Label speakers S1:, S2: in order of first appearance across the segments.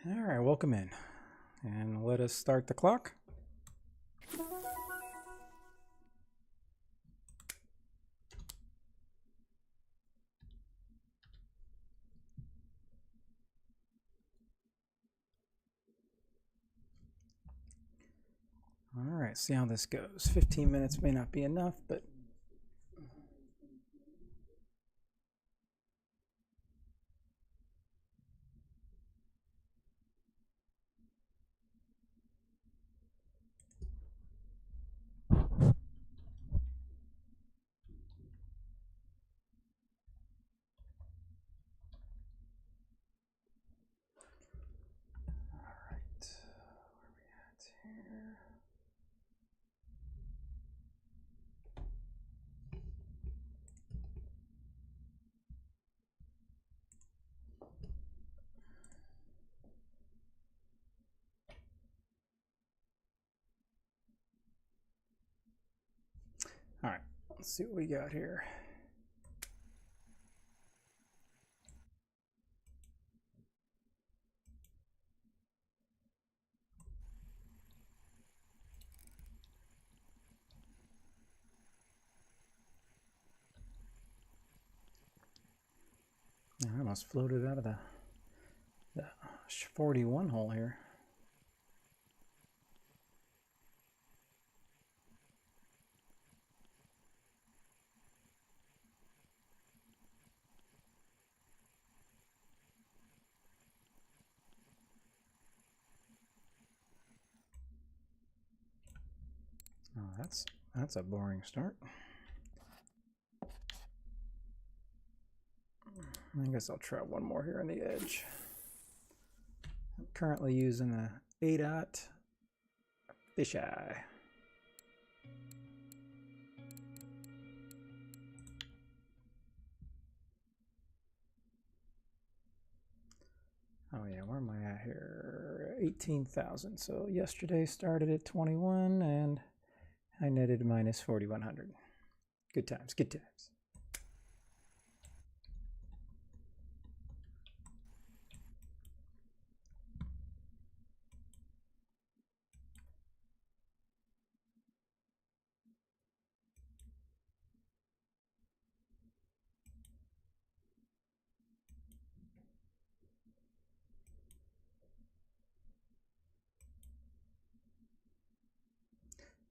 S1: All right, welcome in. And let us start the clock. All right, see how this goes. 15 minutes may not be enough, but all right, let's see what we got here. I almost floated out of the 41 hole here. Oh, that's a boring start. I guess I'll try one more here on the edge. I'm currently using a 8-aught fisheye. Oh yeah, where am I at here? 18,000. So yesterday started at 21 and I netted minus 4,100. Good times, good times.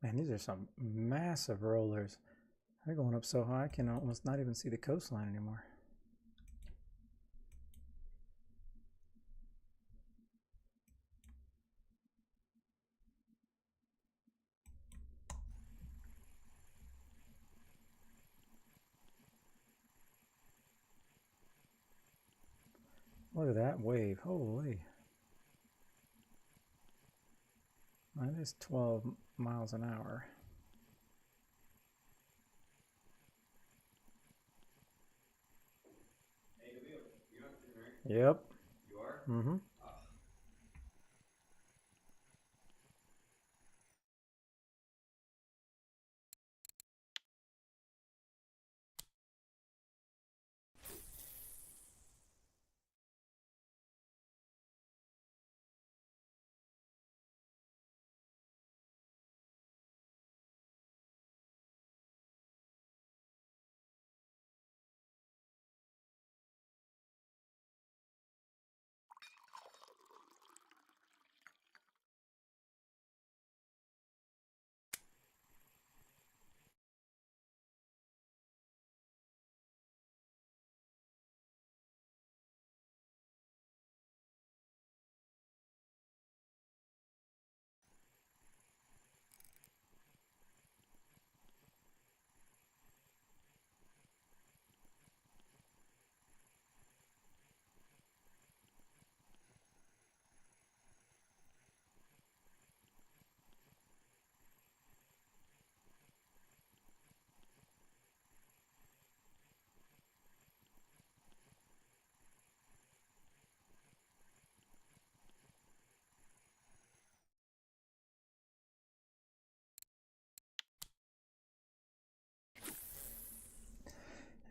S1: Man, these are some massive rollers. They're going up so high I can almost not even see the coastline anymore. Look at that wave. Holy. That is 12 miles an hour.
S2: Hey, you're not sitting, right?
S1: Yep.
S2: You are?
S1: Mm-hmm.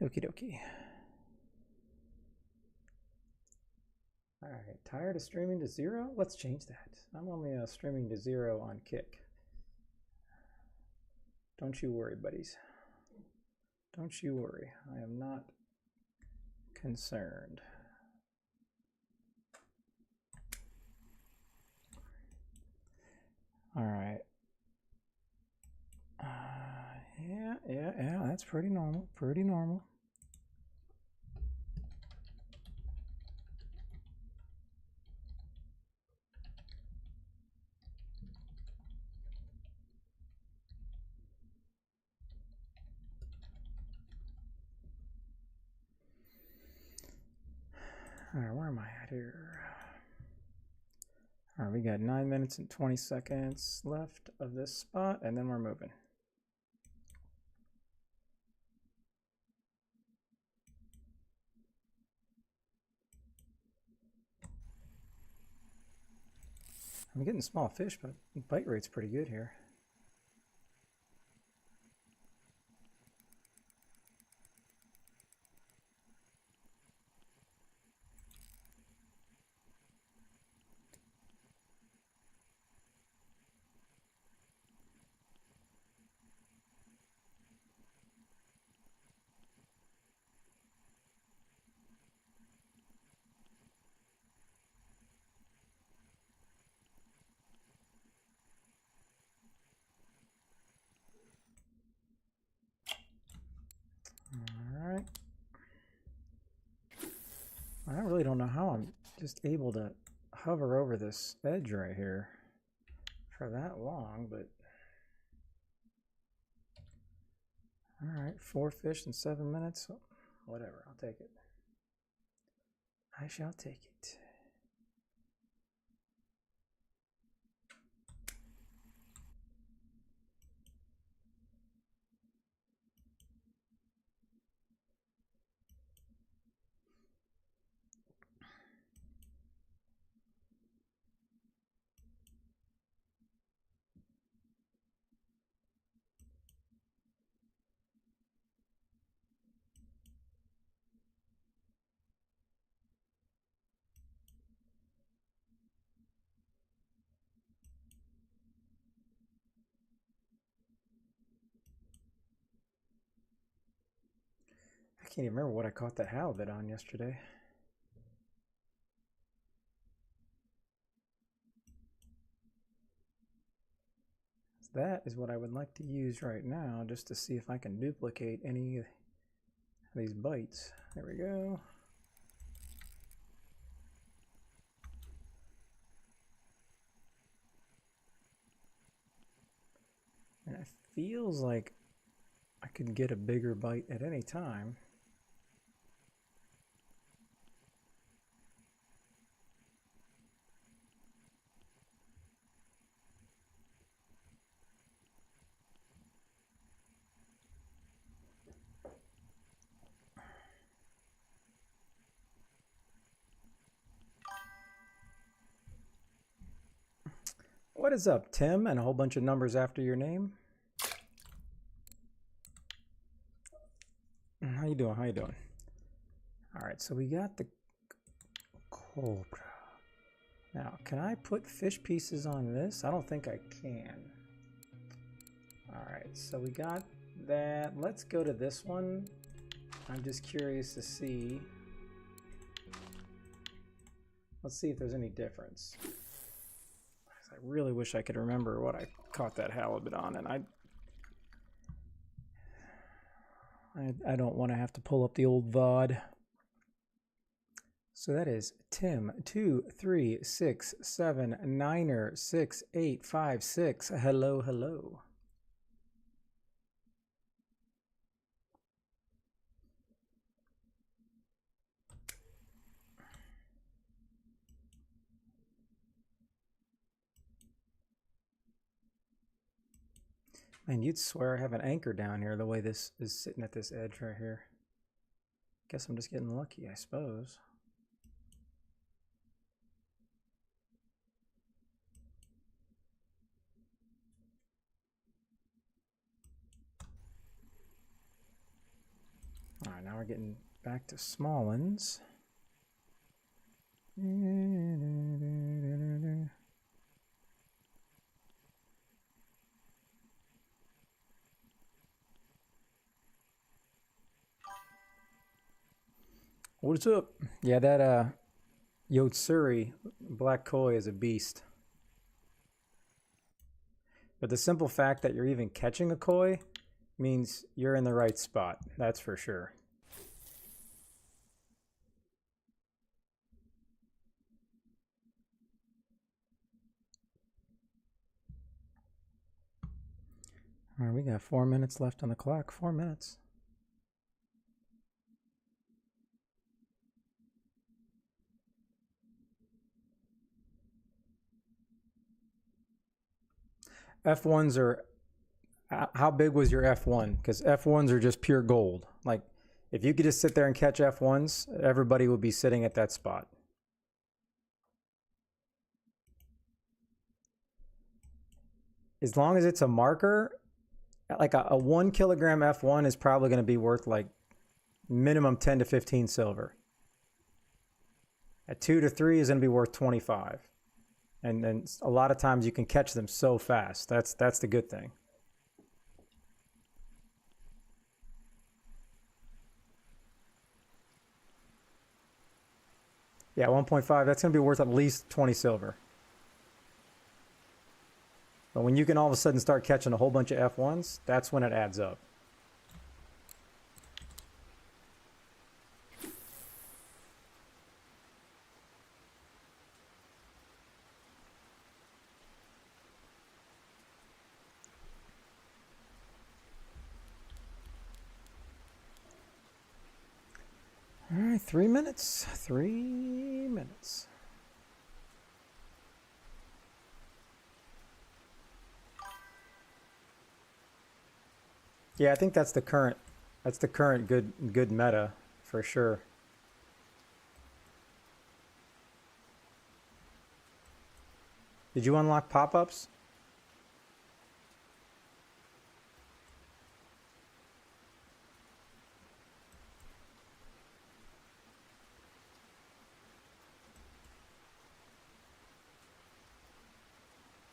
S1: Okie dokie. All right, tired of streaming to 0? Let's change that. I'm only streaming to 0 on Kick. Don't you worry, buddies. Don't you worry. I am not concerned. All right. Yeah, that's pretty normal, pretty normal. All right, where am I at here? All right, we got 9 minutes and 20 seconds left of this spot, and then we're moving. I'm getting small fish, but bite rate's pretty good here. All right. I really don't know how I'm just able to hover over this edge right here for that long, but all right, 4 fish in 7 minutes. Whatever, I'll take it. I shall take it. I can't even remember what I caught that halibut on yesterday. That is what I would like to use right now, just to see if I can duplicate any of these bites. There we go. And it feels like I could get a bigger bite at any time. What is up, Tim? And a whole bunch of numbers after your name. How you doing? How you doing? All right, so we got the cobra. Now, can I put fish pieces on this? I don't think I can. All right, so we got that. Let's go to this one. I'm just curious to see. Let's see if there's any difference. I really wish I could remember what I caught that halibut on, and I don't want to have to pull up the old VOD. So that is Tim 23679er6856. Hello, hello. Man, you'd swear I have an anchor down here the way this is sitting at this edge right here. Guess I'm just getting lucky, I suppose. All right, now we're getting back to small ones. What's up? Yeah, that Yotsuri black koi is a beast. But the simple fact that you're even catching a koi means you're in the right spot. That's for sure. All right, we got 4 minutes left on the clock. 4 minutes. F1s are, how big was your F1? Because F1s are just pure gold. Like, if you could just sit there and catch F1s, everybody would be sitting at that spot. As long as it's a marker, like a 1 kilogram F1 is probably going to be worth like minimum 10 to 15 silver. At 2 to 3 is going to be worth 25. And then a lot of times you can catch them so fast. That's the good thing. Yeah, 1.5, that's going to be worth at least 20 silver. But when you can all of a sudden start catching a whole bunch of F1s, that's when it adds up. All right, 3 minutes. 3 minutes. Yeah, I think that's the current good meta for sure. Did you unlock pop-ups?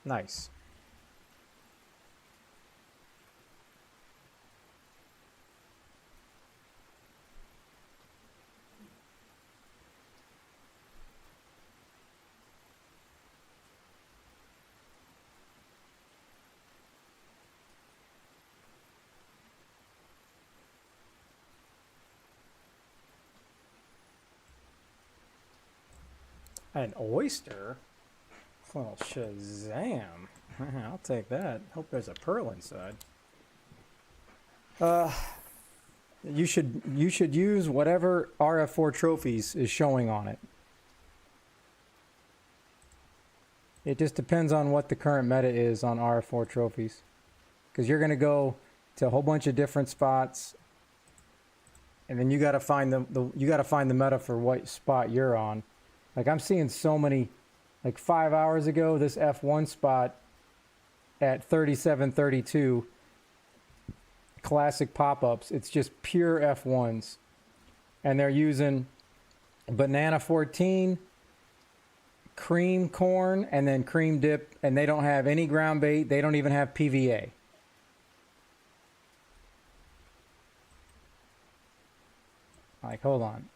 S1: Nice. An oyster? Well, Shazam. I'll take that. Hope there's a pearl inside. You should use whatever RF4 trophies is showing on it. It just depends on what the current meta is on RF4 trophies. Because you're going to go to a whole bunch of different spots, and then you got to find the meta for what spot you're on. Like, I'm seeing so many, like 5 hours ago, this F1 spot at 37.32 classic pop-ups, it's just pure F1s. And they're using banana 14, cream corn, and then cream dip, and they don't have any ground bait. They don't even have PVA. Like, hold on.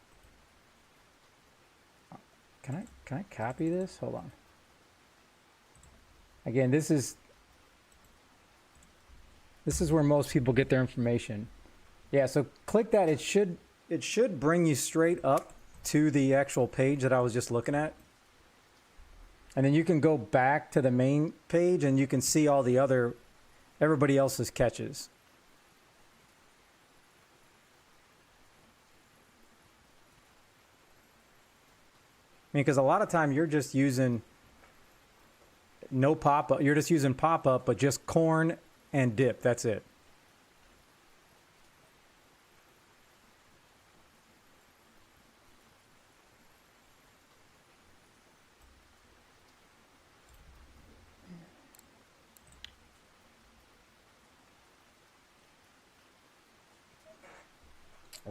S1: Can I copy this? Hold on. Again, this is where most people get their information. Yeah, so click that. It should bring you straight up to the actual page that I was just looking at. And then you can go back to the main page and you can see all the everybody else's catches. I mean, because a lot of time you're just using no pop-up. You're just using pop-up, but just corn and dip. That's it.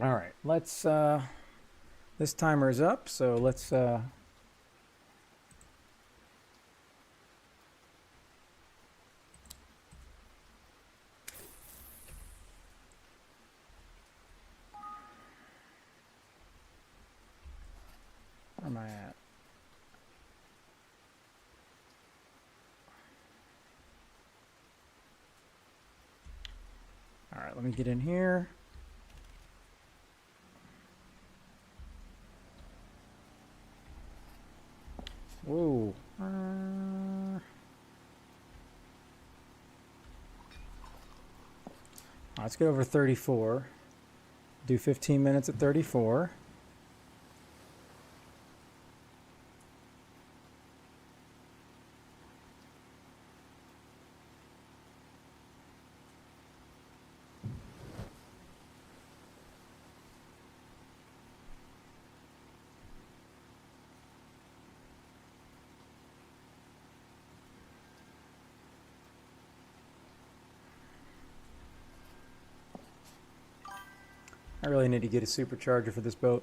S1: All right, let's, this timer is up, so let's Where am I at? All right, let me get in here. Whoa. Let's go over 34. Do 15 minutes at 34. I really need to get a supercharger for this boat.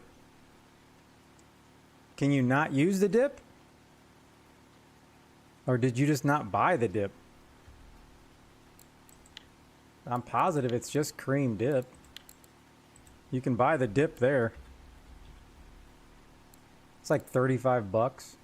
S1: Can you not use the dip? Or did you just not buy the dip? I'm positive it's just cream dip. You can buy the dip there. It's like 35 bucks.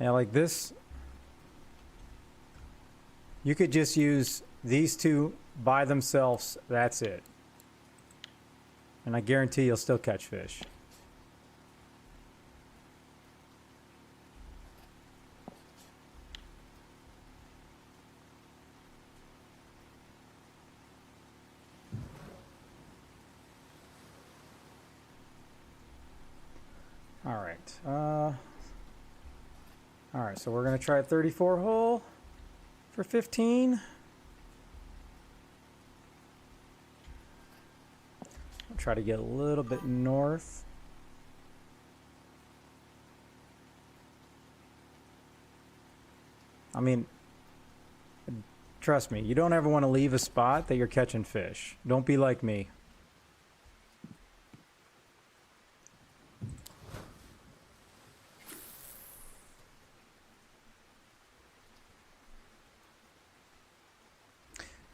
S1: Yeah, like this, you could just use these two by themselves. That's it. And I guarantee you'll still catch fish. All right. All right, so we're going to try a 34 hole for 15. I'll try to get a little bit north. I mean, trust me, you don't ever want to leave a spot that you're catching fish. Don't be like me.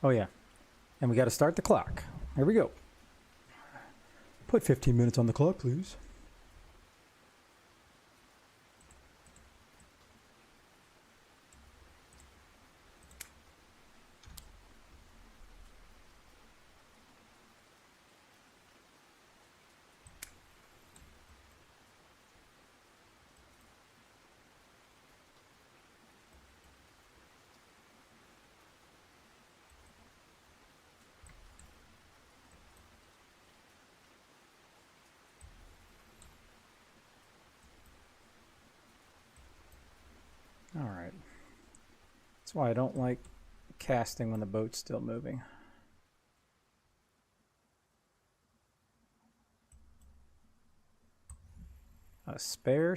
S1: Oh yeah, and we got to start the clock. Here we go. Put 15 minutes on the clock, please. All right. That's why I don't like casting when the boat's still moving. A spare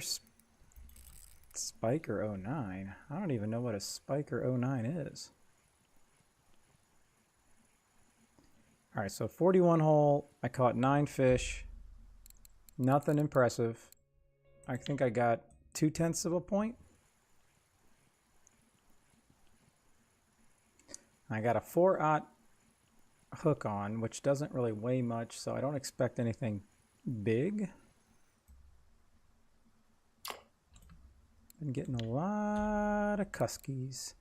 S1: Spiker 09? I don't even know what a Spiker 09 is. All right, so 41 hole, I caught 9 fish. Nothing impressive. I think I got 2/10 of a point. I got a 4/0 hook on, which doesn't really weigh much, so I don't expect anything big. Been getting a lot of cuskies.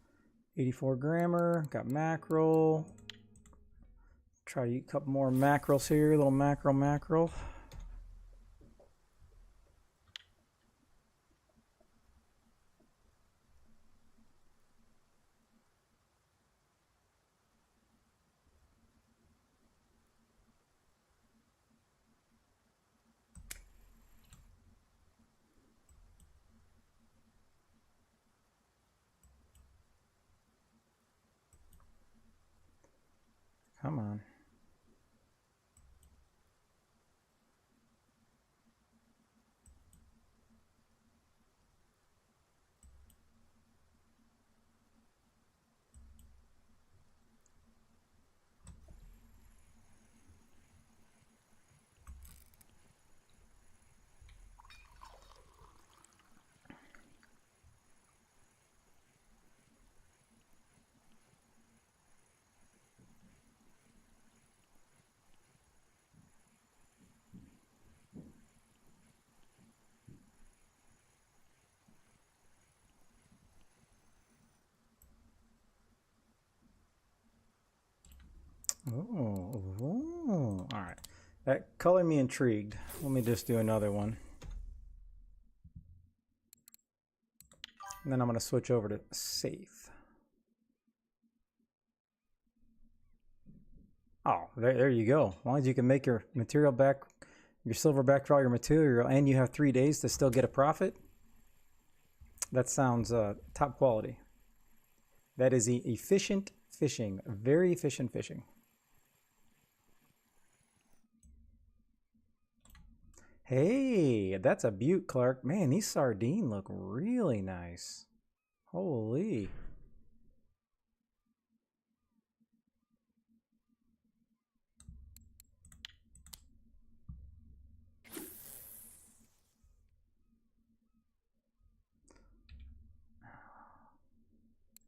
S1: 84 grammer, got mackerel. Try to eat a couple more mackerels here, little mackerel. Come on. Oh, all right. That colored me intrigued. Let me just do another one. And then I'm going to switch over to safe. Oh, there you go. As long as you can make your material back, your silver back for all your material, and you have 3 days to still get a profit, that sounds top quality. That is efficient fishing. Very efficient fishing. Hey, that's a beaut, Clark. Man, these sardines look really nice. Holy.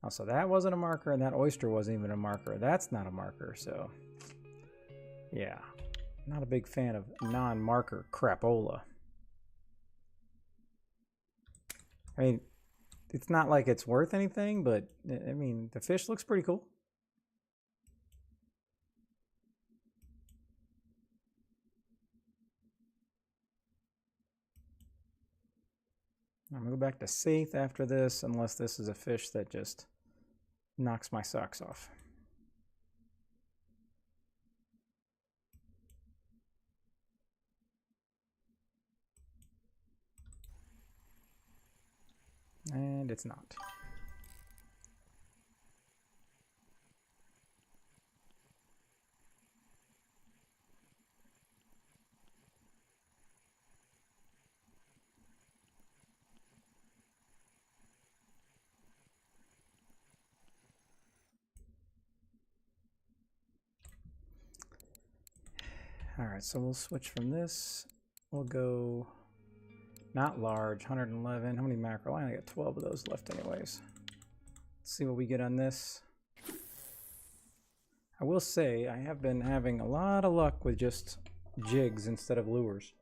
S1: Oh, so that wasn't a marker, and that oyster wasn't even a marker. That's not a marker, so yeah. Not a big fan of non-marker crapola. I mean, it's not like it's worth anything, but I mean, the fish looks pretty cool. I'm gonna go back to safe after this, unless this is a fish that just knocks my socks off. And it's not. All right, so we'll switch from this. We'll go not large, 111. How many mackerel? I only got 12 of those left anyways. Let's see what we get on this. I will say I have been having a lot of luck with just jigs instead of lures.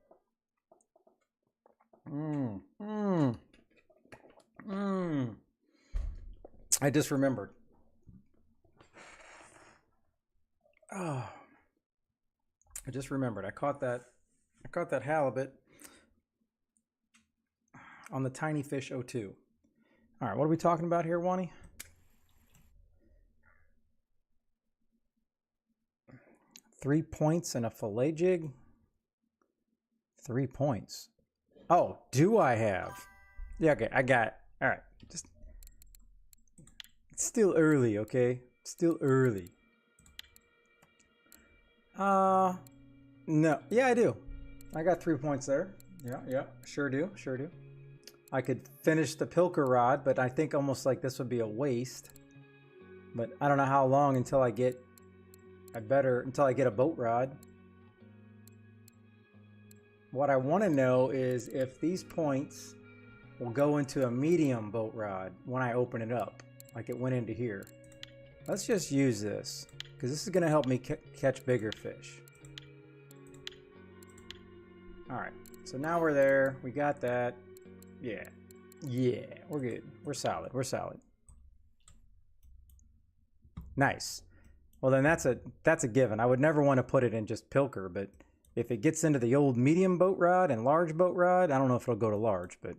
S1: I just remembered. Oh, I just remembered. I caught that halibut on the Tiny Fish 02. All right, what are we talking about here, Wani? Three points and a fillet jig? 3 points. Oh, do I have? Yeah, okay, I got it. All right, just it's still early, okay? Still early. No. Yeah, I do. I got 3 points there. Yeah, sure do. I could finish the pilker rod, but I think almost like this would be a waste. But I don't know how long until I get a boat rod. What I want to know is if these points will go into a medium boat rod when I open it up, like it went into here. Let's just use this, because this is going to help me catch bigger fish. Alright, so now we're there. We got that. Yeah, we're good. We're solid. Nice. Well, then that's a given. I would never want to put it in just pilker, but if it gets into the old medium boat rod and large boat rod, I don't know if it'll go to large, but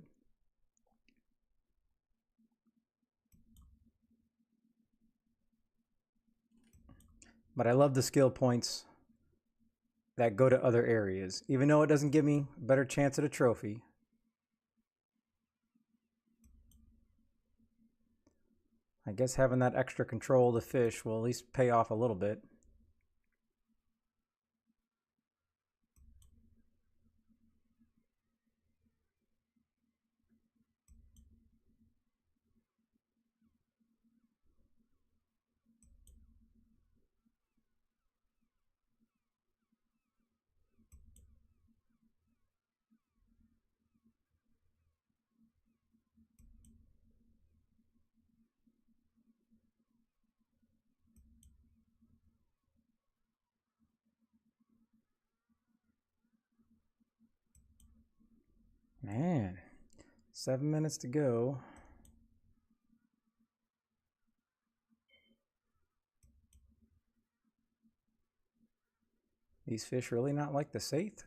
S1: I love the skill points that go to other areas, even though it doesn't give me a better chance at a trophy. I guess having that extra control of the fish will at least pay off a little bit. Man, 7 minutes to go. These fish really not like the saithe?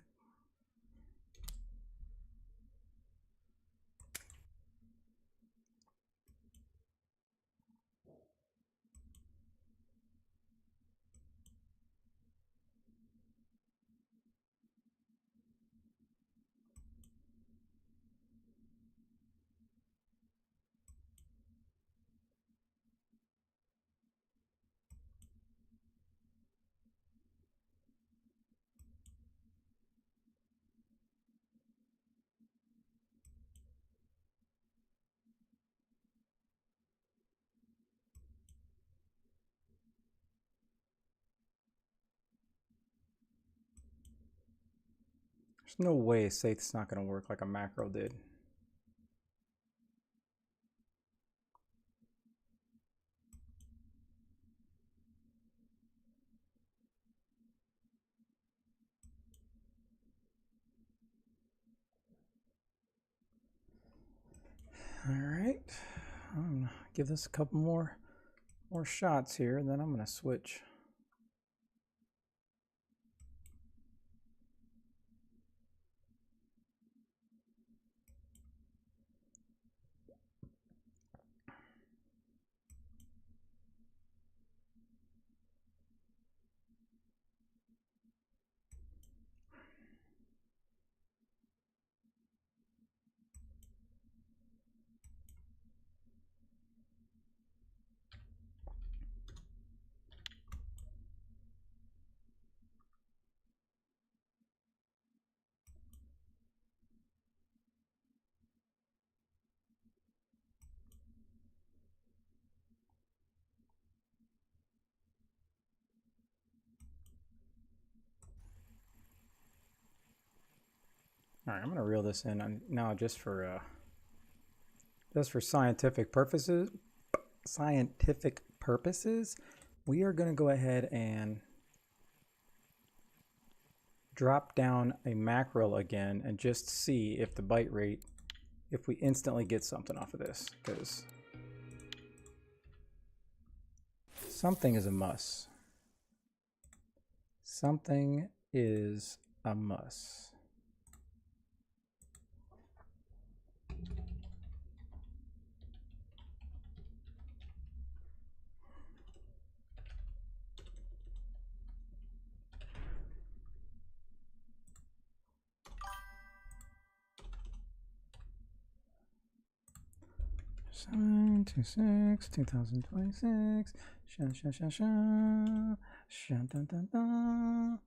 S1: There's no way saithe's not going to work like a mackerel did. All right, I'm gonna give this a couple more shots here, and then I'm gonna switch. All right, I'm gonna reel this in now just for scientific purposes. We are gonna go ahead and drop down a mackerel again and just see if the bite rate, if we instantly get something off of this, because something is a must. Something is a must. Seven, 26, 2026. Sha sha sha sha. Sha dun dun dun.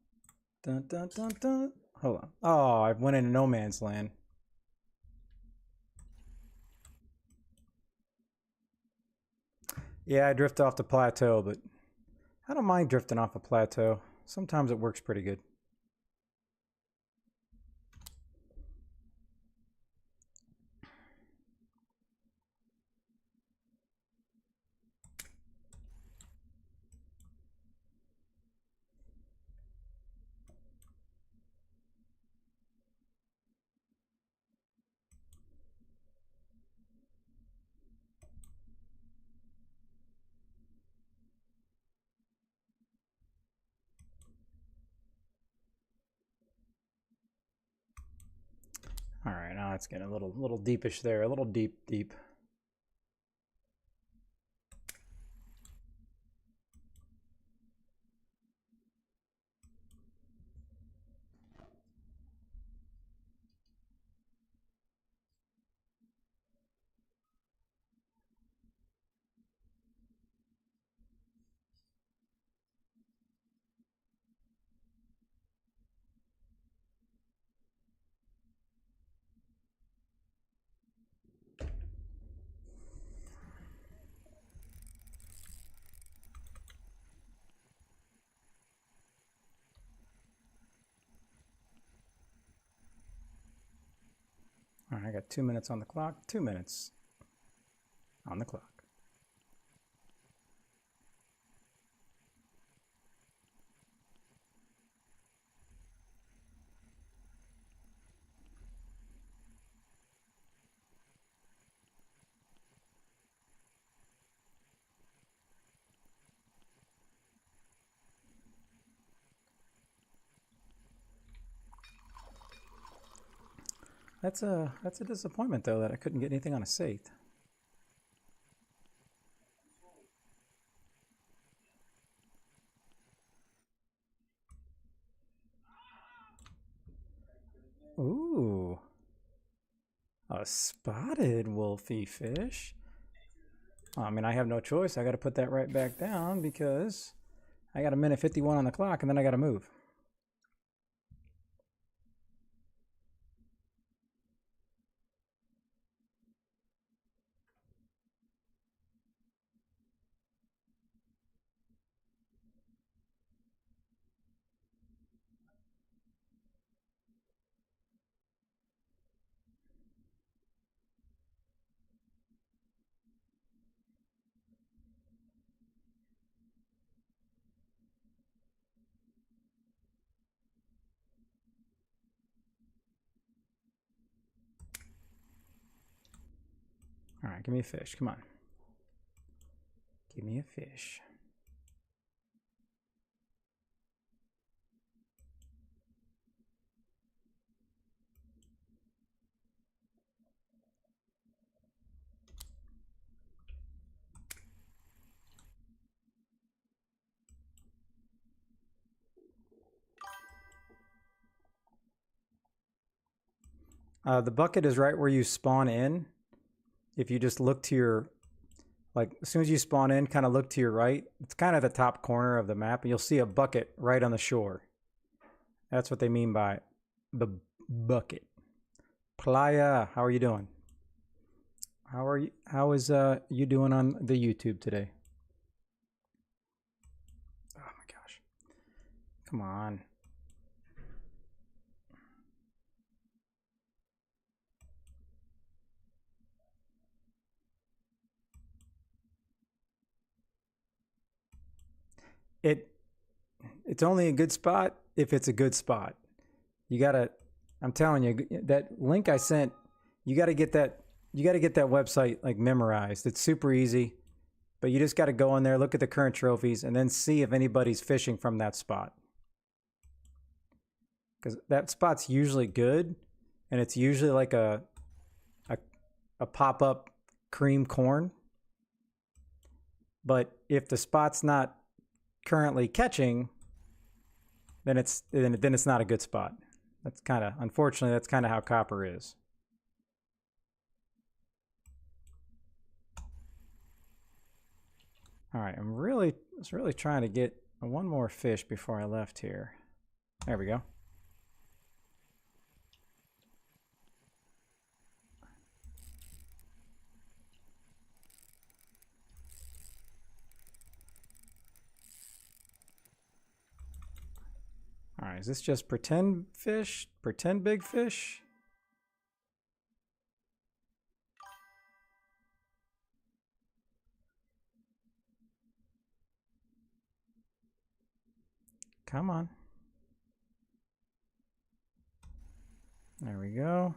S1: Dun dun dun dun. Hold on. Oh, I went into no man's land. Yeah, I drift off the plateau, but I don't mind drifting off a plateau. Sometimes it works pretty good. All right, now it's getting a little deepish there, a little deep. All right, I got 2 minutes on the clock. 2 minutes on the clock. That's a disappointment though that I couldn't get anything on a Saith. Ooh. A spotted wolfie fish. I mean, I have no choice. I got to put that right back down because I got a minute 51 on the clock and then I got to move. All right, give me a fish. Come on. Give me a fish. The bucket is right where you spawn in. If you just look to your, like as soon as you spawn in, kind of look to your right. It's kind of the top corner of the map, and you'll see a bucket right on the shore. That's what they mean by the bucket. Playa, how are you doing? How is you doing on the YouTube today? Oh my gosh. Come on. It's only a good spot if it's a good spot. You gotta, I'm telling you, that link I sent, you gotta get that website like memorized. It's super easy, but you just gotta go in there, look at the current trophies, and then see if anybody's fishing from that spot. Because that spot's usually good, and it's usually like a pop-up cream corn. But if the spot's not currently catching, then it's not a good spot. That's kind of, unfortunately, that's kind of how copper is. All right, I was really trying to get one more fish before I left here. There we go. All right, is this just pretend fish? Pretend big fish? Come on. There we go.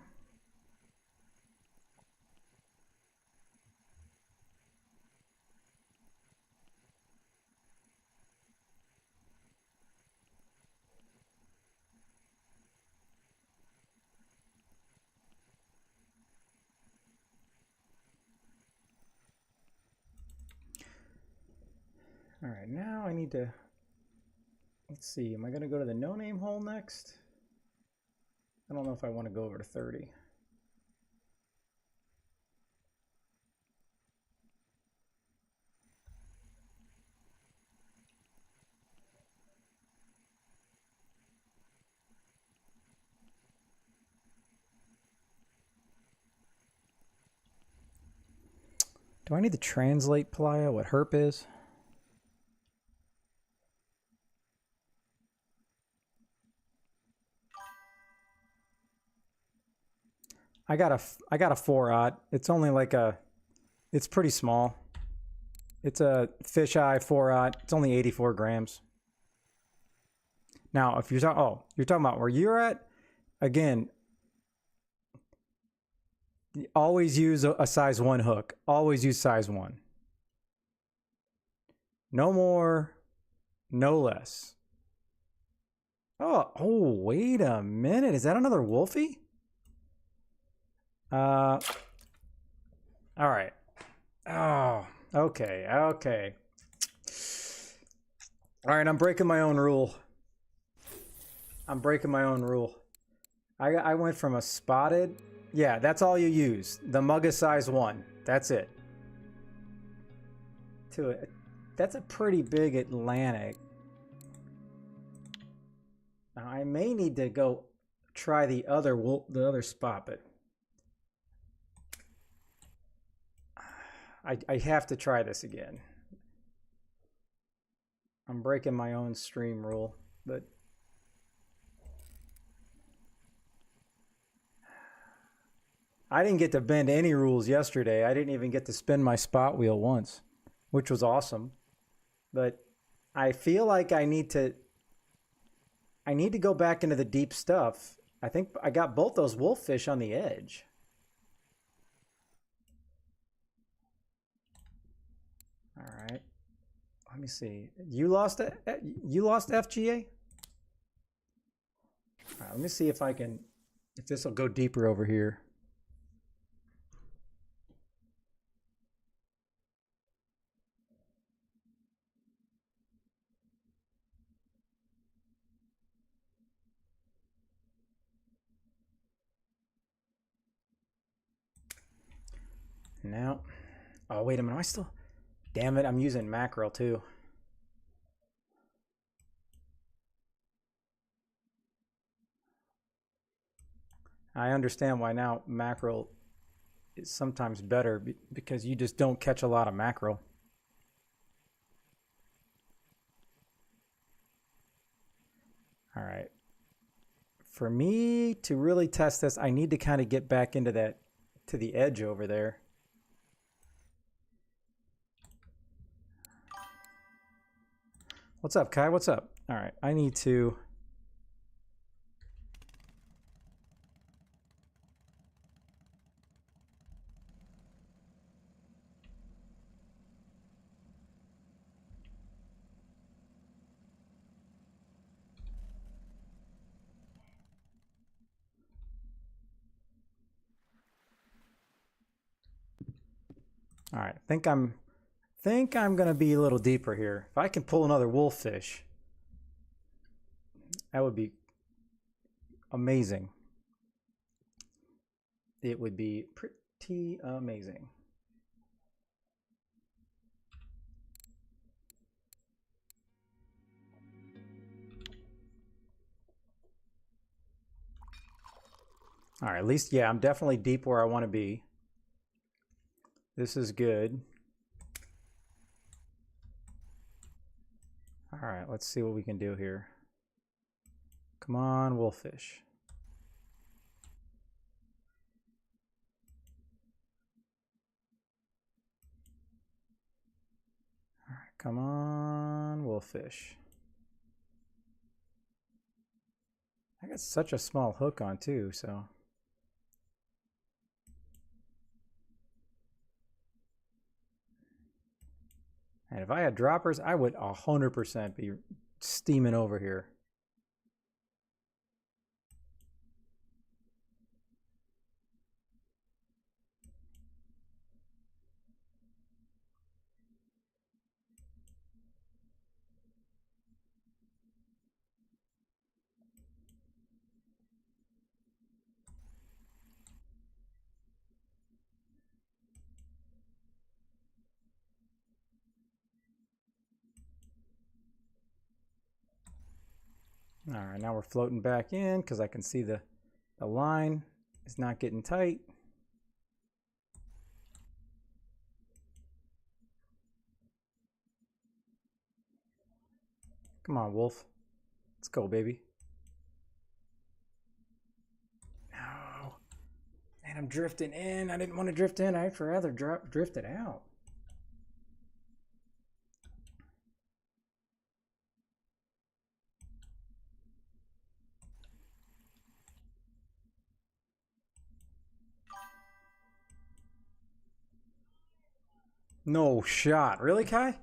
S1: All right, now I need to, let's see, am I going to go to the no-name hole next? I don't know if I want to go over to 30. Do I need to translate, Playa, what herp is? I got a 4-aught. It's only like it's pretty small. It's a fisheye 4-aught. It's only 84 grams. Now, if you're talking about where you're at, again, always use a size 1 hook. Always use size 1. No more, no less. Oh, wait a minute. Is that another wolfie? All right. Oh, okay, okay. All right, I'm breaking my own rule. I'm breaking my own rule. I went from a spotted. Yeah, that's all you use. The Mugga size 1. That's it. To it. That's a pretty big Atlantic. Now, I may need to go try the other spot, but I have to try this again. I'm breaking my own stream rule, but I didn't get to bend any rules yesterday. I didn't even get to spin my spot wheel once, which was awesome. But I feel like I need to go back into the deep stuff. I think I got both those wolffish on the edge. All right. Let me see. You lost FGA? All right, let me see if this will go deeper over here. Now, oh, wait a minute. Damn it, I'm using mackerel too. I understand why now mackerel is sometimes better because you just don't catch a lot of mackerel. All right. For me to really test this, I need to kind of get back into to the edge over there. What's up, Kai? What's up? All right, I need to... All right, think I'm gonna be a little deeper here. If I can pull another wolffish, that would be amazing. It would be pretty amazing. All right, at least, yeah, I'm definitely deep where I want to be. This is good. All right, let's see what we can do here. Come on, wolffish. All right, come on, wolffish. I got such a small hook on too, so. And if I had droppers, I would 100% be steaming over here. All right, now we're floating back in because I can see the line is not getting tight. Come on, wolf. Let's go, baby. No. Man, I'm drifting in. I didn't want to drift in. I'd rather drift it out. No shot. Really, Kai?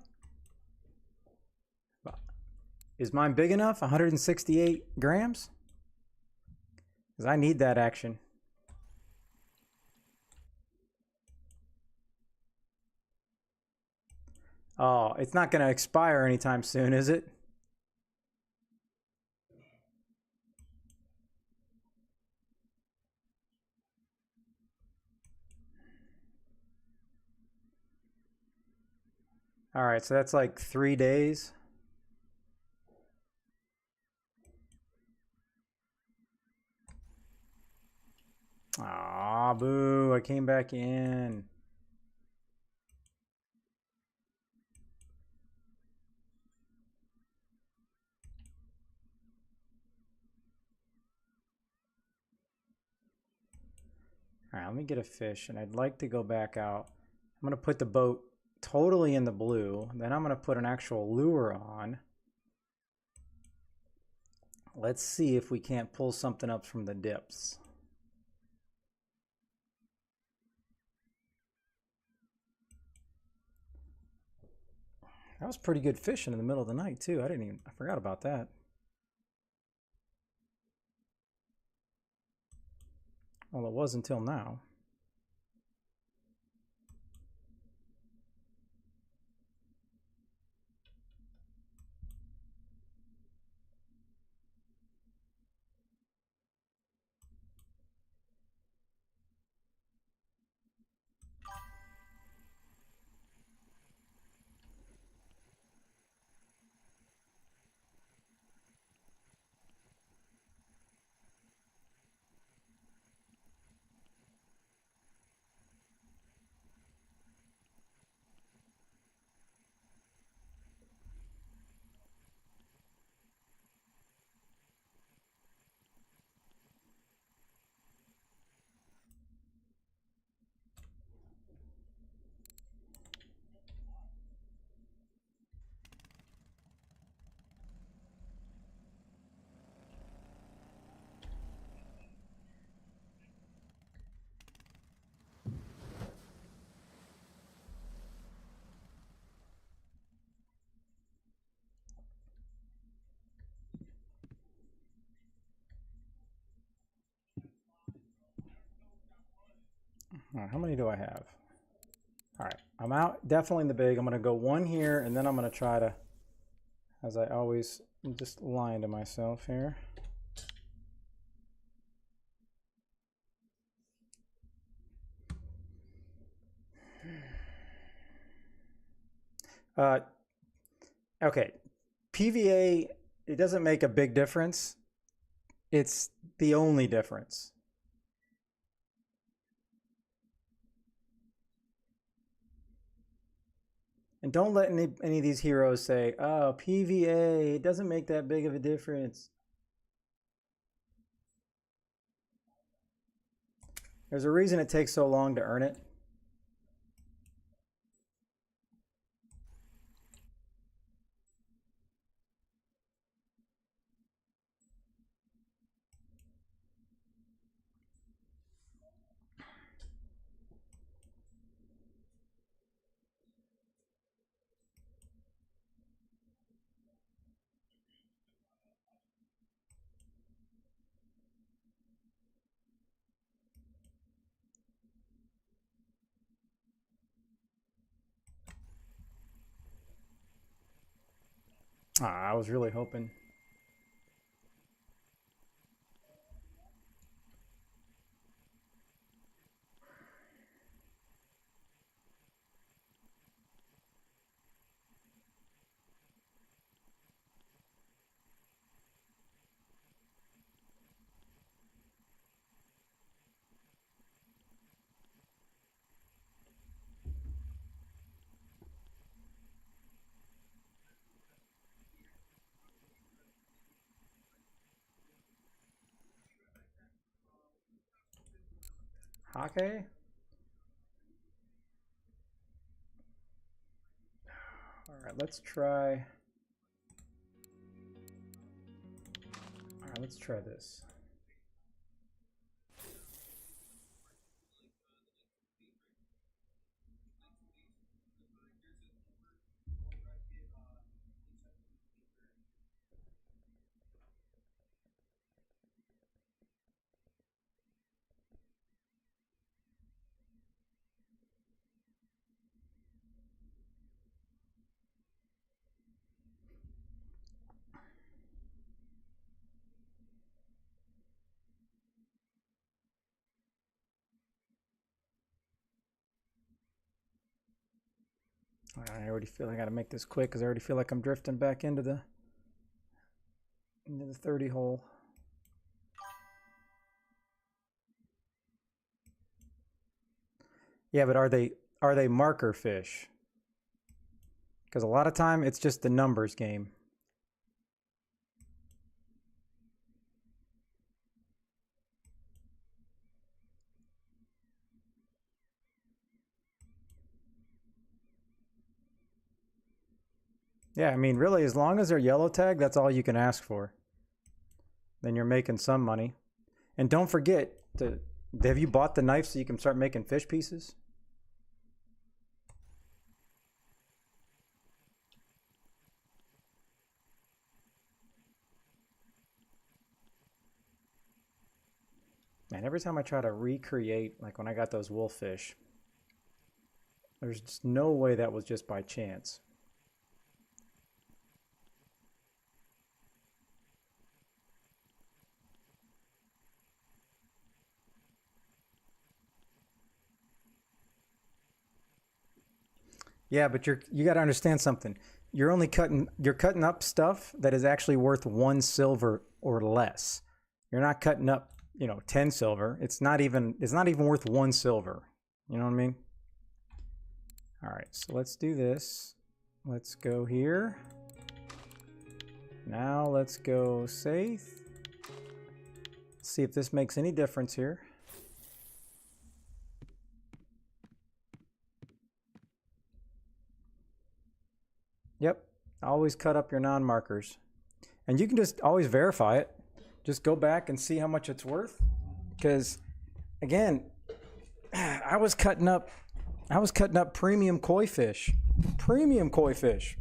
S1: Is mine big enough? 168 grams? Because I need that action. Oh, it's not going to expire anytime soon, is it? All right, so that's like 3 days. Ah, boo, I came back in. All right, let me get a fish, and I'd like to go back out. I'm going to put the boat totally in the blue. Then I'm going to put an actual lure on. Let's see if we can't pull something up from the dips. That was pretty good fishing in the middle of the night, too. I forgot about that. Well, it was until now. All right, how many do I have? All right, I'm out definitely in the big. I'm going to go one here, and then I'm going to try to, as I always, I'm just lying to myself here. Okay, PVA, it doesn't make a big difference. It's the only difference. And don't let any of these heroes say, oh, PVA, it doesn't make that big of a difference. There's a reason it takes so long to earn it. I was really hoping. Hake? All right, let's try. All right, let's try this. I already feel I gotta make this quick because I already feel like I'm drifting back into the 30 hole. Yeah, but are they marker fish? Because a lot of time it's just the numbers game. Yeah, I mean, really, as long as they're yellow tag, that's all you can ask for. Then you're making some money. And don't forget to, have you bought the knife so you can start making fish pieces? Man, every time I try to recreate, like when I got those wolffish, there's just no way that was just by chance. Yeah, but you got to understand something. You're cutting up stuff that is actually worth 1 silver or less. You're not cutting up, 10 silver. It's not even worth 1 silver. You know what I mean? All right, so let's do this. Let's go here. Now let's go safe. See if this makes any difference here. Yep, always cut up your non-markers. And you can just always verify it. Just go back and see how much it's worth. Because, again, I was cutting up premium koi fish. Premium koi fish.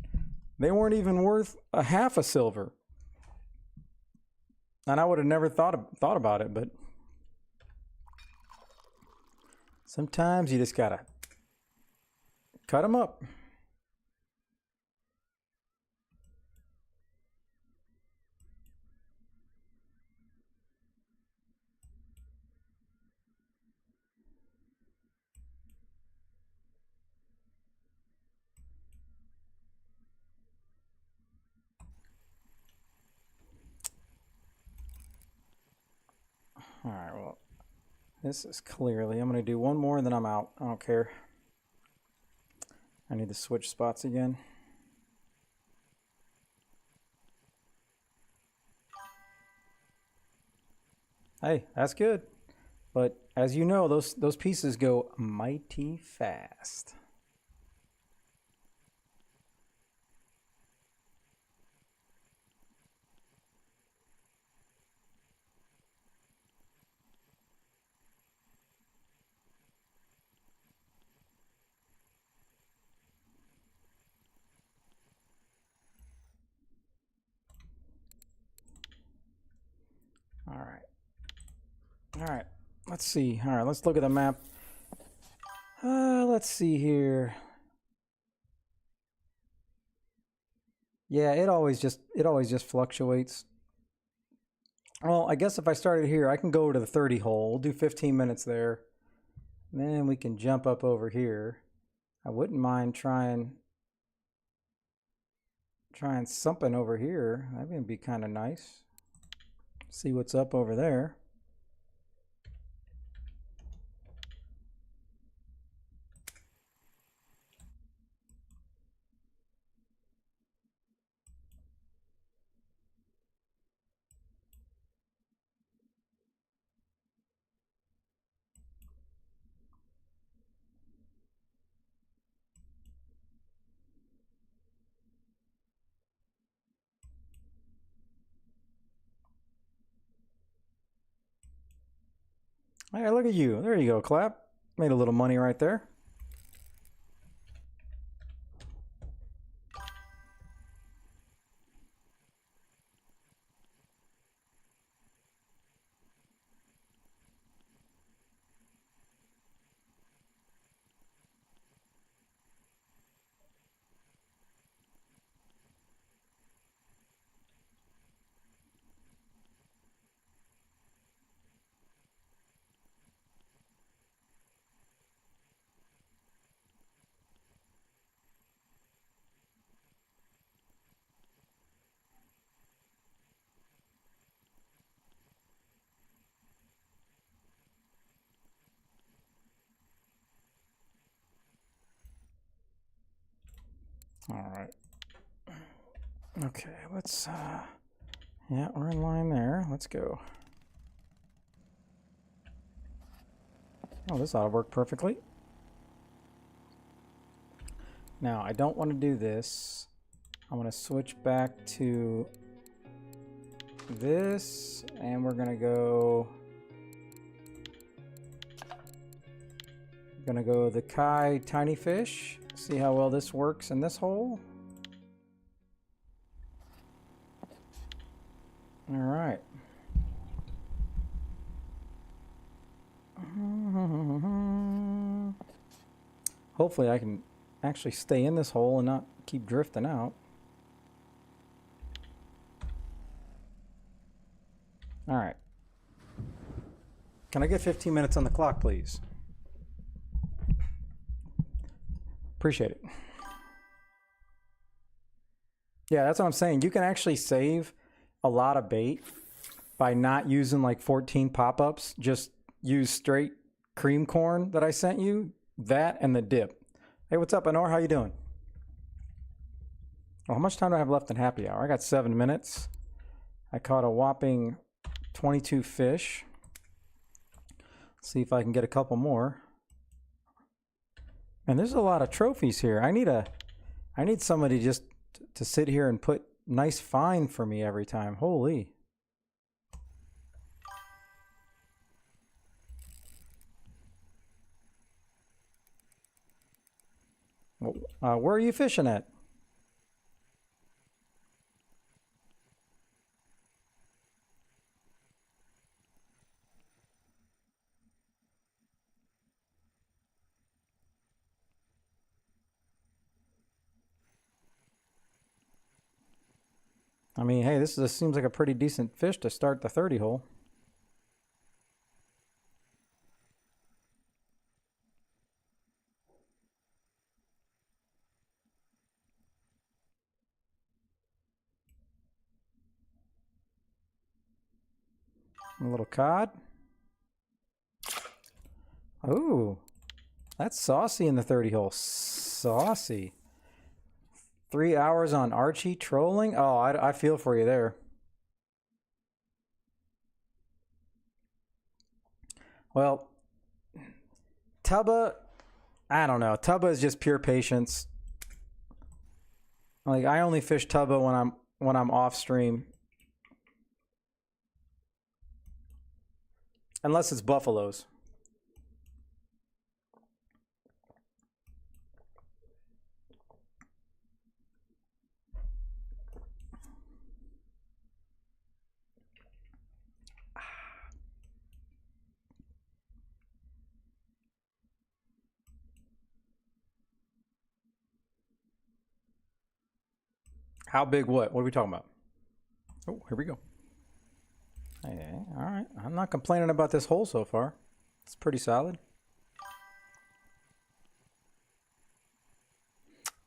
S1: They weren't even worth a half a silver. And I would have never thought about it, but sometimes you just gotta cut them up. All right, well, this is clearly, I'm going to do one more and then I'm out. I don't care. I need to switch spots again. Hey, that's good. But as you know, those pieces go mighty fast. All right. All right. Let's see. All right, let's look at the map. Let's see here. Yeah, it always just fluctuates. Well, I guess if I started here, I can go to the 30 hole. We'll do 15 minutes there. Then we can jump up over here. I wouldn't mind trying something over here. That would be kind of nice. See what's up over there. Hey, look at you. There you go, Clap. Made a little money right there. All right. Okay, let's, yeah, we're in line there. Let's go. Oh, this ought to work perfectly. Now, I don't want to do this. I want to switch back to this, and we're going to go... Gonna go the Kai Tiny Fish. See how well this works in this hole. All right. Hopefully I can actually stay in this hole and not keep drifting out. All right. Can I get 15 minutes on the clock, please? Appreciate it. Yeah, that's what I'm saying. You can actually save a lot of bait by not using like 14 pop-ups. Just use straight cream corn that I sent you, that and the dip. Hey, what's up, Anor? How you doing? Well, how much time do I have left in happy hour? I got 7 minutes. I caught a whopping 22 fish. Let's see if I can get a couple more. And there's a lot of trophies here. I need somebody just to sit here and put nice fine for me every time. Holy. Where are you fishing at? I mean, hey, this seems like a pretty decent fish to start the 30 hole. A little cod. Ooh, that's saucy in the 30 hole. Saucy. 3 hours on Archie trolling? Oh, I feel for you there. Well, Tubba, I don't know. Tubba is just pure patience. Like, I only fish Tubba when I'm off stream. Unless it's buffaloes. How big what? What are we talking about? Oh, here we go. Okay, all right. I'm not complaining about this hole so far. It's pretty solid.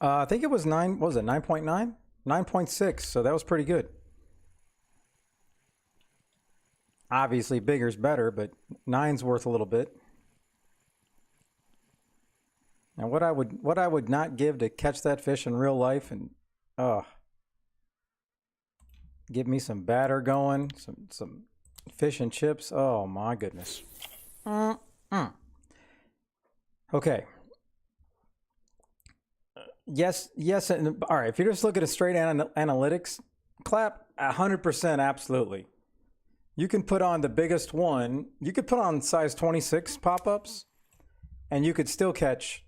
S1: I think it was 9, what was it, 9.9? 9.6, so that was pretty good. Obviously, bigger's better, but 9's worth a little bit. Now, what I would not give to catch that fish in real life, and give me some batter going, some fish and chips. Oh my goodness. Okay. Yes, and all right. If you just look at a straight analytics clap, 100% absolutely. You can put on the biggest one. You could put on size 26 pop-ups, and you could still catch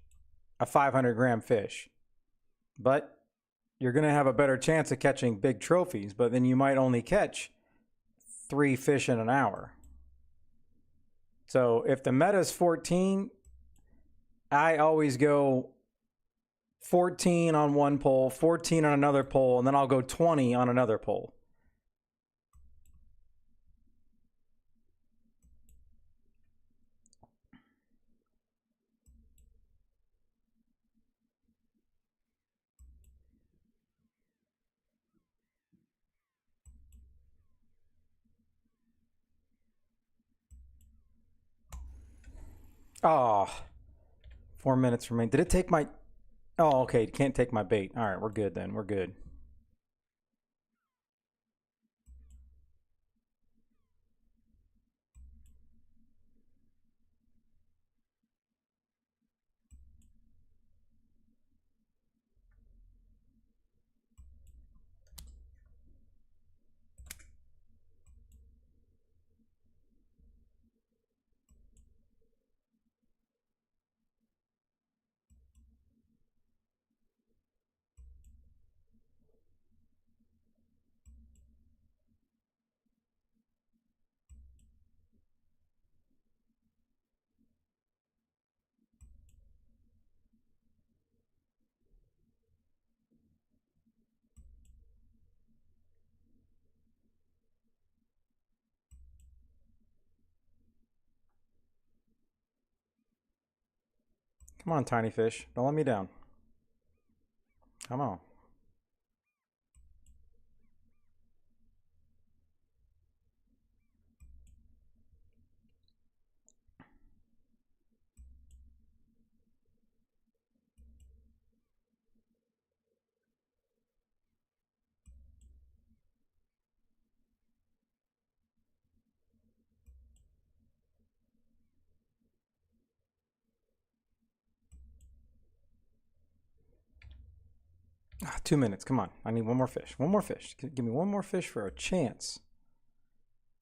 S1: a 500-gram fish. But you're going to have a better chance of catching big trophies, but then you might only catch 3 fish in an hour. So if the meta is 14, I always go 14 on one pole, 14 on another pole, and then I'll go 20 on another pole. Oh, 4 minutes remain. Did it take my... Oh, okay. Can't take my bait. All right, we're good then. We're good. Come on, tiny fish. Don't let me down. Come on. Ah, 2 minutes. Come on. I need one more fish. One more fish. Give me one more fish for a chance.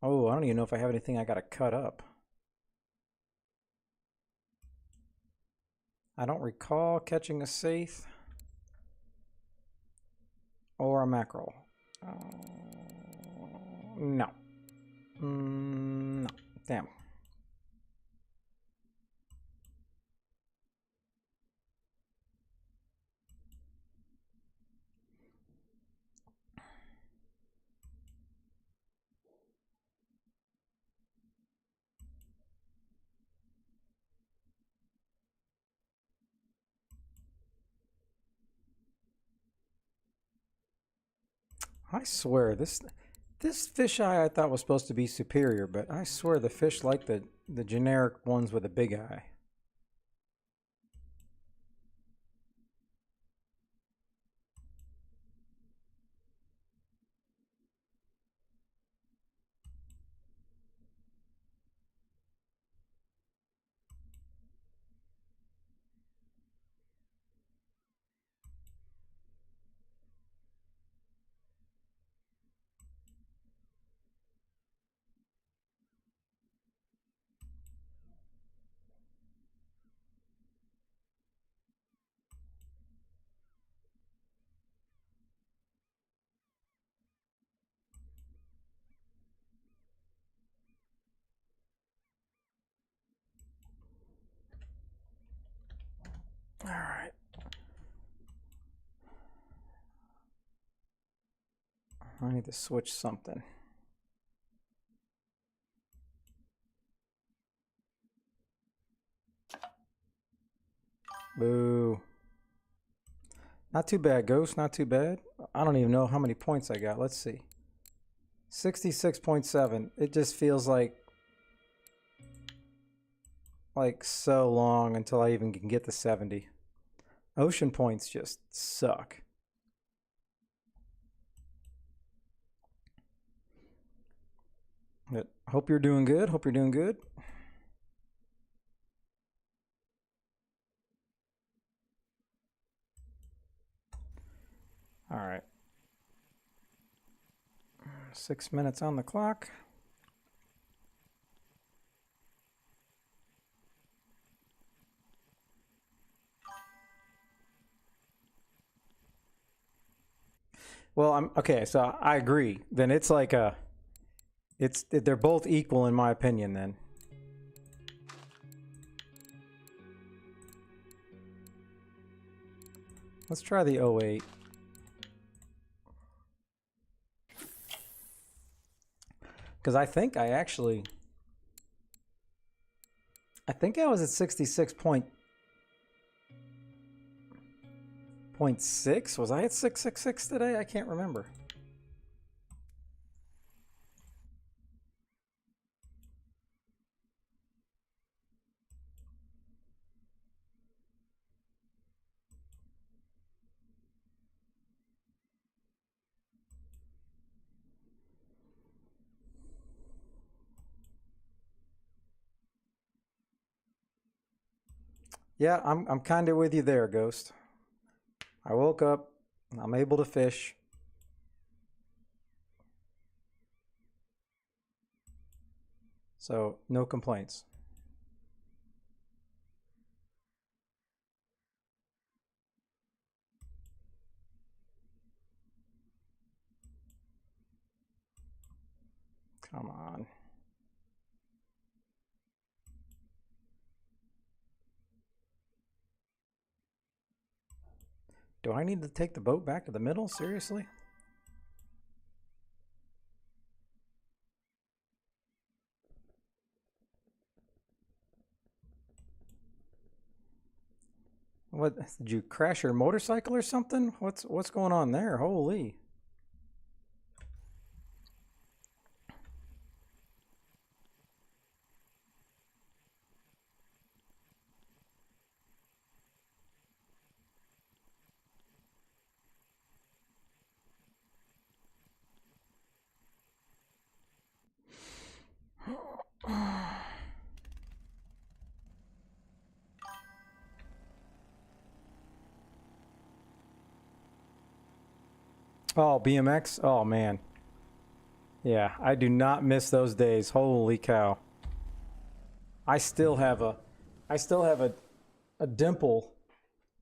S1: Oh, I don't even know if I have anything I got to cut up. I don't recall catching a saithe or a mackerel. No. No. Damn. I swear this fisheye I thought was supposed to be superior, but I swear the fish like the generic ones with a big eye. All right. I need to switch something. Boo. Not too bad, Ghost. Not too bad. I don't even know how many points I got. Let's see. 66.7. It just feels like so long until I even can get to 70. Ocean points just suck. But hope you're doing good. Hope you're doing good. All right. 6 minutes on the clock. Well, I'm okay. So I agree. Then it's like they're both equal in my opinion. Then let's try the 08. Because I think I was at 66.6. Was I at 666 today? I can't remember. Yeah, I'm kind of with you there, Ghost. I woke up, I'm able to fish. So, no complaints. Come on. Do I need to take the boat back to the middle? Seriously? What, did you crash your motorcycle or something? What's going on there? Holy. Oh, BMX? Oh man. Yeah, I do not miss those days. Holy cow. I still have a dimple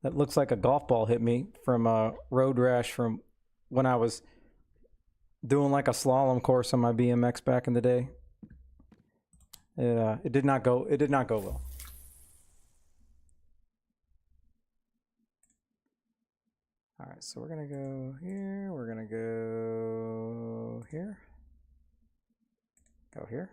S1: that looks like a golf ball hit me from a road rash from when I was doing like a slalom course on my BMX back in the day. It did not go well. All right, so we're gonna go here. We're gonna go here. Go here.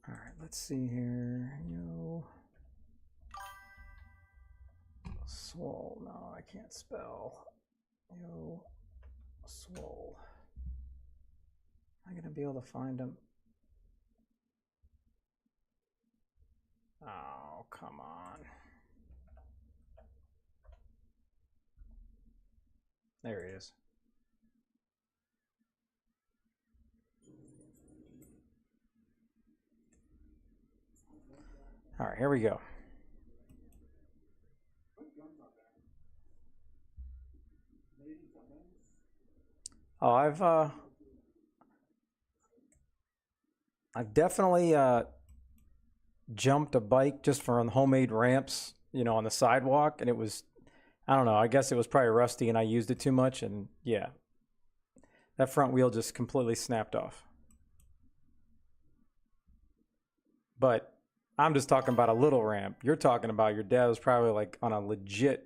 S1: All right, let's see here. Yo, swole. No, I can't spell. Yo, swole. Am I gonna be able to find him? Oh, come on. There he is. All right, here we go. Oh, I've definitely jumped a bike just for on homemade ramps, you know, on the sidewalk, and it was, I don't know, I guess it was probably rusty and I used it too much, and yeah, that front wheel just completely snapped off. But I'm just talking about a little ramp. You're talking about your dad was probably like on a legit,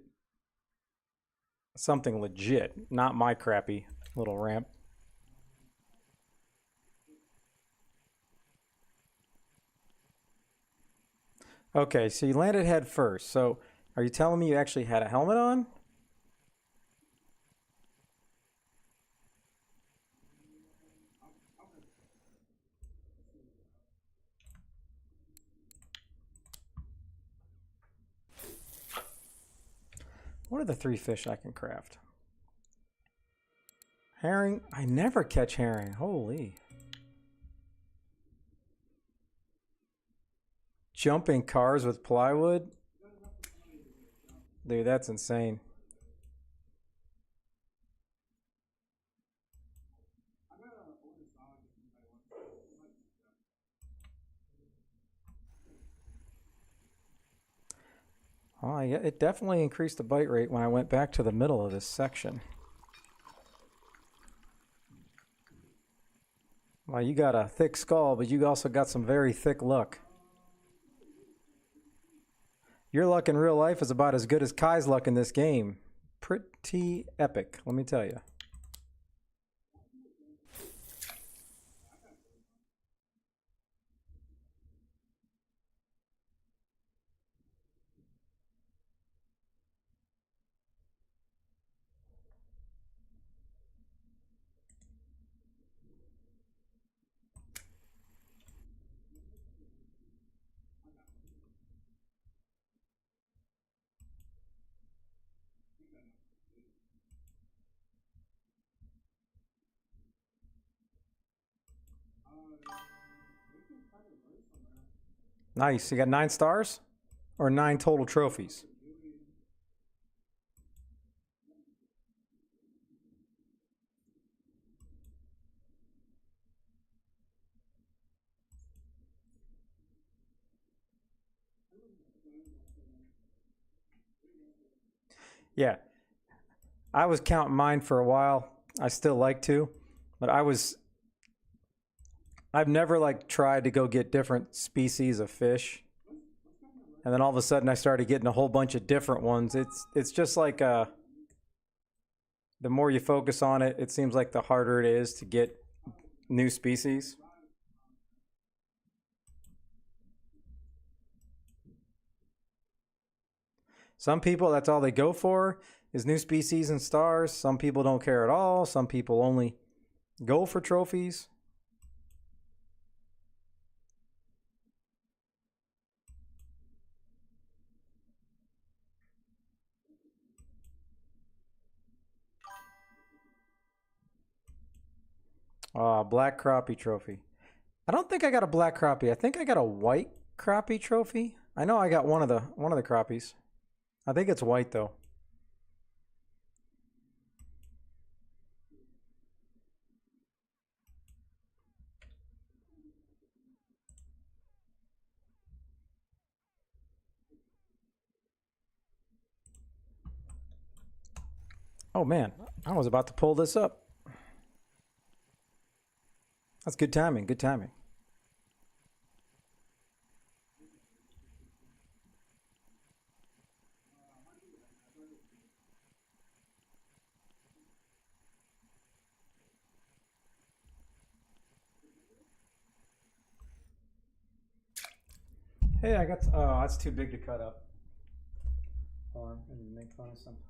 S1: something legit, not my crappy little ramp. Okay, so you landed head first. So are you telling me you actually had a helmet on? What are the three fish I can craft? Herring? I never catch herring. Holy. Jumping cars with plywood? Dude, that's insane. Oh, yeah, it definitely increased the bite rate when I went back to the middle of this section. Well, you got a thick skull, but you also got some very thick luck. Your luck in real life is about as good as Kai's luck in this game. Pretty epic, let me tell you. Nice. You got 9 stars or 9 total trophies? Yeah. I was counting mine for a while. I still like to, but I've never like tried to go get different species of fish. And then all of a sudden I started getting a whole bunch of different ones. It's just like the more you focus on it, it seems like the harder it is to get new species. Some people, that's all they go for is new species and stars. Some people don't care at all. Some people only go for trophies. Black crappie trophy. I don't think I got a black crappie. I think I got a white crappie trophy. I know I got one of the crappies. I think it's white though. Oh man, I was about to pull this up. That's good timing. Good timing. Hey, I got. Oh, that's too big to cut up. Hold on, I need to make fun of something.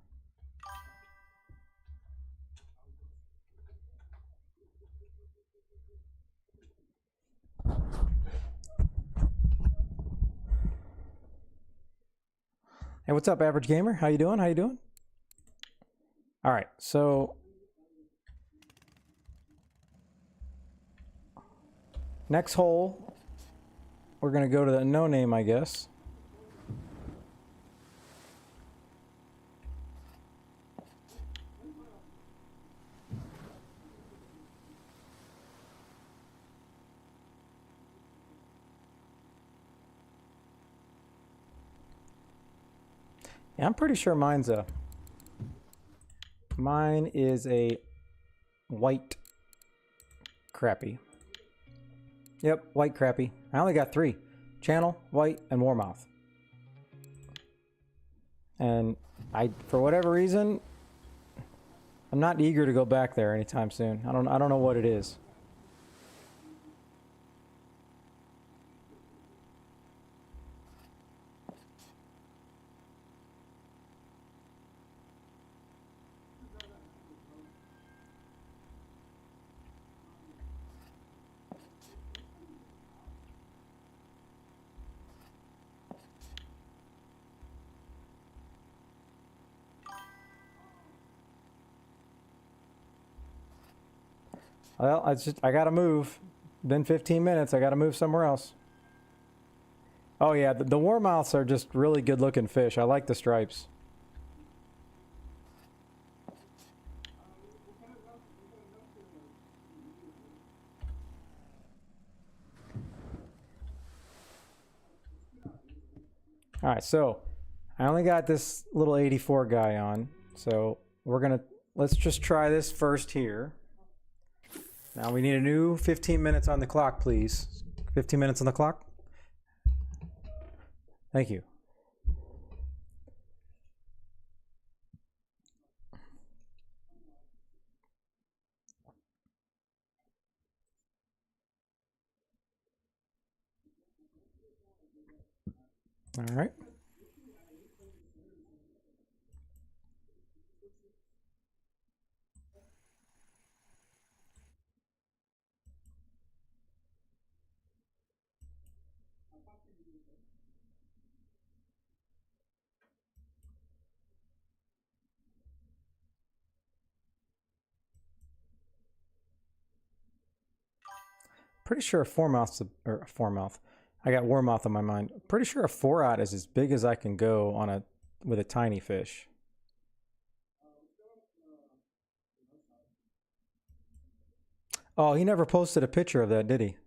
S1: Hey, what's up, Average Gamer? How you doing? How you doing? All right, so next hole, we're gonna go to the no name, I guess. Yeah, I'm pretty sure mine is a white crappie. Yep, white crappie. I only got 3. Channel, white, and warmouth. And for whatever reason, I'm not eager to go back there anytime soon. I don't know what it is. Well, I gotta move. Been 15 minutes. I gotta move somewhere else. Oh yeah, the warmouths are just really good looking fish. I like the stripes. All right, so I only got this little 84 guy on, so let's just try this first here. Now we need a new 15 minutes on the clock, please. 15 minutes on the clock. Thank you. All right. Pretty sure a four mouth. I got warmouth on my mind. Pretty sure a 4-aught is as big as I can go on with a tiny fish. Oh, he never posted a picture of that, did he?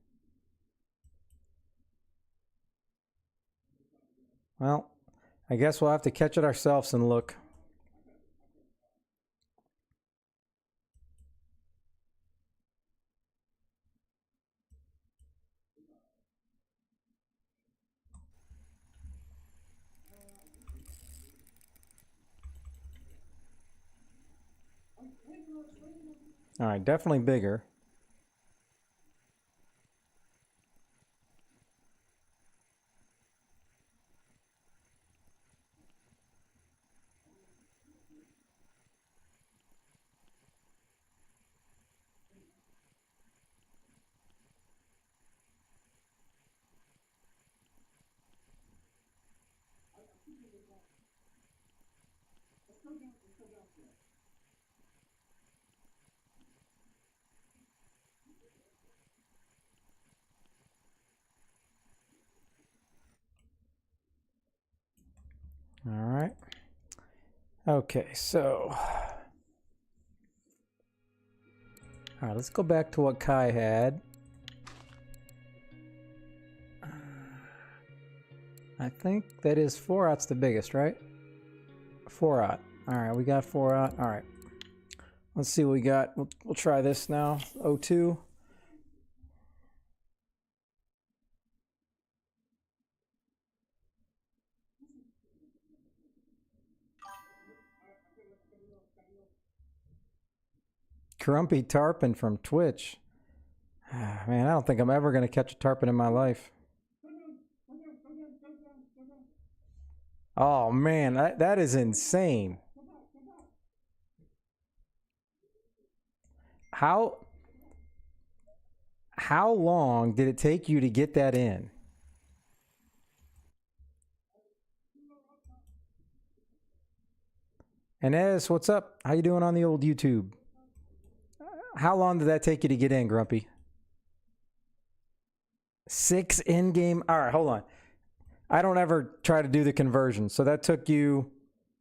S1: Well, I guess we'll have to catch it ourselves and look. All right, definitely bigger. All right. Okay, so all right, let's go back to what Kai had. I think that is 4-aught's the biggest, right? 4-aught. All right, we got 4-aught. All right. Let's see what we got. We'll try this now. 02. Grumpy Tarpon from Twitch. Man, I don't think I'm ever going to catch a tarpon in my life. Oh, man, that is insane. How long did it take you to get that in? Inez, what's up? How you doing on the old YouTube? How long did that take you to get in, Grumpy? 6 in-game? All right, hold on. I don't ever try to do the conversion. So that took you,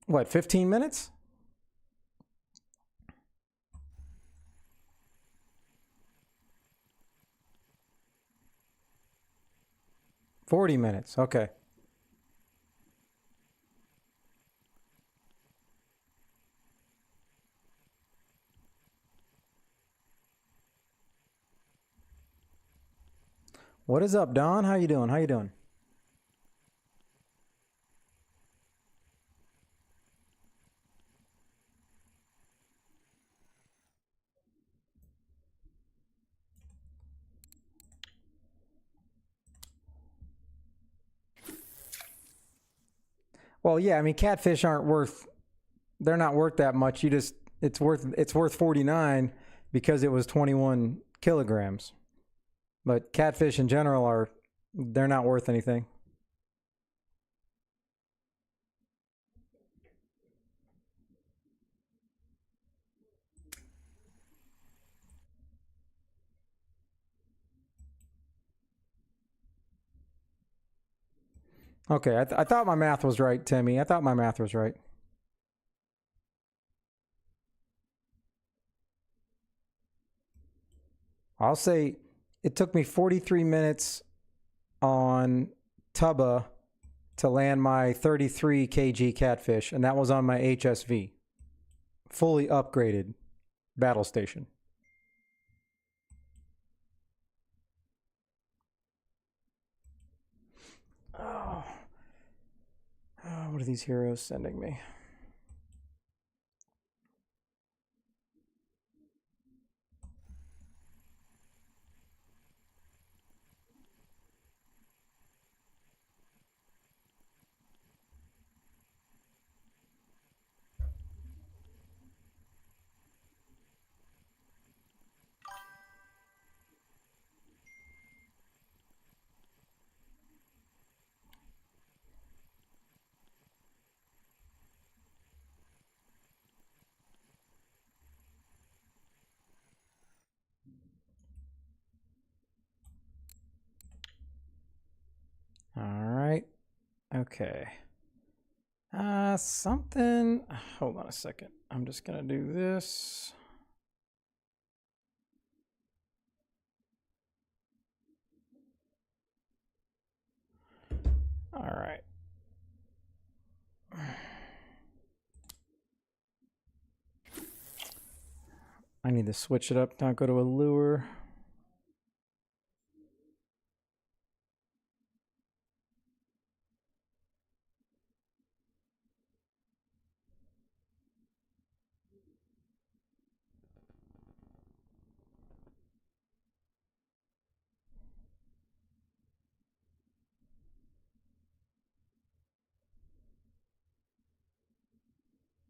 S1: what, 15 minutes? $40. Okay. What is up, Don? How you doing? How you doing? Well, yeah, I mean, catfish aren't worth, they're not worth that much. You just, it's worth 49 because it was 21 kilograms. But catfish in general they're not worth anything. Okay, I thought my math was right, Timmy. I thought my math was right. I'll say it took me 43 minutes on Tubba to land my 33 kg catfish, and that was on my HSV. Fully upgraded battle station. Oh, what are these heroes sending me? Okay. Something. Hold on a second. I'm just gonna do this. All right. I need to switch it up. Now go to a lure.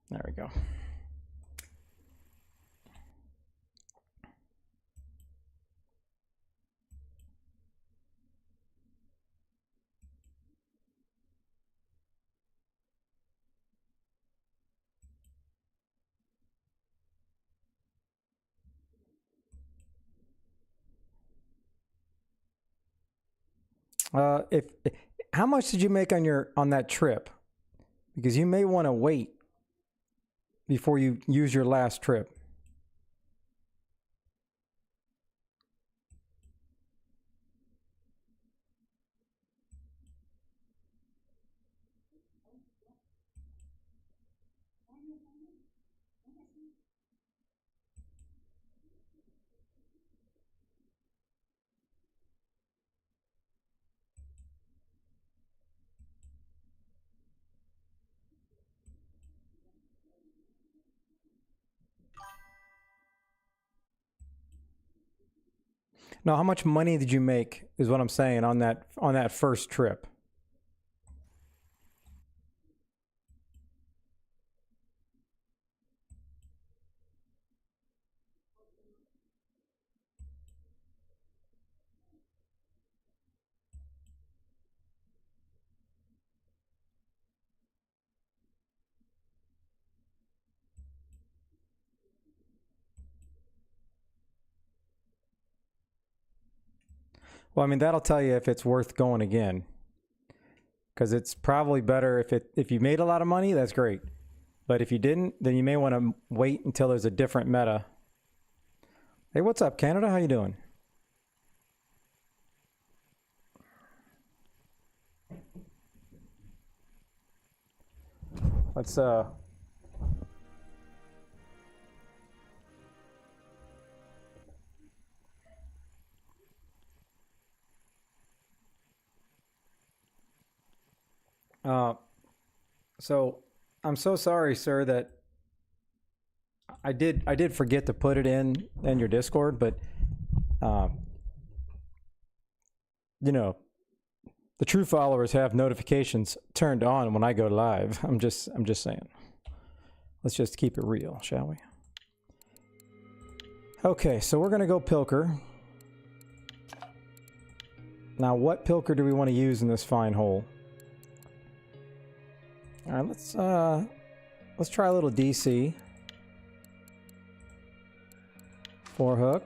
S1: There we go. If how much did you make on that trip? Because you may want to wait before you use your last trip. No, how much money did you make is what I'm saying on that first trip. Well, I mean that'll tell you if it's worth going again. Because it's probably better if you made a lot of money, that's great. But if you didn't, then you may want to wait until there's a different meta. Hey, what's up, Canada? How you doing? Let's so I'm so sorry, sir, that I did forget to put it in your Discord, but you know, the true followers have notifications turned on when I go live. I'm just saying. Let's just keep it real, shall we? Okay, so we're gonna go Pilker. Now, what Pilker do we want to use in this fine hole? All right, let's try a little DC. 4 hook.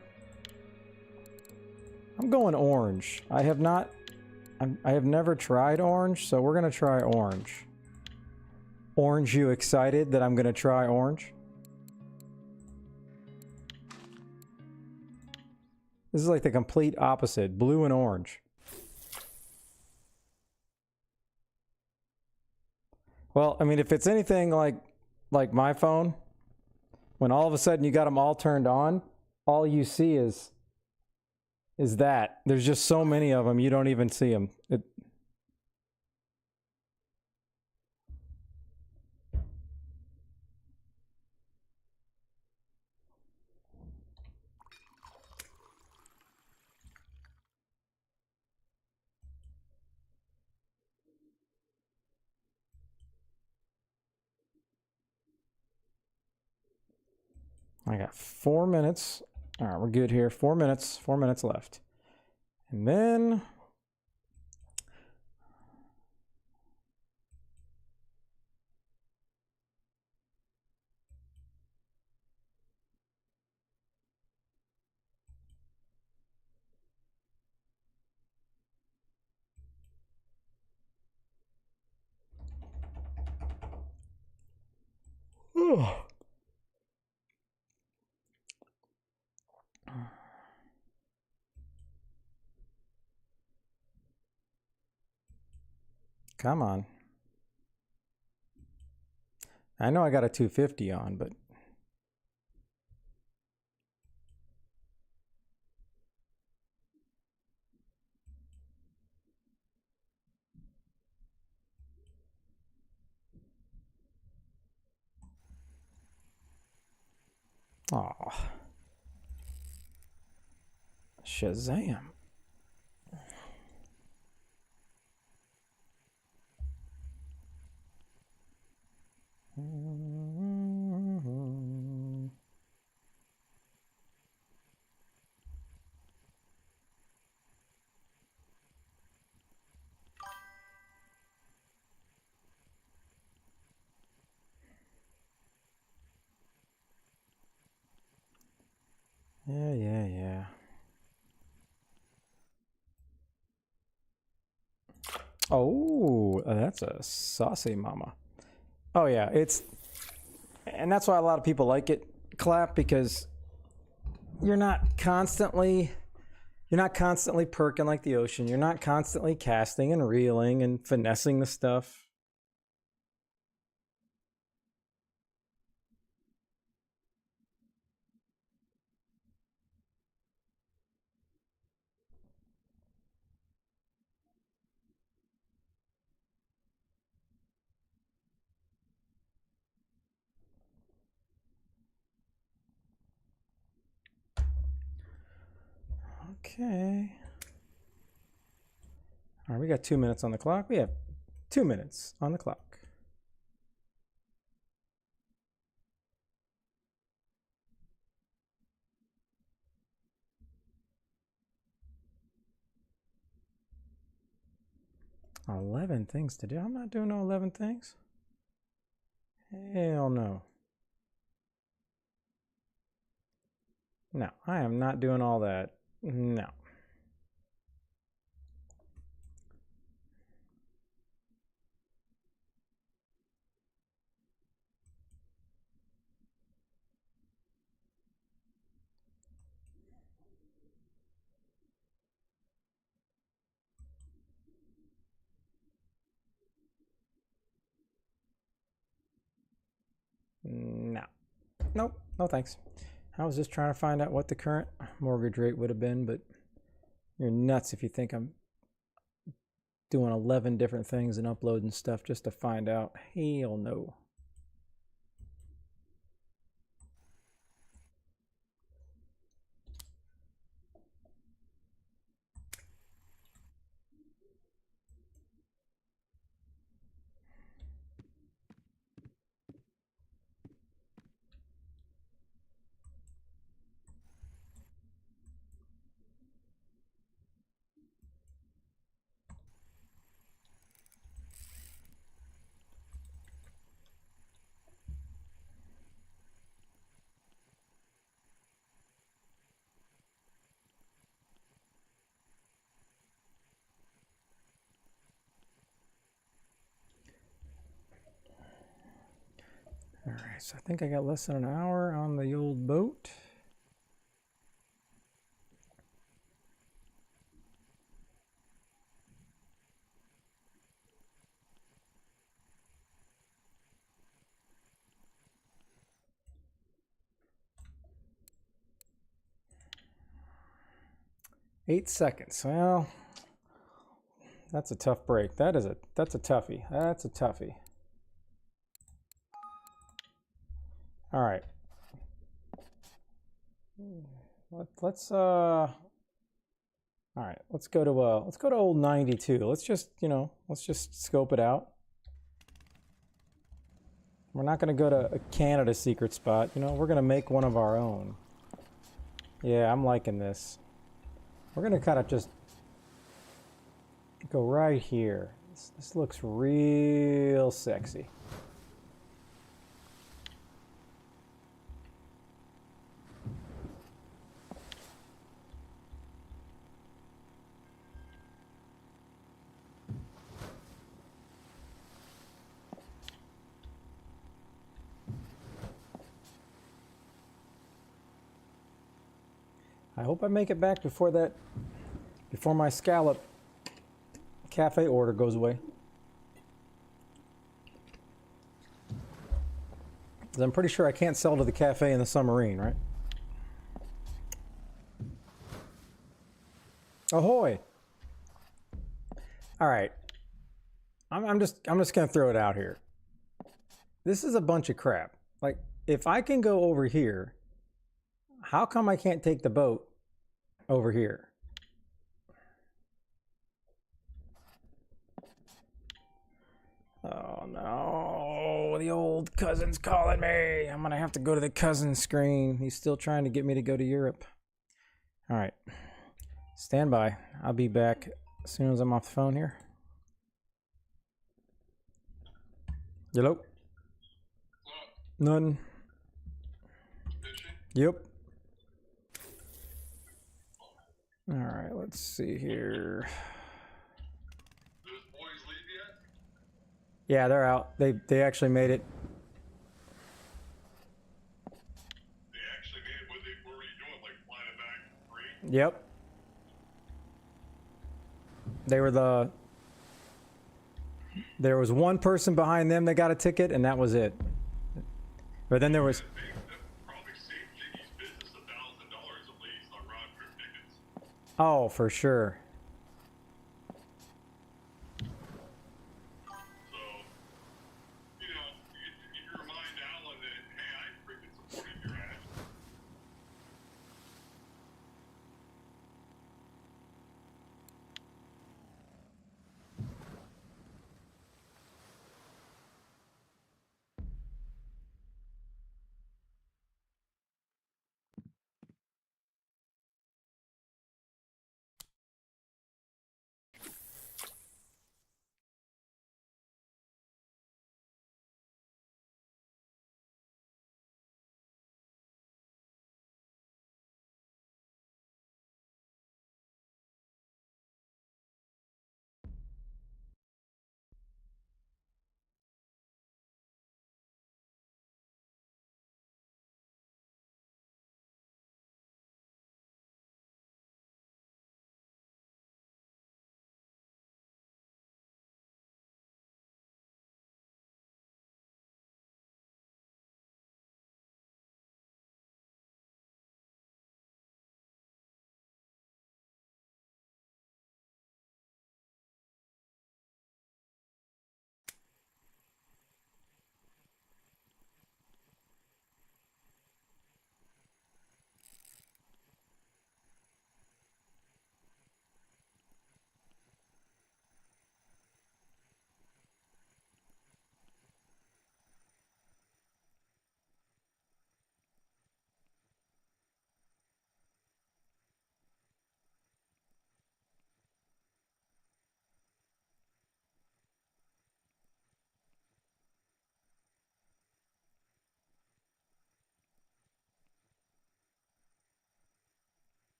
S1: I'm going orange. I have never tried orange, so we're gonna try orange. Orange, you excited that I'm gonna try orange? This is like the complete opposite, blue and orange. Well, I mean, if it's anything like my phone, when all of a sudden you got them all turned on, all you see is that. There's just so many of them, you don't even see them. I got 4 minutes. All right, we're good here. 4 minutes. 4 minutes left. And then Come on. I know I got a 250 on, but oh, Shazam. Yeah. Oh, that's a saucy mama. Oh yeah, and that's why a lot of people like it, Clap, because you're not constantly perking like the ocean. You're not constantly casting and reeling and finessing the stuff. Okay. All right, we got 2 minutes on the clock. We have 2 minutes on the clock. $11 things to do. I'm not doing no 11 things. Hell no. No, I am not doing all that. No. No. Nope. No thanks. I was just trying to find out what the current mortgage rate would have been, but you're nuts if you think I'm doing 11 different things and uploading stuff just to find out. Hell no. All right, so I think I got less than an hour on the old boat. Eight seconds. Well, that's a tough break. That's a toughie. That's a toughie. All right. Let's all right, let's go to old 92. Let's just scope it out. We're not going to go to a Canada secret spot. We're going to make one of our own. Yeah, I'm liking this. We're going to kind of just go right here. This looks real sexy. I hope I make it back before my scallop cafe order goes away. 'Cause I'm pretty sure I can't sell to the cafe in the submarine, right? Ahoy! All right. I'm just gonna throw it out here. This is a bunch of crap. Like, if I can go over here, how come I can't take the boat over here? Oh no, the old cousin's calling me. I'm gonna have to go to the cousin screen. He's still trying to get me to go to Europe. All right, stand by. I'll be back as soon as I'm off the phone here. Hello? None. Yep. All right, let's see here.
S2: Those boys leave yet?
S1: Yeah, they're out. They actually made it.
S2: They actually made it. What were you doing? Like flying it back free?
S1: Yep. There was one person behind them that got a ticket, and that was it. But then there was.
S2: That probably saved Jiggy's business $1,000 at least on round trip tickets.
S1: Oh, for sure.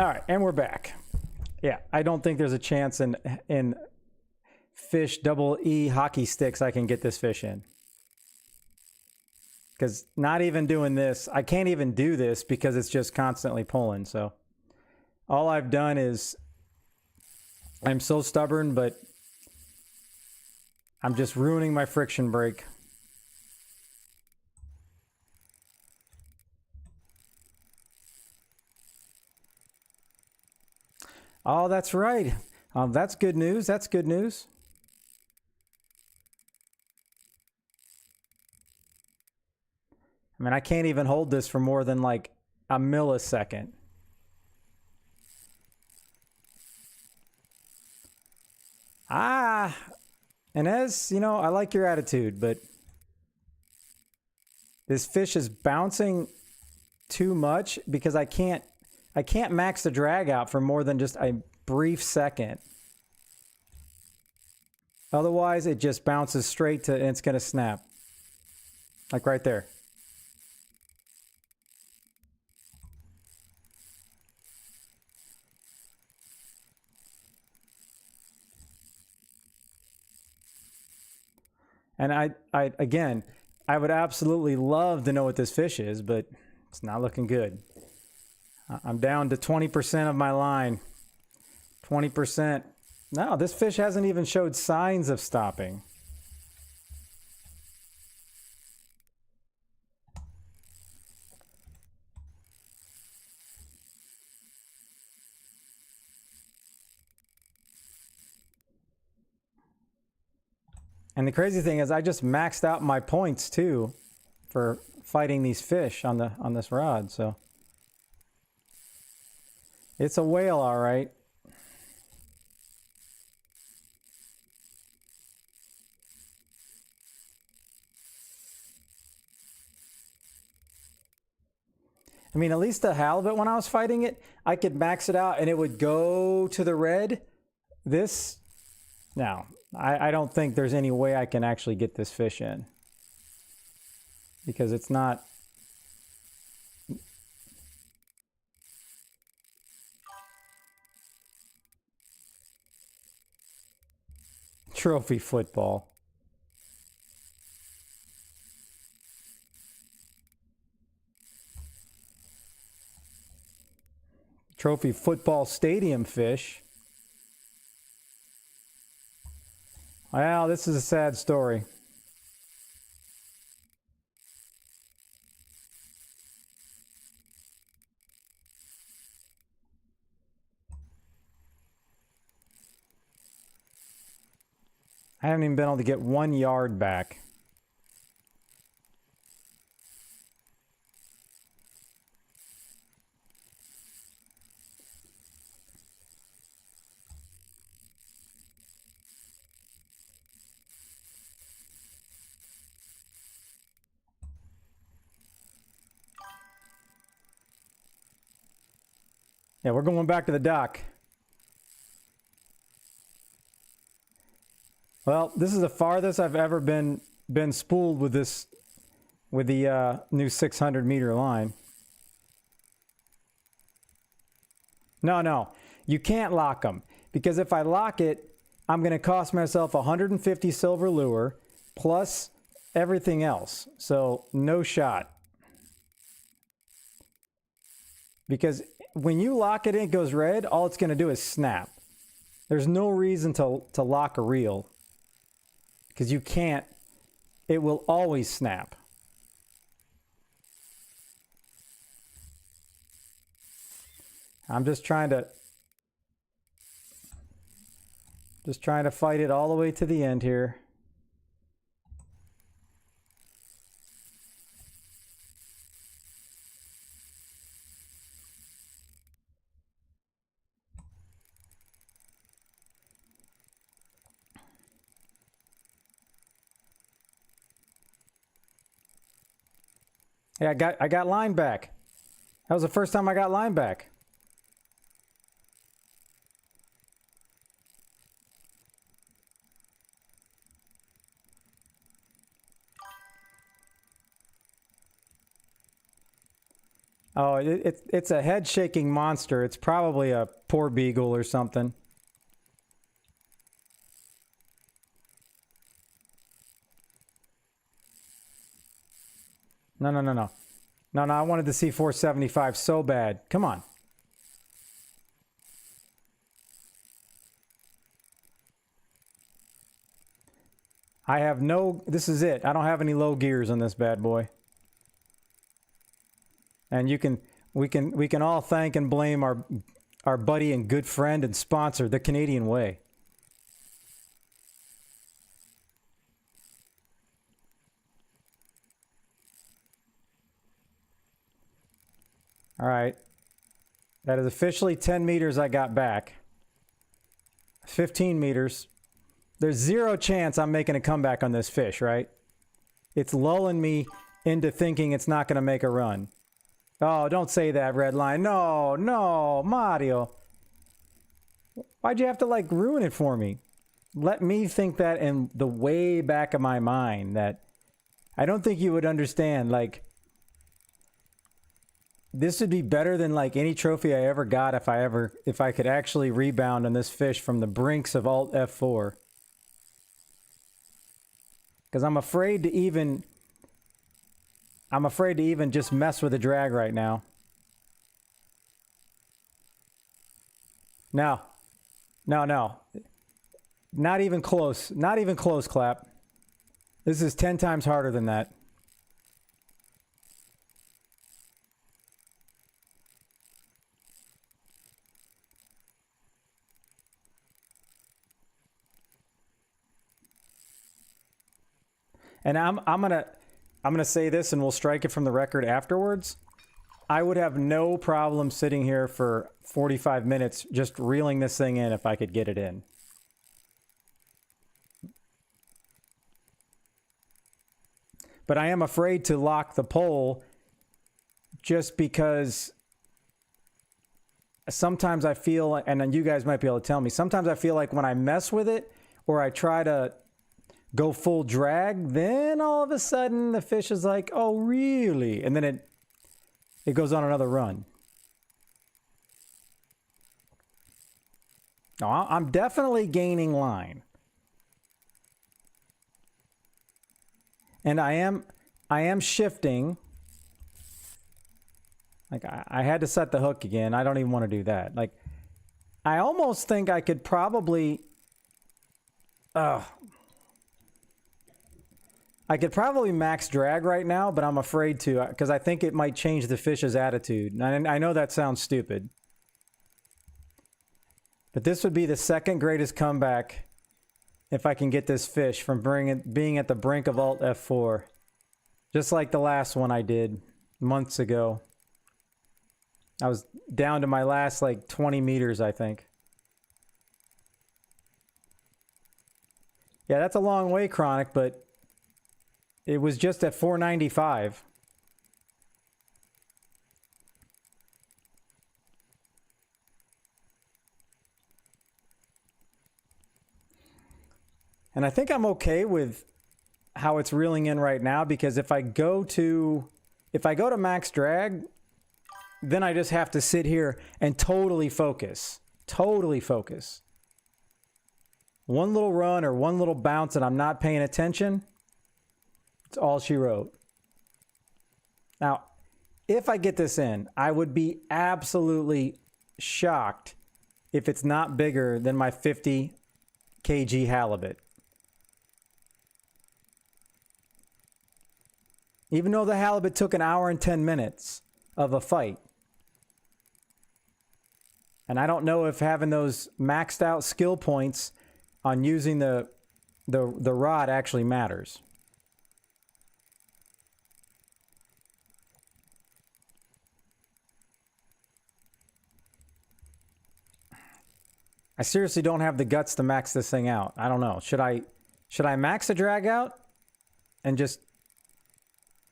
S1: All right, and we're back. Yeah, I don't think there's a chance in fish double E hockey sticks I can get this fish in. Because not even doing this, I can't even do this because it's just constantly pulling. So all I've done is, I'm so stubborn, but I'm just ruining my friction brake. Oh, that's right. That's good news. That's good news. I mean, I can't even hold this for more than like a millisecond. Ah, Inez, you know, I like your attitude, but this fish is bouncing too much because I can't max the drag out for more than just a brief second. Otherwise, it just bounces straight to, and it's going to snap. Like right there. And I again, I would absolutely love to know what this fish is, but it's not looking good. I'm down to 20% of my line. 20%. No, this fish hasn't even showed signs of stopping. And the crazy thing is I just maxed out my points too for fighting these fish on this rod, so it's a whale, all right. I mean, at least the halibut, when I was fighting it, I could max it out and it would go to the red. This, no, I don't think there's any way I can actually get this fish in. Because it's not... Trophy football. Trophy football stadium fish. Well, this is a sad story. I haven't even been able to get 1 yard back. Yeah, we're going back to the dock. Well, this is the farthest I've ever been spooled with this, with the new 600 meter line. No, you can't lock them, because if I lock it, I'm going to cost myself 150 silver lure plus everything else. So no shot. Because when you lock it and it goes red, all it's going to do is snap. There's no reason to lock a reel, because you can't. It will always snap. I'm just trying to fight it all the way to the end here. Yeah, I got line back. That was the first time I got line back. Oh, it's a head-shaking monster. It's probably a poor beagle or something. No, no, no, no. No, no, I wanted to see 475 so bad. Come on. I have no... This is it. I don't have any low gears on this bad boy. And we can all thank and blame our buddy and good friend and sponsor, the Canadian Way. All right. That is officially 10 meters I got back. 15 meters. There's zero chance I'm making a comeback on this fish, right? It's lulling me into thinking it's not going to make a run. Oh, don't say that, Red Line. No, no, Mario. Why'd you have to, like, ruin it for me? Let me think that in the way back of my mind that I don't think you would understand, like, this would be better than, like, any trophy I ever got if I could actually rebound on this fish from the brinks of Alt F4. Because I'm afraid to even just mess with the drag right now. No. No, no. Not even close. Not even close, Clap. This is 10 times harder than that. And I'm gonna say this, and we'll strike it from the record afterwards. I would have no problem sitting here for 45 minutes just reeling this thing in if I could get it in. But I am afraid to lock the pole just because sometimes I feel, and then you guys might be able to tell me, sometimes I feel like when I mess with it or I try to go full drag, then all of a sudden the fish is like, oh, really? And then it goes on another run. No, I'm definitely gaining line. And I am shifting. Like, I had to set the hook again. I don't even want to do that. Like, I almost think I could probably... I could probably max drag right now, but I'm afraid to, because I think it might change the fish's attitude. And I know that sounds stupid. But this would be the second greatest comeback if I can get this fish from being at the brink of Alt F4. Just like the last one I did months ago. I was down to my last, like, 20 meters, I think. Yeah, that's a long way, Chronic, but... it was just at 495. And I think I'm okay with how it's reeling in right now, because if I go to max drag, then I just have to sit here and totally focus. Totally focus. One little run or one little bounce and I'm not paying attention. It's all she wrote. Now, if I get this in, I would be absolutely shocked if it's not bigger than my 50 kg halibut. Even though the halibut took an hour and 10 minutes of a fight. And I don't know if having those maxed out skill points on using the rod actually matters. I seriously don't have the guts to max this thing out. I don't know. Should I max the drag out and just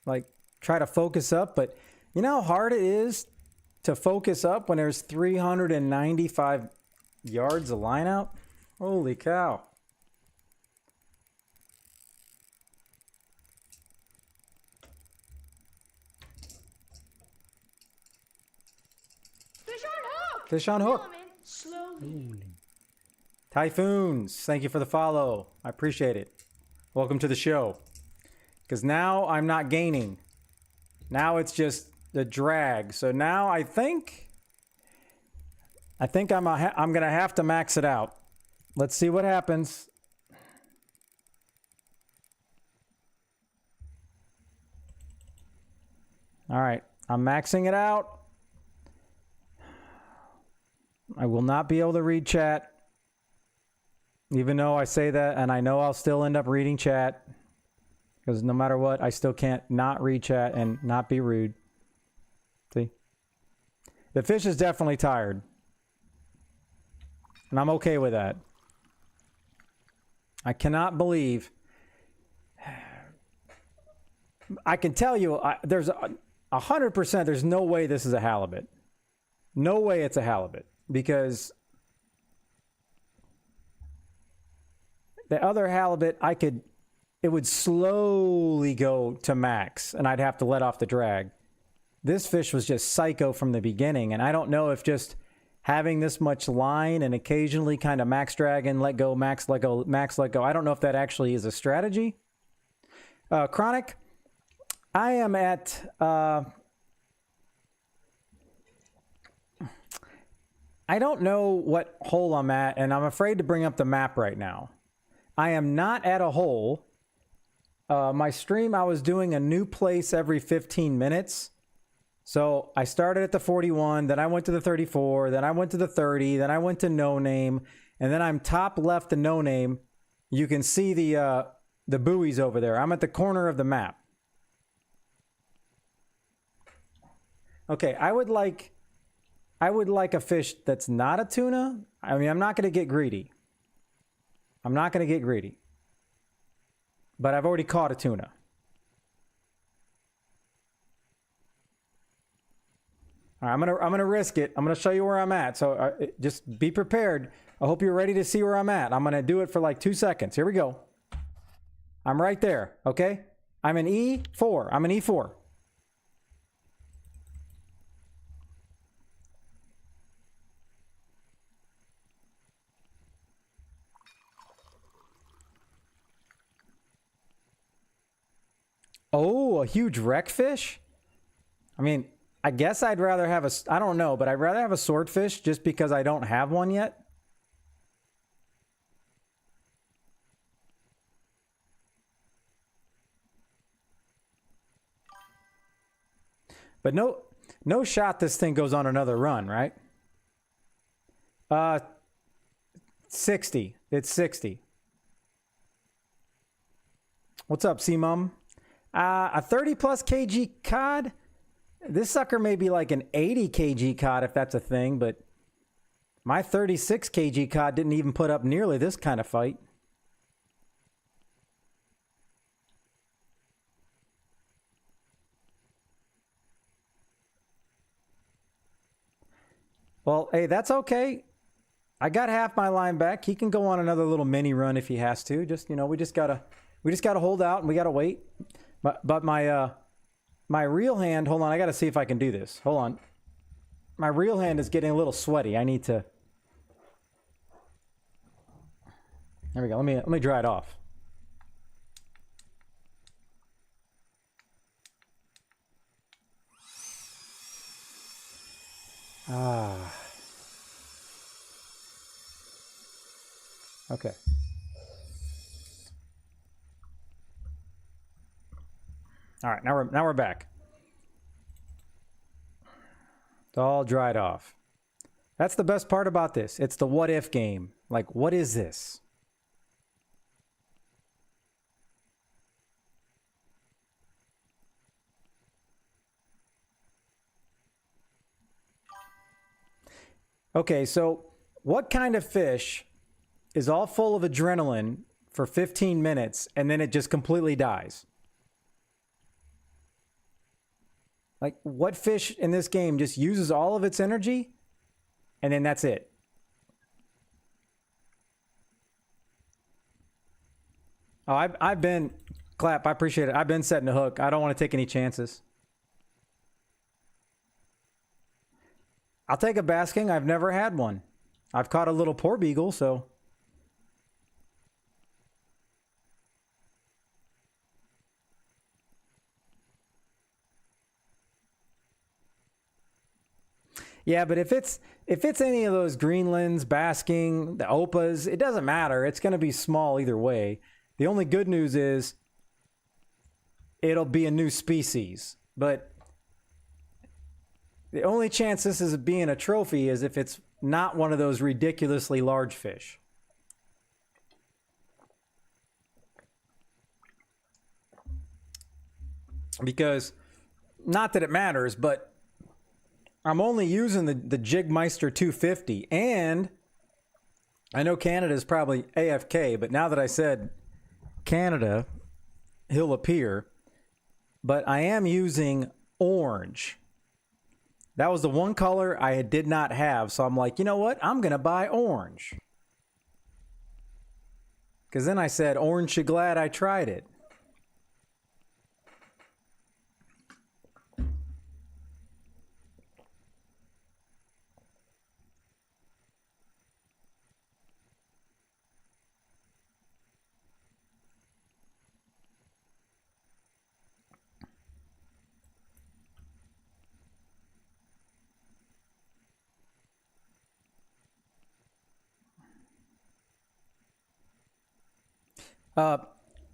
S1: like try to focus up? But you know how hard it is to focus up when there's 395 yards of line out? Holy cow. Fish on hook.
S3: Coming slowly.
S1: Typhoons, thank you for the follow. I appreciate it. Welcome to the show. Because now I'm not gaining. Now it's just the drag. So now I think I'm gonna have to max it out. Let's see what happens. All right, I'm maxing it out. I will not be able to read chat. Even though I say that, and I know I'll still end up reading chat. Because no matter what, I still can't not read chat and not be rude. See? The fish is definitely tired. And I'm okay with that. I cannot believe... I can tell you, there's 100%, there's no way this is a halibut. No way it's a halibut. Because the other halibut, it would slowly go to max, and I'd have to let off the drag. This fish was just psycho from the beginning, and I don't know if just having this much line and occasionally kind of max drag and let go, max, let go, max, let go, I don't know if that actually is a strategy. Chronic, I am at... I don't know what hole I'm at, and I'm afraid to bring up the map right now. I am not at a hole. My stream, I was doing a new place every 15 minutes. So I started at the 41, then I went to the 34, then I went to the 30, then I went to no name, and then I'm top left to no name. You can see the buoys over there. I'm at the corner of the map. Okay, I would like a fish that's not a tuna. I mean, I'm not going to get greedy. I'm not going to get greedy. But I've already caught a tuna. All right, I'm gonna risk it. I'm gonna show you where I'm at. So just be prepared. I hope you're ready to see where I'm at. I'm gonna do it for like 2 seconds. Here we go. I'm right there. Okay. I'm an E4. I'm an E4. Oh, a huge wreck fish? I mean, I guess I'd rather have I don't know, but I'd rather have a swordfish just because I don't have one yet. But no shot this thing goes on another run, right? 60. It's 60. What's up, C-Mum? A 30 plus kg cod. This sucker may be like an 80 kg cod if that's a thing, but my 36 kg cod didn't even put up nearly this kind of fight. Well, hey, that's okay. I got half my line back. He can go on another little mini run if he has to. Just, you know, we just gotta hold out and we gotta wait. But my reel hand, hold on, I gotta see if I can do this. Hold on. My reel hand is getting a little sweaty. I need to. There we go. Let me dry it off. Okay. All right, now we're back. It's all dried off. That's the best part about this. It's the what if game. Like, what is this? Okay, so what kind of fish is all full of adrenaline for 15 minutes and then it just completely dies? Like, what fish in this game just uses all of its energy and then that's it? Oh, I've been, Clap, I appreciate it. I've been setting a hook. I don't want to take any chances. I'll take a basking. I've never had one. I've caught a little porbeagle, so. Yeah, but if it's any of those Greenlands, basking, the Opas, it doesn't matter. It's going to be small either way. The only good news is it'll be a new species. But the only chance this is being a trophy is if it's not one of those ridiculously large fish. Because, not that it matters, but I'm only using the Jigmeister 250, and I know Canada's probably AFK, but now that I said Canada, he'll appear. But I am using orange. That was the one color I did not have, so I'm like, you know what? I'm going to buy orange. Because then I said, orange, you glad I tried it.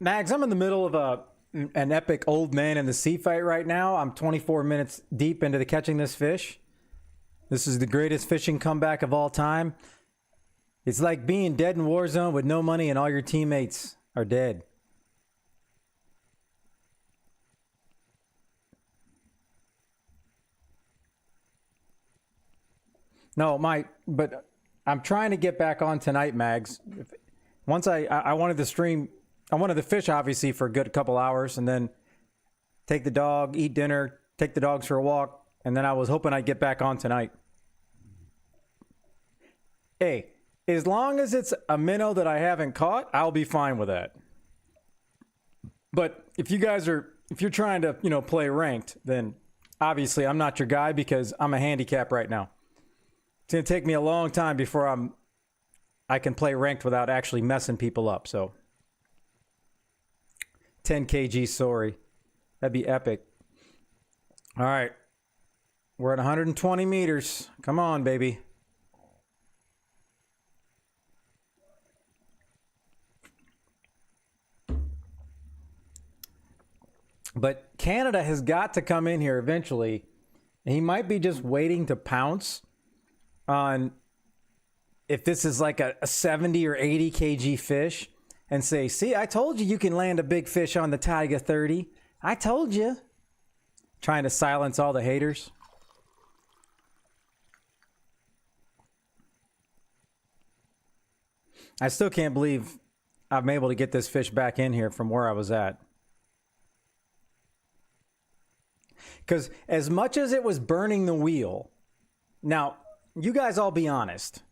S1: Mags, I'm in the middle of an epic old man in the sea fight right now. I'm 24 minutes deep into the catching this fish. This is the greatest fishing comeback of all time. It's like being dead in Warzone with no money and all your teammates are dead. No, but I'm trying to get back on tonight, Mags. Once I wanted to stream, I wanted to fish obviously for a good couple hours and then take the dog, eat dinner, take the dogs for a walk, and then I was hoping I'd get back on tonight. Hey, as long as it's a minnow that I haven't caught, I'll be fine with that. But if you're trying to, play ranked, then obviously I'm not your guy because I'm a handicap right now. It's going to take me a long time before I can play ranked without actually messing people up. So 10 kg, sorry. That'd be epic. All right. We're at 120 meters. Come on, baby. But Canada has got to come in here eventually. And he might be just waiting to pounce on if this is like a 70 or 80 kg fish and say, see, I told you can land a big fish on the Tiger 30. I told you. Trying to silence all the haters. I still can't believe I'm able to get this fish back in here from where I was at. Because as much as it was burning the wheel, now, you guys all be honest.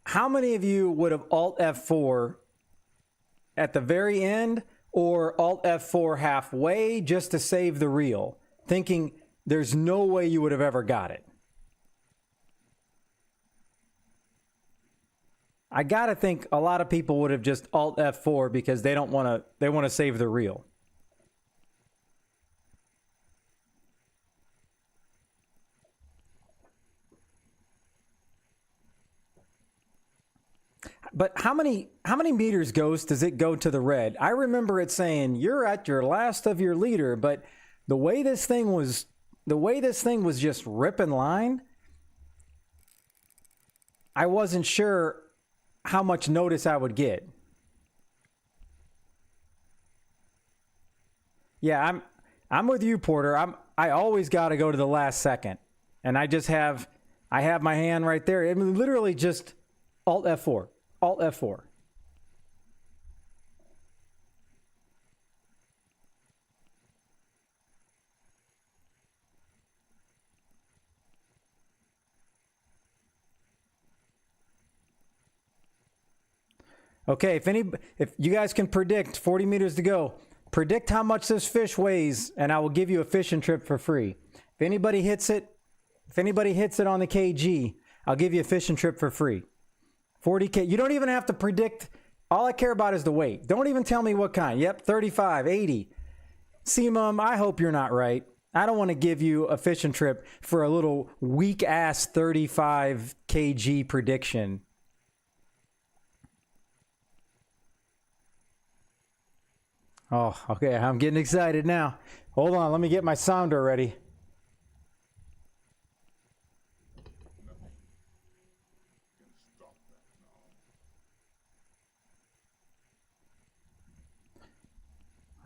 S1: How many of you would have Alt F4 at the very end or Alt F4 halfway just to save the reel, thinking there's no way you would have ever got it? I got to think a lot of people would have just Alt F4 because they want to save the reel. But how many meters, Ghost, does it go to the red? I remember it saying you're at your last of your leader, but the way this thing was just ripping line, I wasn't sure how much notice I would get. Yeah, I'm with you, Porter. I always got to go to the last second, and I have my hand right there. I mean, literally just Alt F4. Alt F4. Okay, if you guys can predict 40 meters to go, predict how much this fish weighs, and I will give you a fishing trip for free. If anybody hits it, If anybody hits it on the KG, I'll give you a fishing trip for free. 40K. You don't even have to predict. All I care about is the weight. Don't even tell me what kind. Yep, 35, 80. See, Mom, I hope you're not right. I don't want to give you a fishing trip for a little weak-ass 35 kg prediction. Oh, okay. I'm getting excited now. Hold on. Let me get my sounder ready.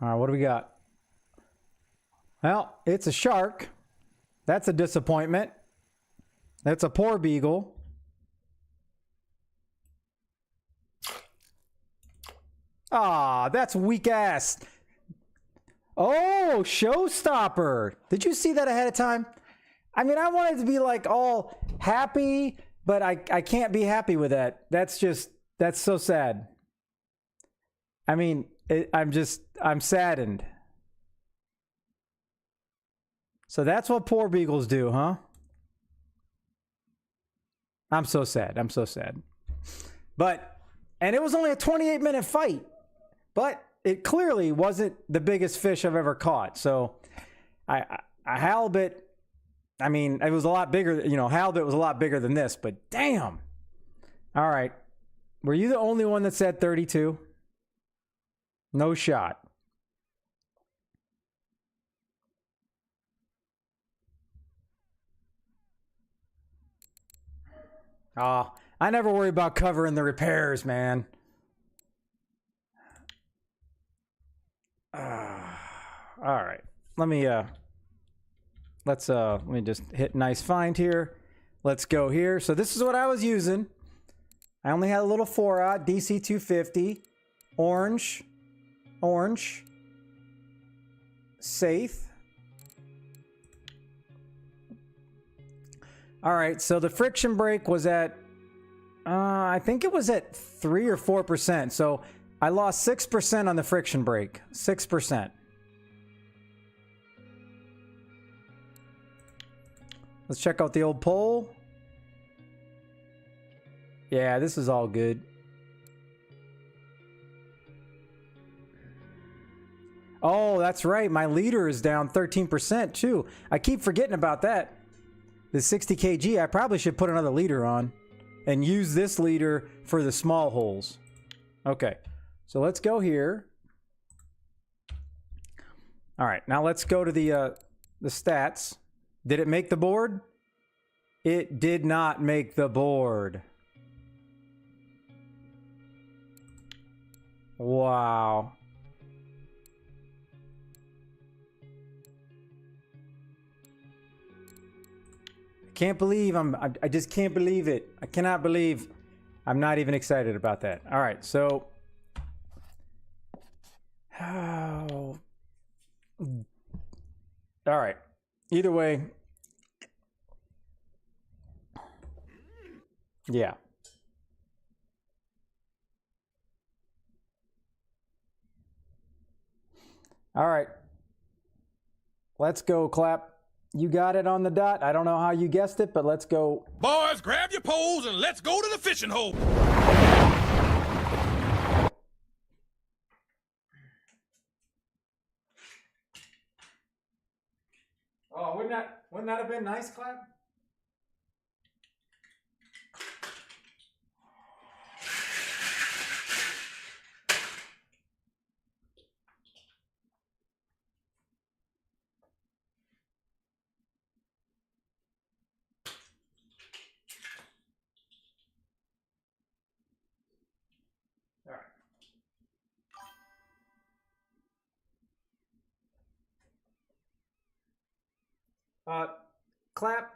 S1: All right, what do we got? Well, it's a shark. That's a disappointment. That's a poor beagle. Ah, that's weak ass. Oh, showstopper. Did you see that ahead of time? I mean, I wanted to be like all happy, but I can't be happy with that. That's so sad. I mean, I'm saddened. So that's what poor beagles do, huh? I'm so sad. I'm so sad. And it was only a 28-minute fight, but it clearly wasn't the biggest fish I've ever caught. So a halibut, I mean, it was a lot bigger, halibut was a lot bigger than this, but damn. All right. Were you the only one that said 32? No shot. Oh, I never worry about covering the repairs, man. All right. Let me just hit nice find here. Let's go here. So this is what I was using. I only had a little 4-aught DC 250, orange, safe. All right, so the friction brake was at, I think it was at 3 or 4%. So I lost 6% on the friction brake. 6%. Let's check out the old pole. Yeah, this is all good. Oh, that's right. My leader is down 13% too. I keep forgetting about that. The 60 kg, I probably should put another leader on and use this leader for the small holes. Okay, so let's go here. All right, now let's go to the stats. Did it make the board? It did not make the board. Wow. Can't believe I just can't believe it. I cannot believe I'm not even excited about that. All right, so all right. Either way, yeah. All right. Let's go, Clap. You got it on the dot. I don't know how you guessed it, but let's go.
S3: Boys, grab your poles and let's go to the fishing hole.
S1: Oh, wouldn't that have been nice, Clap? Clap.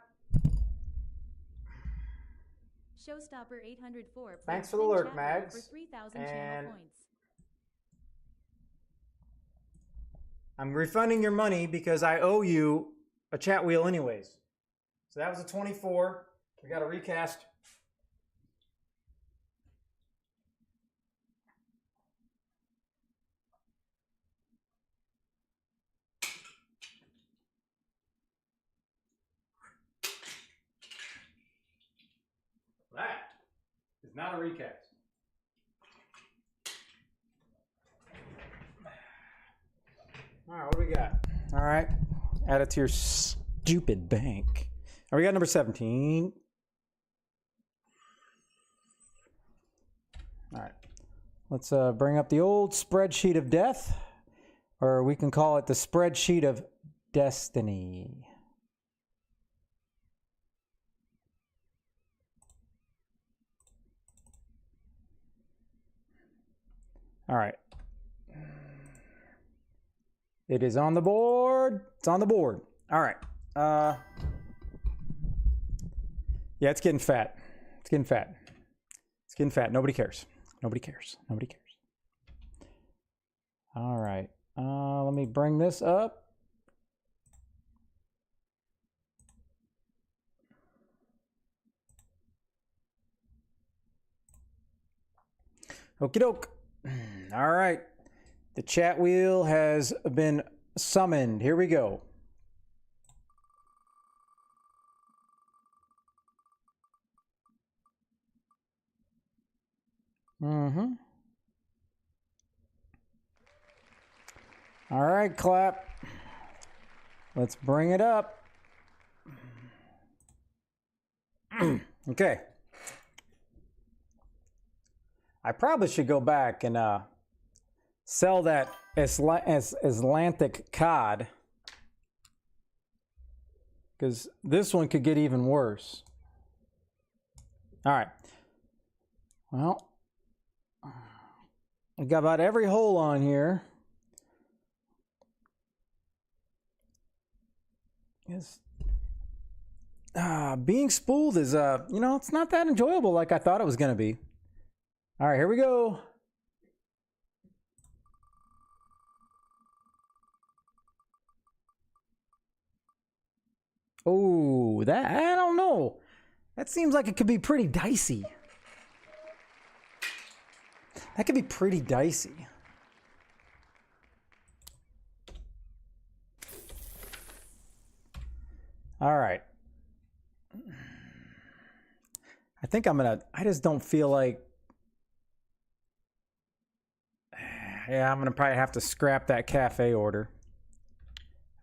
S4: Showstopper 804.
S1: Thanks for the lurk,
S4: chat
S1: Mags.
S4: For 3,000
S1: And
S4: channel points.
S1: I'm refunding your money because I owe you a chat wheel anyways. So that was a 24. We got a recast. It's not a recast. All right, what do we got? All right, add it to your stupid bank. All right, we got number 17. All right, let's bring up the old spreadsheet of death, or we can call it the spreadsheet of destiny. All right. It is on the board. It's on the board. All right. Yeah, it's getting fat. It's getting fat. It's getting fat. Nobody cares. Nobody cares. Nobody cares. All right. Let me bring this up. Okie doke. All right. The chat wheel has been summoned. Here we go. All right, clap. Let's bring it up. Okay. I probably should go back and sell that Atlantic cod, because this one could get even worse. All right. Well, we got about every hole on here. Yes. Being spooled is it's not that enjoyable like I thought it was going to be. All right, here we go. Oh, that, I don't know. That seems like it could be pretty dicey. That could be pretty dicey. All right. I just don't feel like, yeah, I'm gonna probably have to scrap that cafe order.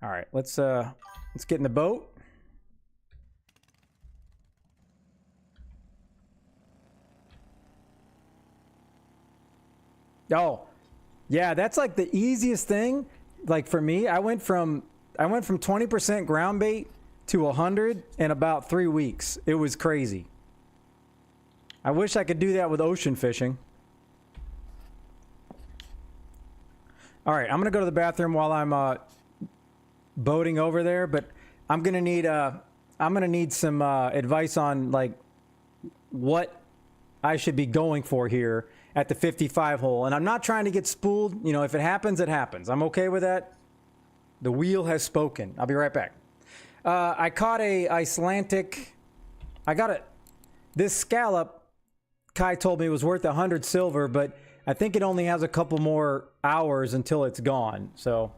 S1: All right, let's get in the boat. Oh, yeah, that's like the easiest thing. Like for me, I went from 20% ground bait to 100 in about 3 weeks. It was crazy. I wish I could do that with ocean fishing. All right, I'm gonna go to the bathroom while I'm boating over there, but I'm gonna need some advice on like what I should be going for here at the 55 hole. And I'm not trying to get spooled. You know, if it happens, it happens. I'm okay with that. The wheel has spoken. I'll be right back. I caught a Icelandic. This scallop, Kai told me was worth 100 silver, but I think it only has a couple more hours until it's gone. So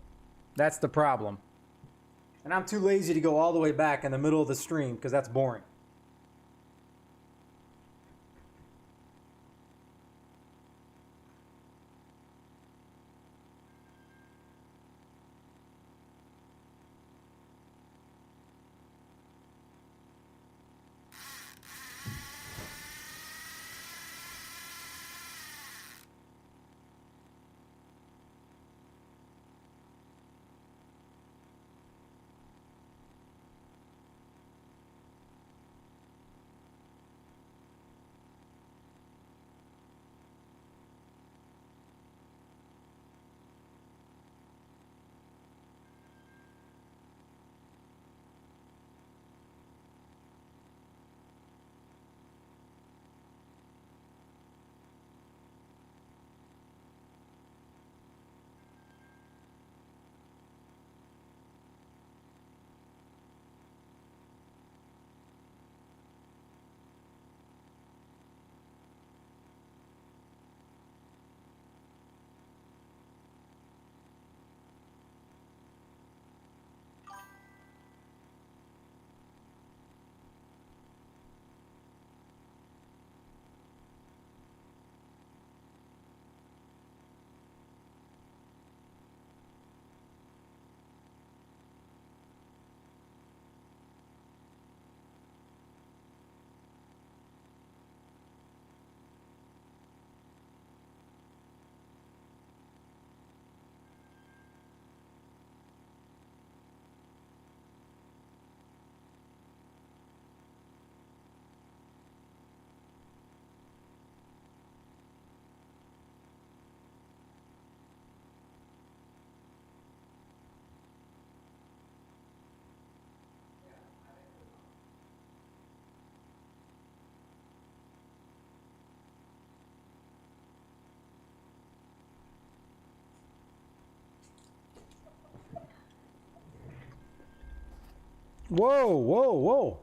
S1: that's the problem. And I'm too lazy to go all the way back in the middle of the stream because that's boring. Whoa, whoa, whoa.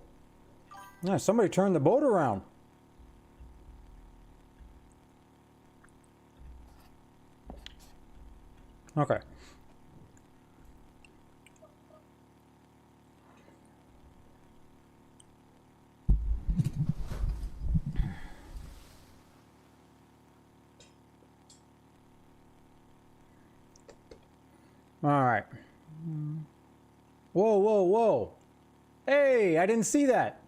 S1: Yeah, somebody turned the boat around. Okay. All right. Whoa, whoa, whoa. Hey, I didn't see that.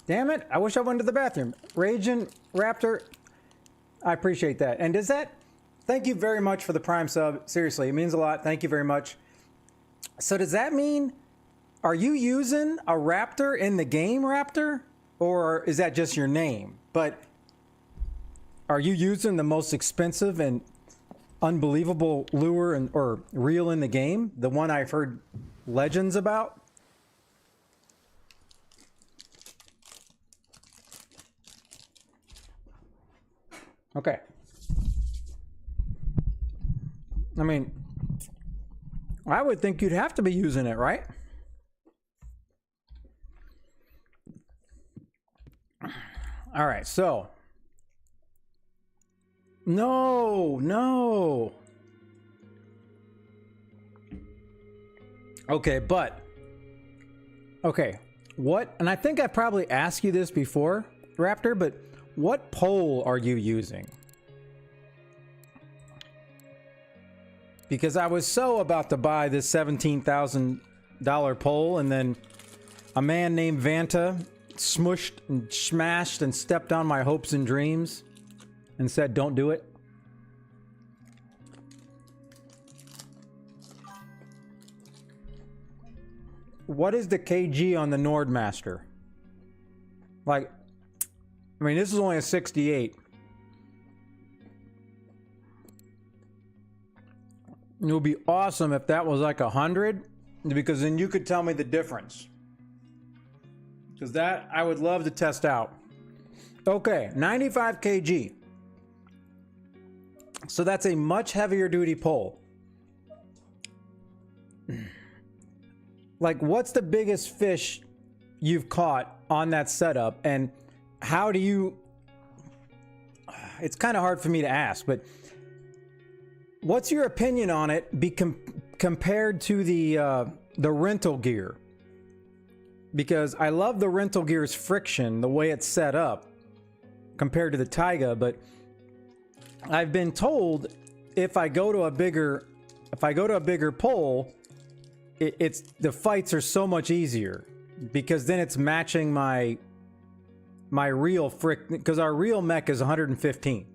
S1: Damn it. I wish I went to the bathroom. Raging Raptor, I appreciate that. And does that... Thank you very much for the Prime sub. Seriously, it means a lot. Thank you very much. So does that mean... Are you using a Raptor in the game, Raptor? Or is that just your name? But are you using the most expensive and unbelievable lure and or reel in the game? The one I've heard legends about? Okay. I mean, I would think you'd have to be using it, right? All right, so. No, no. Okay, but. Okay, what? And I think I probably asked you this before, Raptor, but what pole are you using? Because I was so about to buy this $17,000 pole, and then a man named Vanta smushed and smashed and stepped on my hopes and dreams and said, don't do it. What is the kg on the Nordmaster? Like, I mean, this is only a 68. It would be awesome if that was like 100, because then you could tell me the difference. Because that I would love to test out. Okay, 95 kg. So that's a much heavier duty pole. Like, what's the biggest fish you've caught on that setup, and how do you... It's kind of hard for me to ask, but what's your opinion on it compared to the rental gear? Because I love the rental gear's friction, the way it's set up, compared to the Taiga, but I've been told if I go to a bigger pole, it's the fights are so much easier, because then it's matching my reel friction, because our reel mech is 115.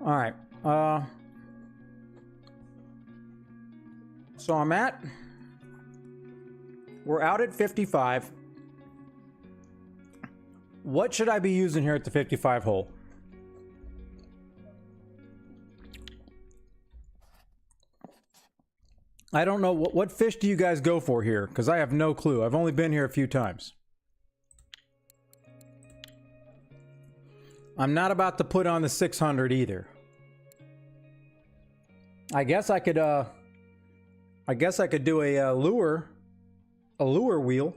S1: All right. So we're out at 55. What should I be using here at the 55 hole? I don't know. What fish do you guys go for here? Because I have no clue. I've only been here a few times. I'm not about to put on the 600 either. I guess I could do a lure wheel.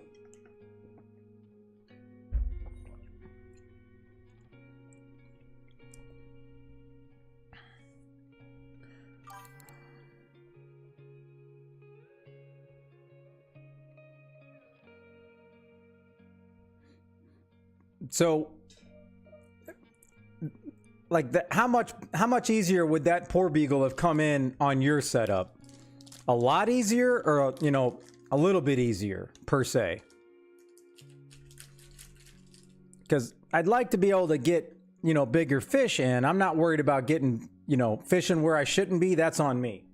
S1: So, like, how much easier would that poor beagle have come in on your setup? A lot easier, or you know, a little bit easier per se? Because I'd like to be able to get, you know, bigger fish in. I'm not worried about getting, you know, fishing where I shouldn't be. That's on me.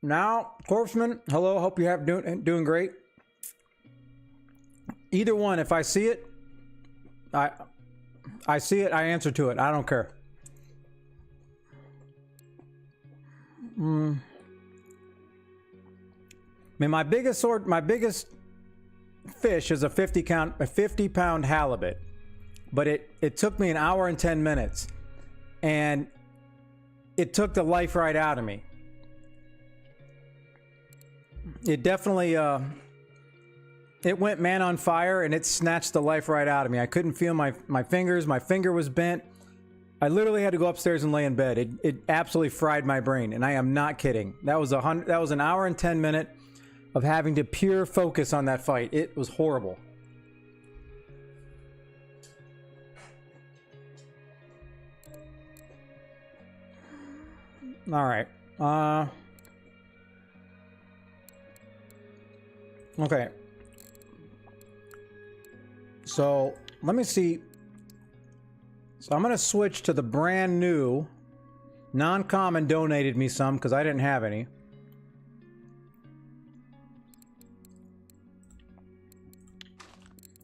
S1: Now, Corpseman, hello, hope you have doing great. Either one, if I see it, I see it, I answer to it. I don't care. I mean, my biggest fish is a 50-pound halibut, but it took me an hour and 10 minutes, and it took the life right out of me. It definitely it went man on fire, and it snatched the life right out of me. I couldn't feel my fingers. My finger was bent. I literally had to go upstairs and lay in bed. It absolutely fried my brain, and I am not kidding. That was an hour and 10 minute of having to pure focus on that fight. It was horrible. All right. Okay. So let me see. So I'm going to switch to the brand new. Non-common donated me some because I didn't have any.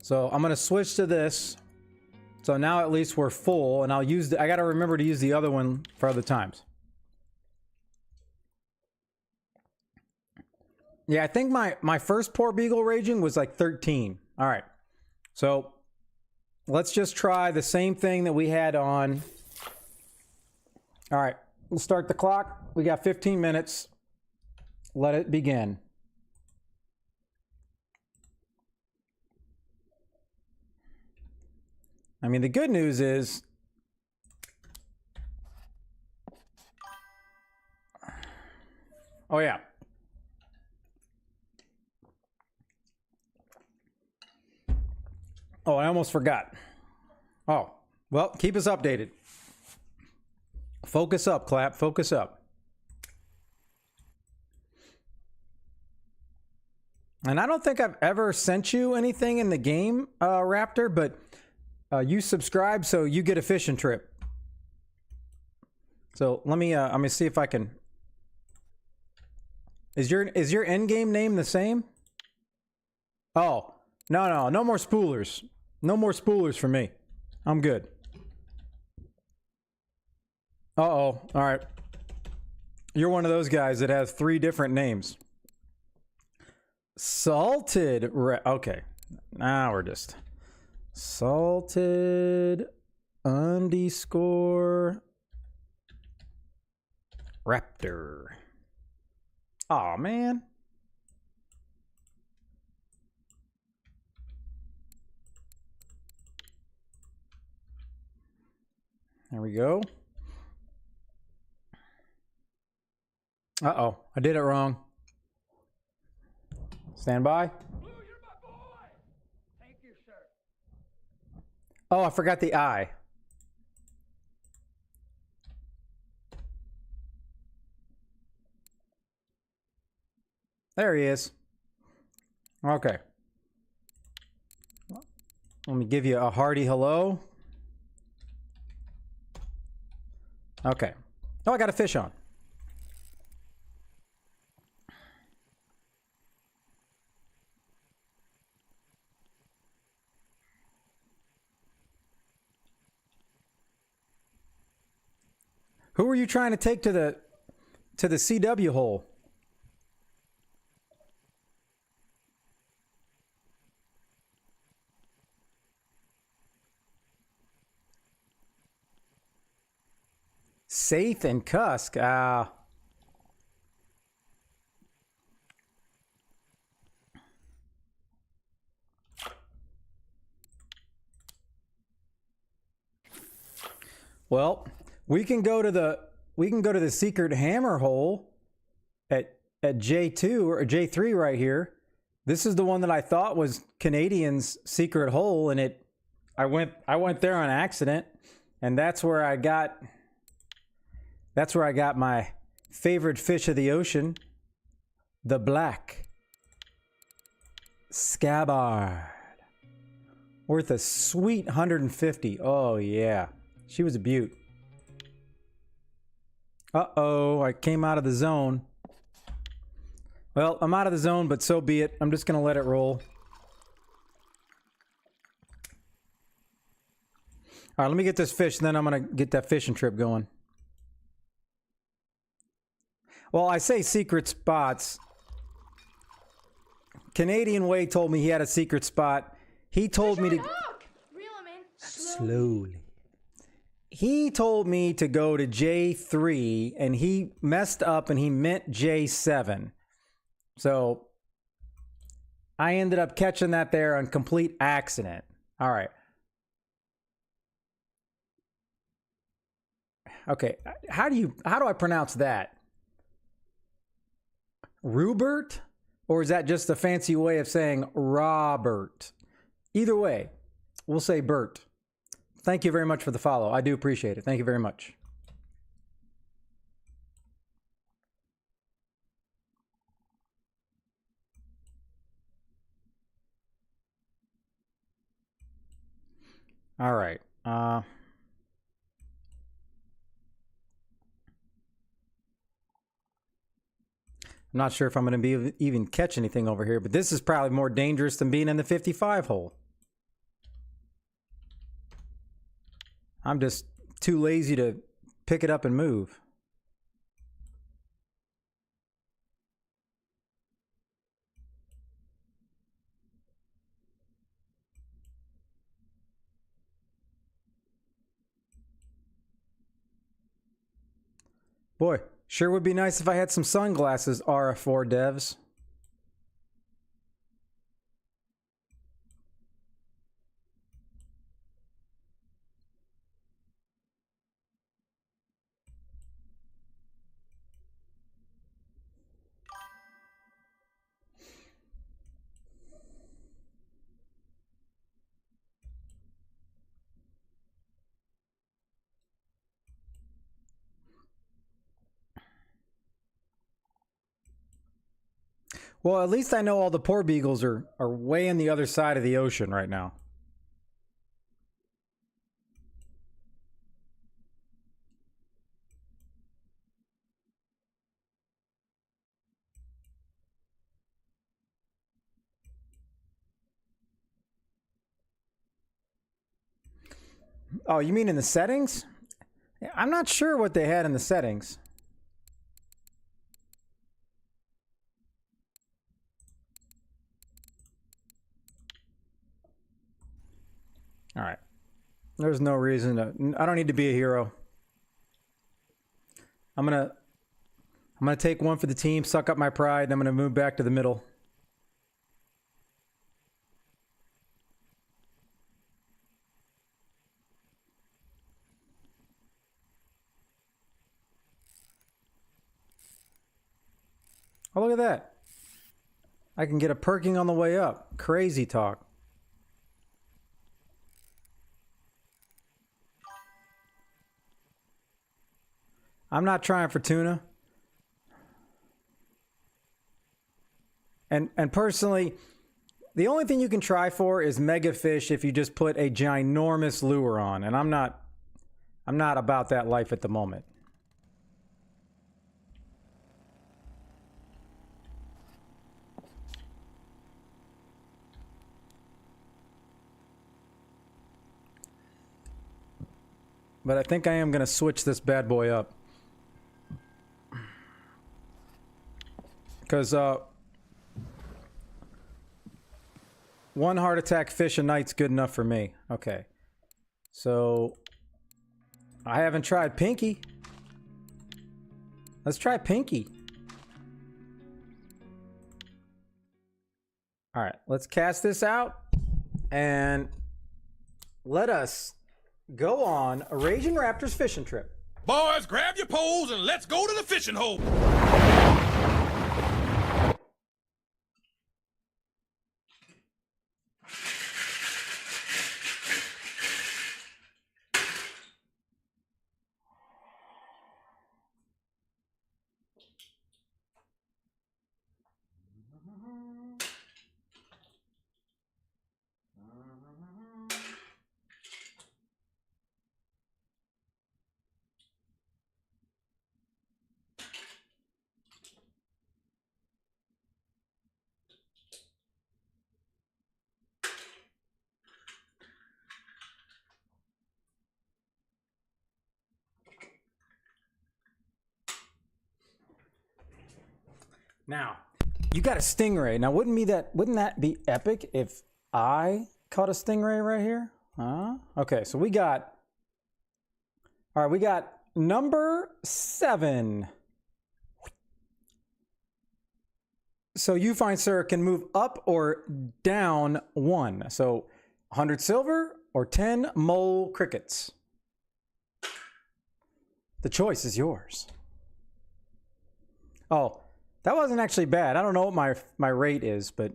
S1: So I'm going to switch to this. So now at least we're full, and I'll use I got to remember to use the other one for other times. Yeah, I think my first Poor Beagle raging was like 13. All right. So let's just try the same thing that we had on. All right. We'll start the clock. We got 15 minutes. Let it begin. I mean, the good news is oh yeah. Oh, I almost forgot. Oh, well, keep us updated. Focus up, Clap. Focus up. And I don't think I've ever sent you anything in the game, Raptor, but you subscribe, so you get a fishing trip. So let me see if I can. Is your end game name the same? Oh, no more spoolers. No more spoolers for me. I'm good. Uh-oh. All right. You're one of those guys that has 3 different names. Salted. Okay. Now we're just salted _ Raptor. Aw, man. There we go. Uh-oh. I did it wrong. Stand by. Oh, I forgot the I. There he is. Okay. Let me give you a hearty hello. Okay. Oh, I got a fish on. Who are you trying to take to the CW hole? Saith and Cusk. Well, we can go to the secret hammer hole at J2 or J3 right here. This is the one that I thought was Canadian's secret hole, and I went there on accident, and that's where I got my favorite fish of the ocean, the black scabbard, worth a sweet 150. Oh yeah, she was a beaut. Uh-oh, I came out of the zone. Well, I'm out of the zone, but so be it. I'm just gonna let it roll. All right, let me get this fish, and then I'm gonna get that fishing trip going. Well, I say secret spots. Canadian Way told me he had a secret spot. He told me to
S5: Reel him in.
S1: slowly. He told me to go to J3 and he messed up and he meant J7. So I ended up catching that there on complete accident. All right. Okay, how do I pronounce that? Rubert? Or is that just a fancy way of saying Robert? Either way, we'll say Bert. Thank you very much for the follow. I do appreciate it. Thank you very much. All right. I'm not sure if I'm going to even catch anything over here, but this is probably more dangerous than being in the 55 hole. I'm just too lazy to pick it up and move. Boy, sure would be nice if I had some sunglasses, RF4 devs. Well, at least I know all the poor beagles are way on the other side of the ocean right now. Oh, you mean in the settings? I'm not sure what they had in the settings. All right. There's no reason to, I don't need to be a hero. I'm going to take one for the team, suck up my pride, and I'm going to move back to the middle. Oh, look at that. I can get a perking on the way up. Crazy talk. I'm not trying for tuna. And personally, the only thing you can try for is mega fish if you just put a ginormous lure on. And I'm not about that life at the moment. But I think I am going to switch this bad boy up. Because one heart attack fish a night's good enough for me. Okay. So I haven't tried Pinky. Let's try Pinky. All right, let's cast this out and let us go on a Raging Raptors fishing trip.
S3: Boys, grab your poles and let's go to the fishing hole.
S1: Now, You got a stingray. Now, wouldn't that be epic if I caught a stingray right here? Huh? Okay, so we got number 7. So you, fine sir, can move up or down 1. So 100 silver or 10 mole crickets. The choice is yours. Oh, that wasn't actually bad. I don't know what my rate is, but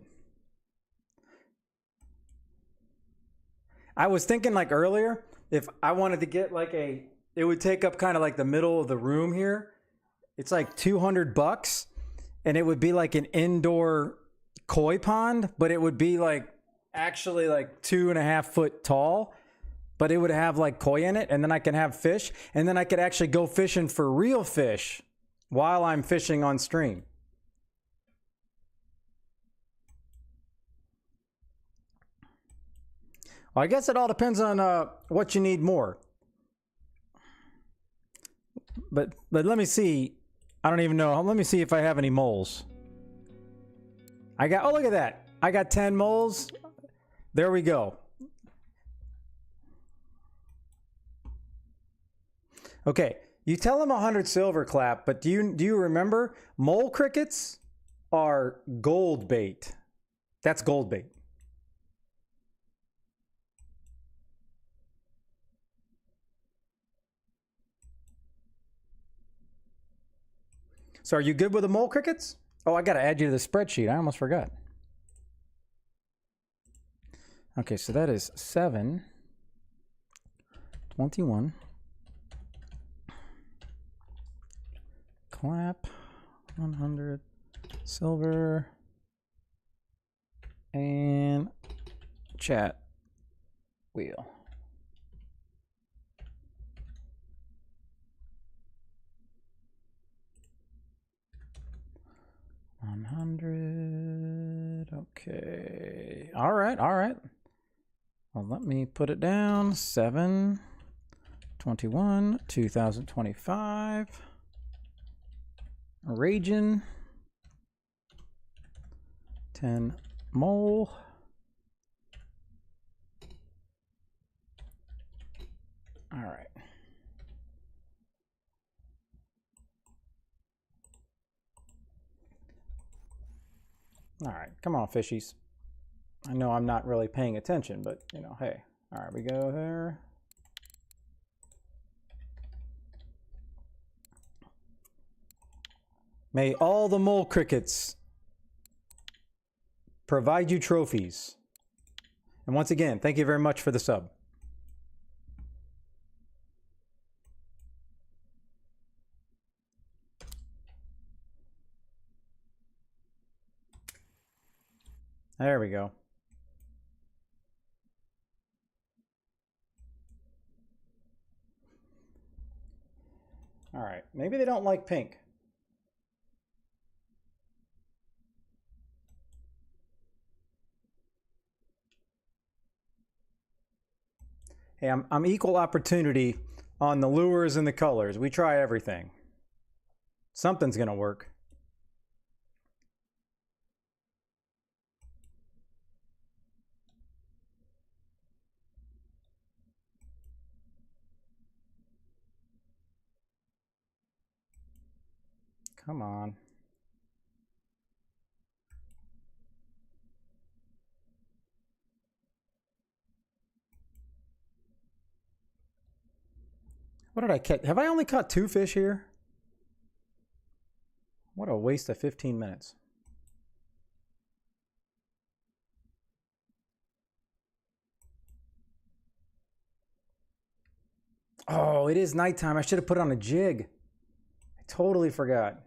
S1: I was thinking like earlier, if I wanted to get like it would take up kind of like the middle of the room here. It's like $200, and it would be like an indoor koi pond, but it would be like actually like 2.5 foot tall, but it would have like koi in it, and then I can have fish, and then I could actually go fishing for real fish while I'm fishing on stream. Well, I guess it all depends on what you need more. But let me see. I don't even know. Let me see if I have any moles. Oh, look at that. I got 10 moles. There we go. Okay, you tell them 100 silver, Clap, but do you remember mole crickets are gold bait? That's gold bait. So are you good with the mole crickets? Oh, I got to add you to the spreadsheet. I almost forgot. Okay, so that is 7, 21. Clap, 100 silver, and chat wheel. $100. Okay. All right. Well, let me put it down. 7, 21, 2025. Raging. 10 mole. All right. All right, come on, fishies. I know I'm not really paying attention, but, you know, hey. All right, we go there. May all the mole crickets provide you trophies. And once again, thank you very much for the sub. There we go. All right, maybe they don't like pink. Hey, I'm equal opportunity on the lures and the colors. We try everything. Something's gonna work. Come on. What did I catch? Have I only caught 2 fish here? What a waste of 15 minutes. Oh, it is nighttime. I should have put on a jig. I totally forgot.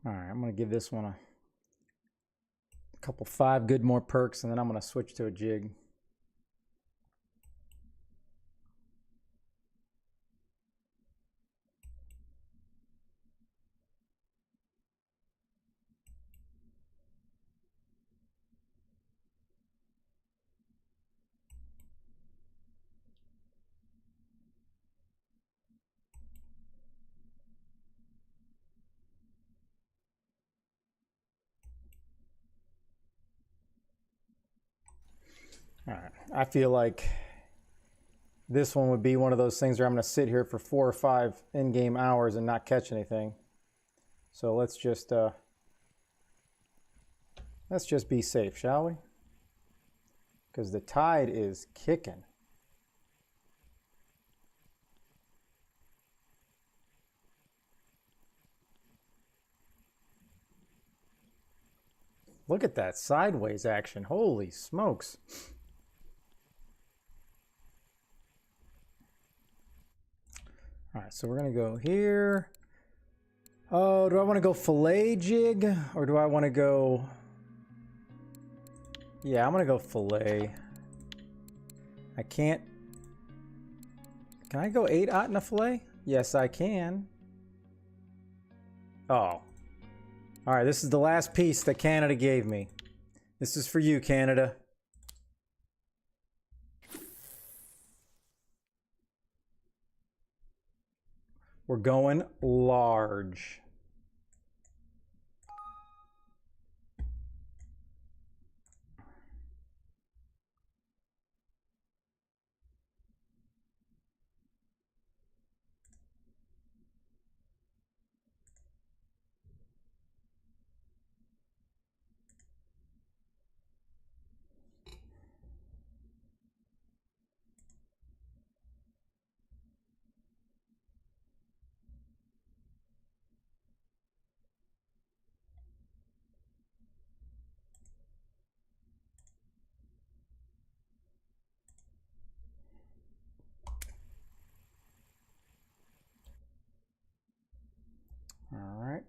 S1: All right, I'm going to give this one a couple 5 good more perks, and then I'm going to switch to a jig. All right. I feel like this one would be one of those things where I'm going to sit here for 4 or 5 in-game hours and not catch anything. So let's just be safe, shall we? Because the tide is kicking. Look at that sideways action. Holy smokes. All right, so we're going to go here. Oh, do I want to go fillet jig or do I want to go... Yeah, I'm going to go fillet. I can't... Can I go 8-aught in a fillet? Yes, I can. Oh. All right, this is the last piece that Canada gave me. This is for you, Canada. We're going large. All right.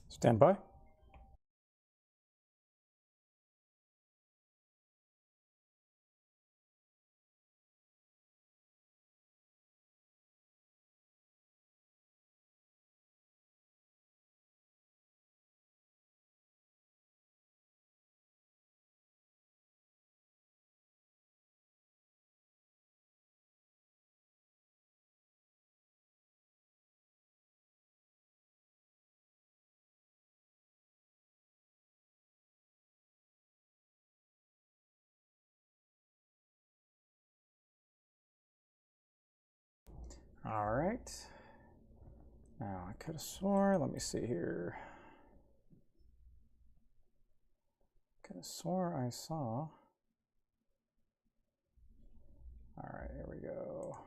S1: Stand by. All right. Now I could have swore. Let me see here. Could have swore I saw. All right, here we go.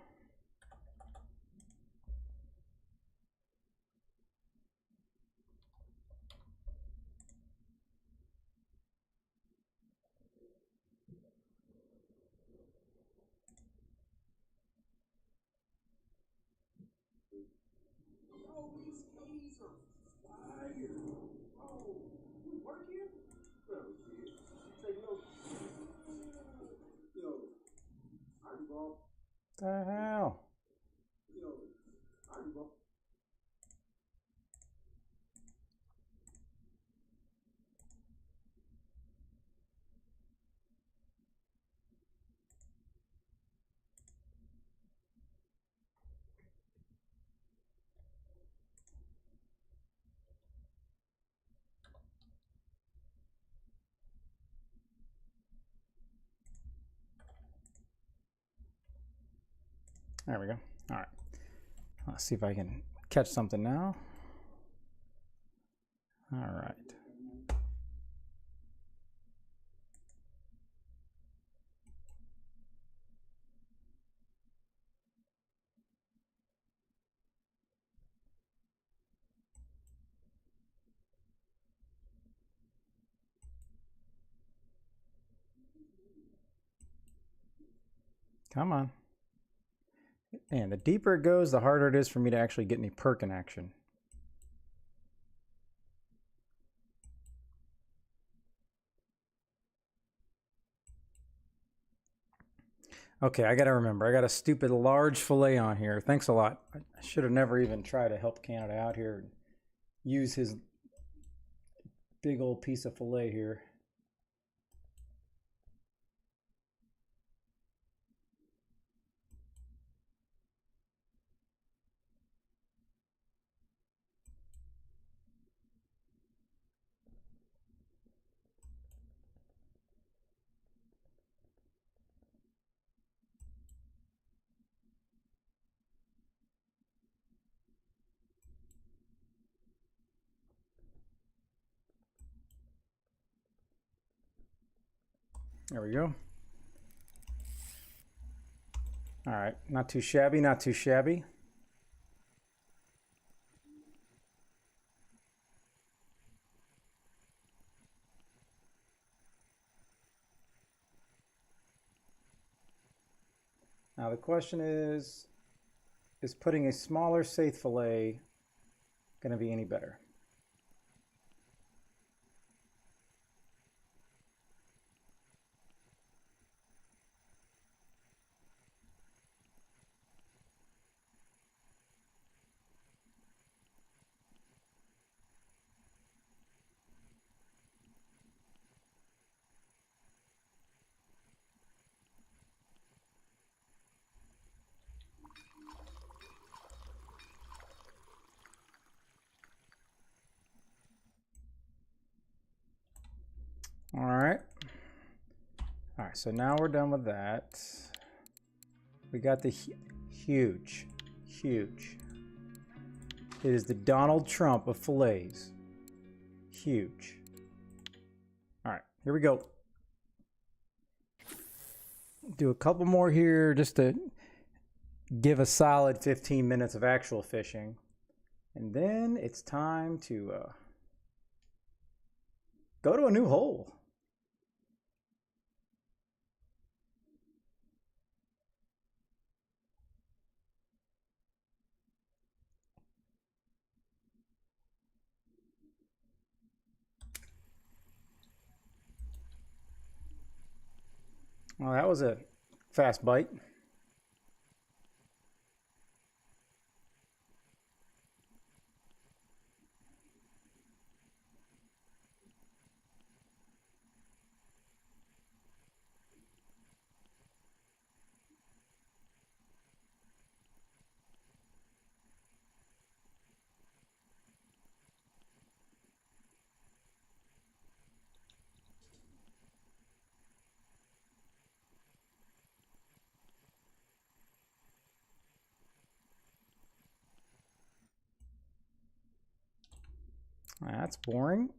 S1: The hell? There we go. All right. Let's see if I can catch something now. All right. Come on. And the deeper it goes, the harder it is for me to actually get any perk in action. Okay, I gotta remember. I got a stupid large fillet on here. Thanks a lot. I should have never even tried to help Canada out here and use his big old piece of fillet here. There we go. All right, not too shabby, not too shabby. Now the question is putting a smaller saithe fillet going to be any better? All right. All right, so now we're done with that. We got the huge. It is the Donald Trump of fillets. Huge. All right, here we go. Do a couple more here just to give a solid 15 minutes of actual fishing. And then it's time to go to a new hole. Well, that was a fast bite. That's boring.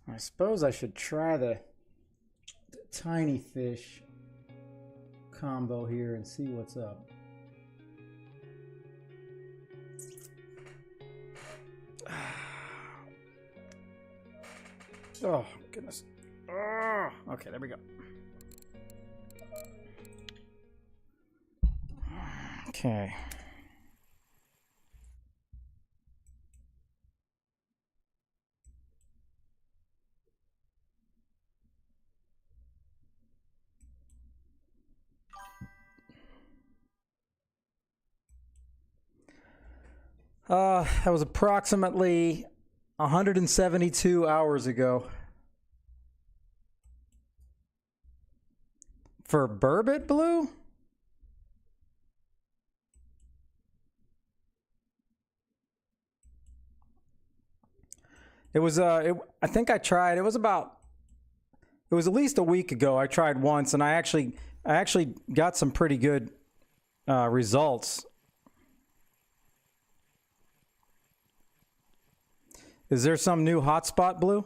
S1: I suppose I should try the tiny fish combo here and see what's up. Oh, goodness. Oh, okay, there we go. Okay. That was approximately 172 hours ago. For burbot blue? It was I think I tried. It was at least a week ago. I tried once and I actually got some pretty good results. Is there some new hotspot blue?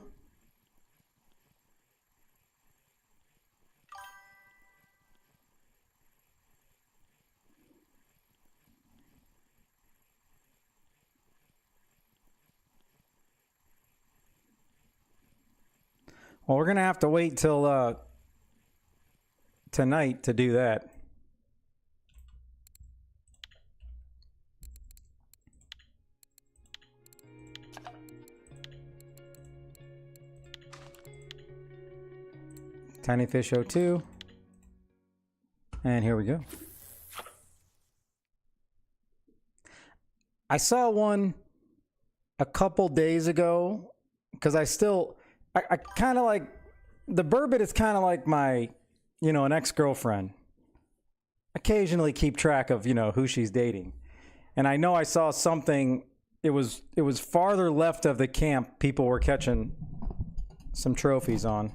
S1: Well, we're gonna have to wait till tonight to do that. Tiny Fish 02. And here we go. I saw one a couple days ago because I kind of like the Burbot is kind of like my, an ex-girlfriend. Occasionally keep track of, who she's dating. And I know I saw something, it was farther left of the camp people were catching some trophies on.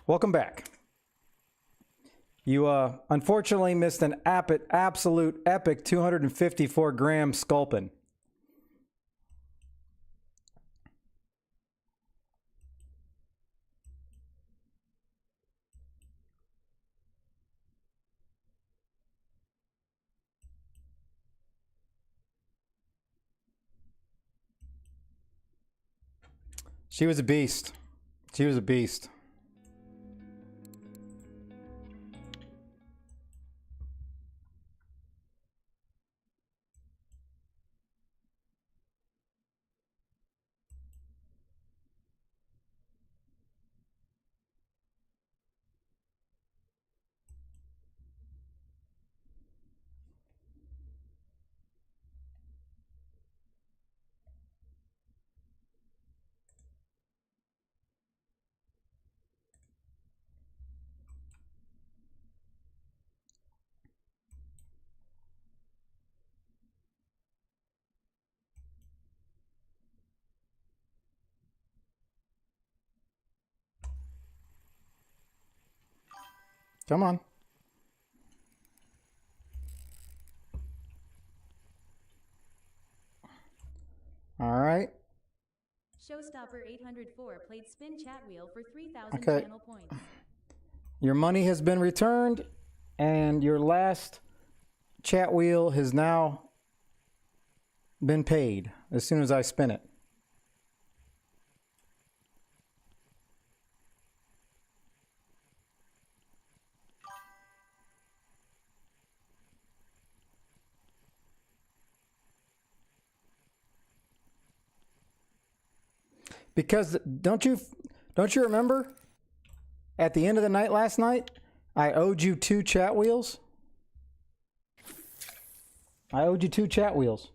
S1: Welcome back. You unfortunately missed an absolute epic 254 gram sculpin. She was a beast. She was a beast. Come on. All right.
S4: Showstopper 804 played spin chat wheel for 3,000
S1: Okay.
S4: channel points.
S1: Your money has been returned, and your last chat wheel has now been paid as soon as I spin it. Because don't you remember at the end of the night last night, I owed you 2 chat wheels? I owed you 2 chat wheels.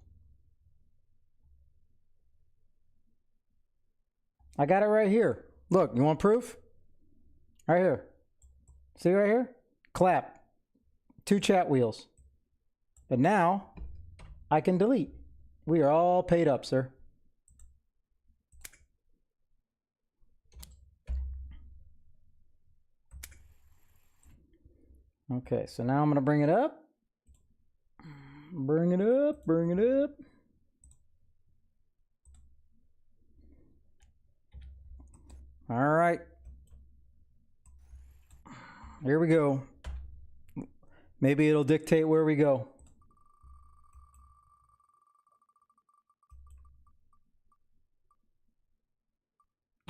S1: I got it right here. Look, you want proof? Right here. See right here? Clap. 2 chat wheels. But now I can delete. We are all paid up, sir. Okay, so now I'm going to bring it up. Bring it up, bring it up. All right. Here we go. Maybe it'll dictate where we go.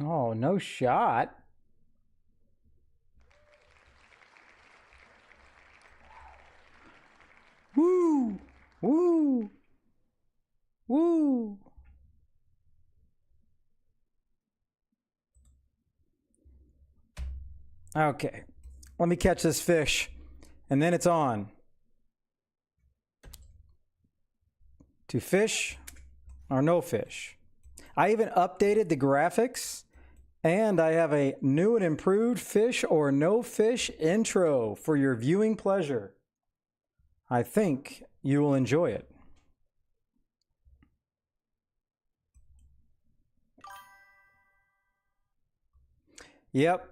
S1: Oh, no shot. Woo! Woo! Woo! Okay. Let me catch this fish, and then it's on. To fish or no fish. I even updated the graphics, and I have a new and improved fish or no fish intro for your viewing pleasure. I think you will enjoy it. Yep.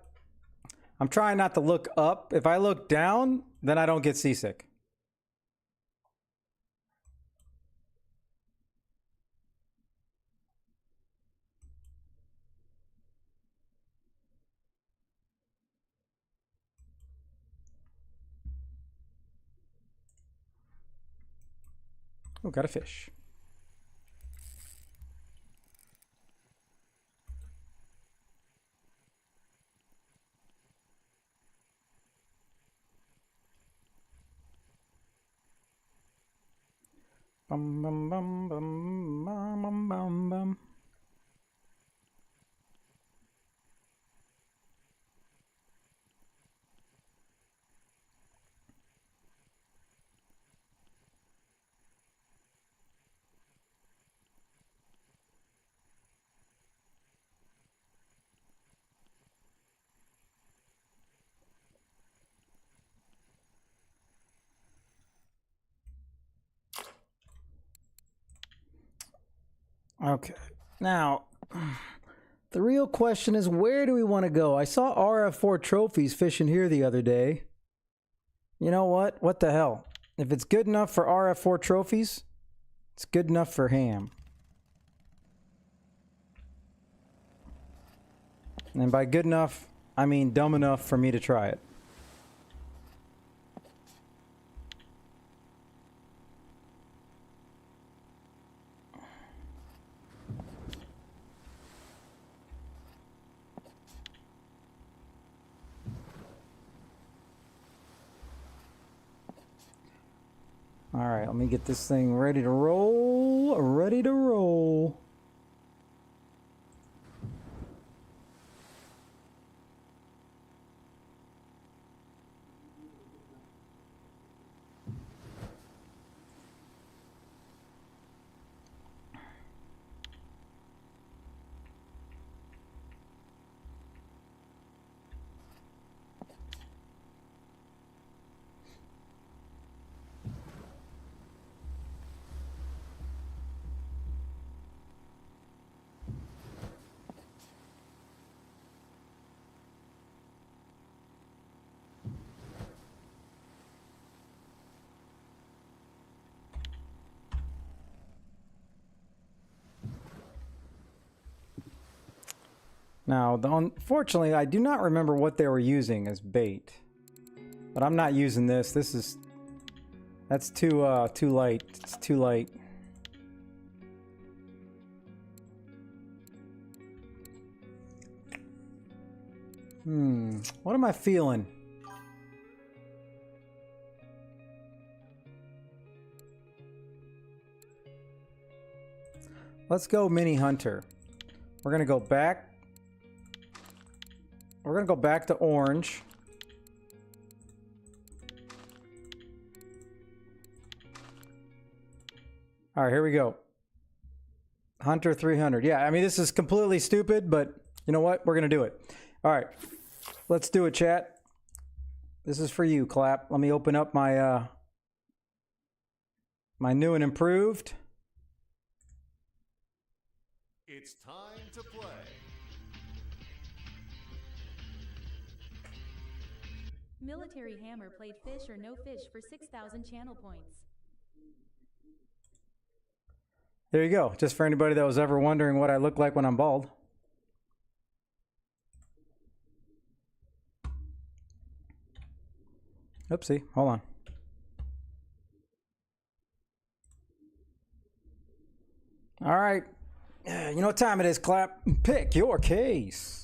S1: I'm trying not to look up. If I look down, then I don't get seasick. Oh, got a fish. Bum, bum, bum, bum, bum, bum, bum, bum. Okay. Now, the real question is, where do we want to go? I saw RF4 trophies fishing here the other day. You know what? What the hell? If it's good enough for RF4 trophies, it's good enough for ham. And by good enough, I mean dumb enough for me to try it. All right, let me get this thing ready to roll. Ready to roll. Now, unfortunately, I do not remember what they were using as bait. But I'm not using this. That's too light. It's too light. What am I feeling? Let's go Mini Hunter. We're gonna go back. We're gonna go back to orange. All right, here we go. Hunter 300. Yeah, I mean, this is completely stupid, but you know what? We're gonna do it. All right, let's do it, chat. This is for you, Clap. Let me open up my my new and improved.
S5: It's time to play.
S4: Military Hammer played Fish or No Fish for 6,000 channel points.
S1: There you go. Just for anybody that was ever wondering what I look like when I'm bald. Oopsie. Hold on. All right. You know what time it is, Clap? Pick your case.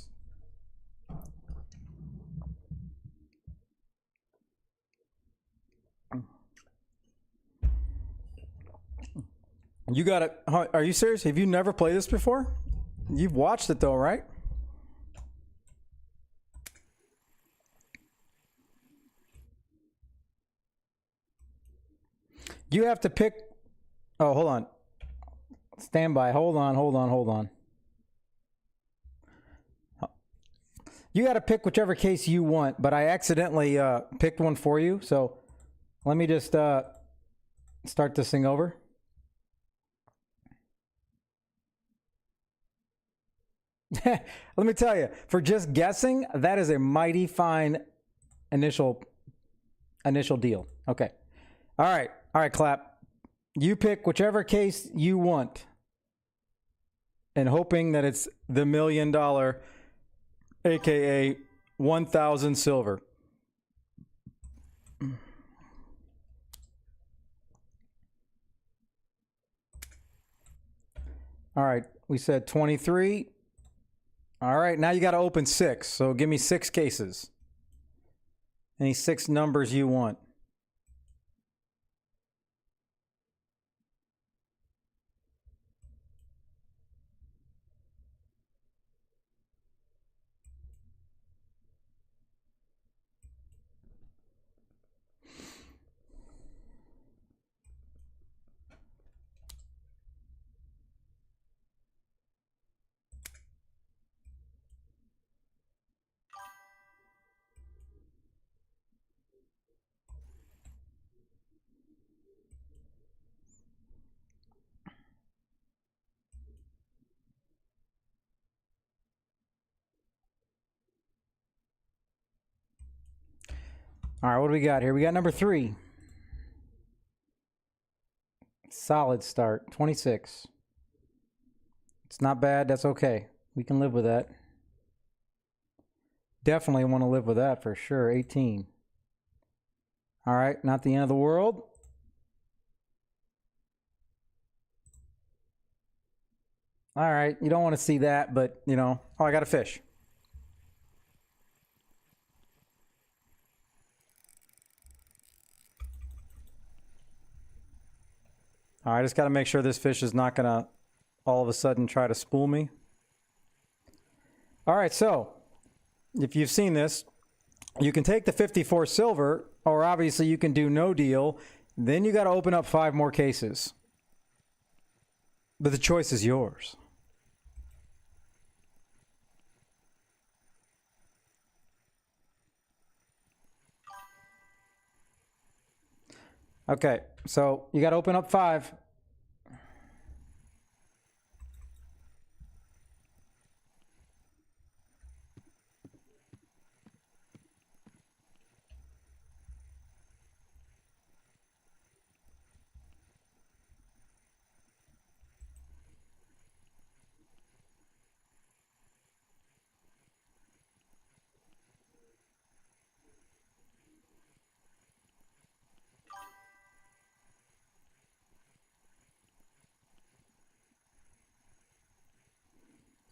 S1: You got it. Are you serious? Have you never played this before? You've watched it though, right? You have to pick. Oh, hold on. Stand by. Hold on. You got to pick whichever case you want, but I accidentally picked one for you. So let me just start this thing over. Let me tell you, for just guessing, that is a mighty fine initial deal. Okay. All right, Clap. You pick whichever case you want, and hoping that it's the $1 million, aka 1,000 silver. All right, we said 23. All right, now you got to open 6. So give me 6 cases. Any 6 numbers you want. All right, what do we got here? We got number 3. Solid start, 26. It's not bad. That's okay. We can live with that. Definitely want to live with that for sure. 18. All right, not the end of the world. All right, you don't want to see that, but, you know, oh, I got a fish. All right, I just got to make sure this fish is not going to all of a sudden try to spool me. All right, so if you've seen this, you can take the 54 silver, or obviously you can do no deal. Then you got to open up 5 more cases. But the choice is yours. Okay, so you got to open up 5.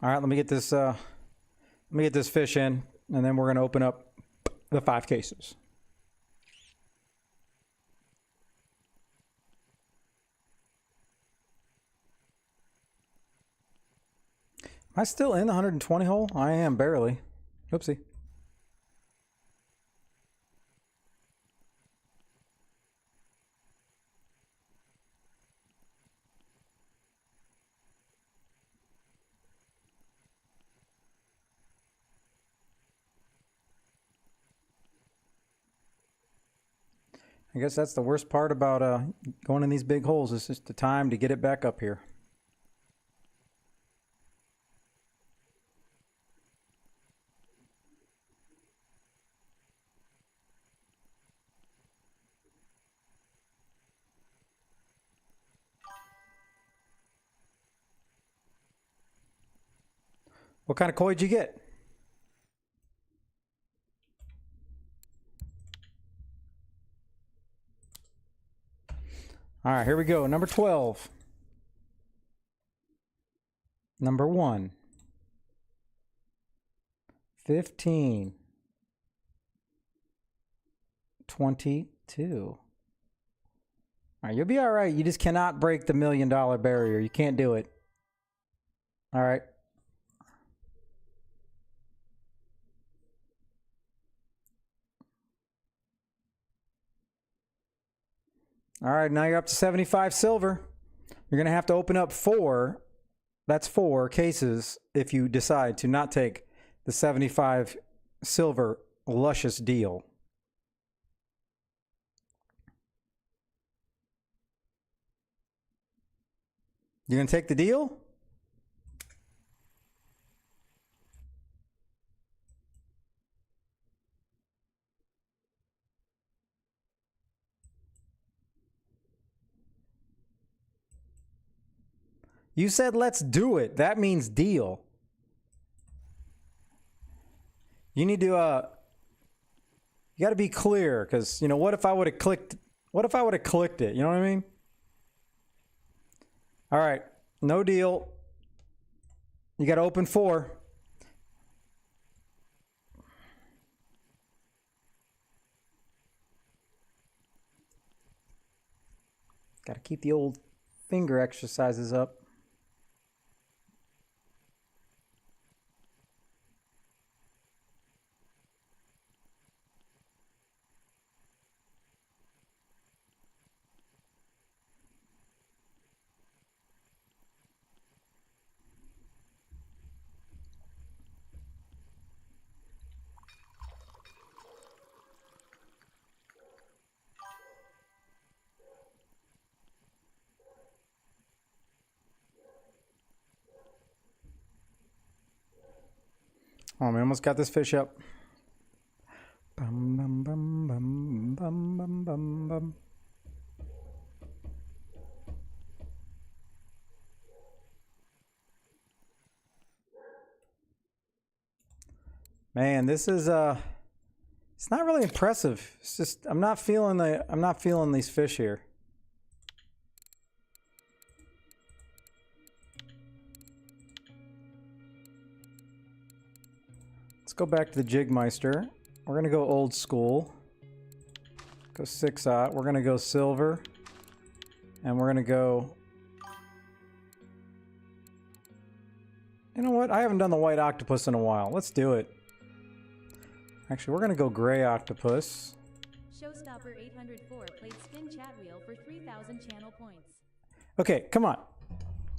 S1: All right, let me get this fish in, and then we're going to open up the 5 cases. Am I still in the 120 hole? I am, barely. Oopsie. I guess that's the worst part about going in these big holes, is just the time to get it back up here. What kind of koi did you get? All right, here we go. Number 12. Number 1. 15. 22. All right, you'll be all right. You just cannot break the $1 million barrier. You can't do it. All right. All right, now you're up to 75 silver. You're going to have to open up 4. That's 4 cases if you decide to not take the 75 silver luscious deal. You're going to take the deal? You said let's do it. That means deal. You need to you got to be clear, cuz you know, what if I would have clicked it? You know what I mean? All right. No deal. You got to open 4. Got to keep the old finger exercises up. Oh, man, almost got this fish up. Bum, bum, bum, bum, bum bum. Man, this is it's not really impressive. It's just I'm not feeling these fish here. Let's go back to the Jigmeister. We're gonna go old school. Go 6-aught. We're gonna go silver. And we're gonna go... You know what? I haven't done the white octopus in a while. Let's do it. Actually, we're gonna go gray octopus.
S4: Showstopper 804 played spin chat wheel for 3,000 channel points.
S1: Okay, come on.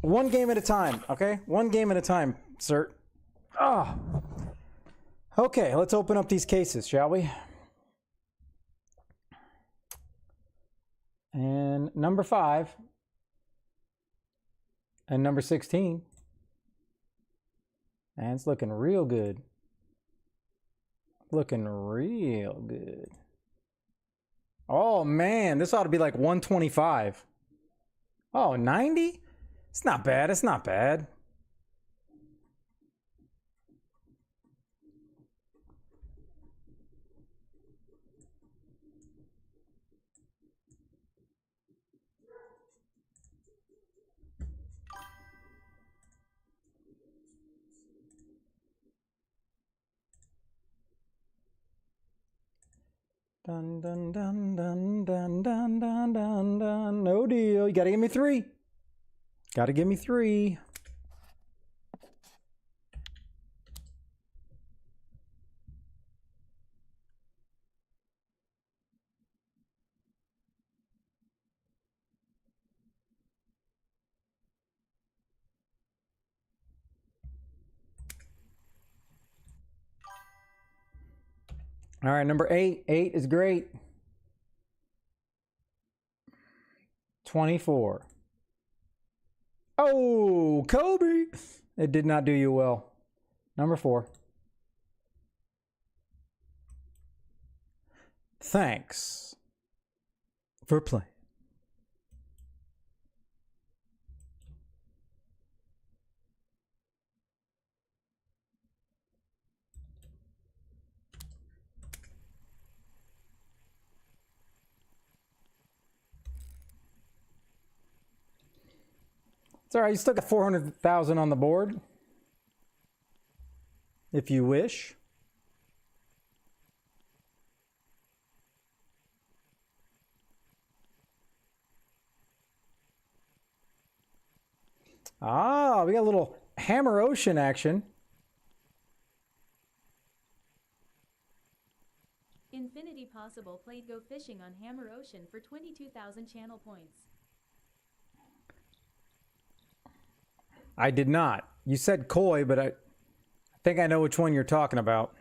S1: One game at a time, okay? One game at a time, sir. Ah. Okay, let's open up these cases, shall we? And number 5. And number 16. And it's looking real good. Looking real good. Oh man, this ought to be like 125. Oh, 90? It's not bad, it's not bad. Dun dun dun dun dun dun dun dun dun. No deal. You gotta give me 3. Gotta give me 3. All right, number 8. 8 is great. 24. Oh, Kobe! It did not do you well. Number 4. Thanks for playing. It's all right. You still got 400,000 on the board, if you wish. Ah, we got a little Hammer Ocean action.
S4: Infinity Possible played Go Fishing on Hammer Ocean for 22,000 channel points.
S1: I did not. You said koi, but I think I know which one you're talking about.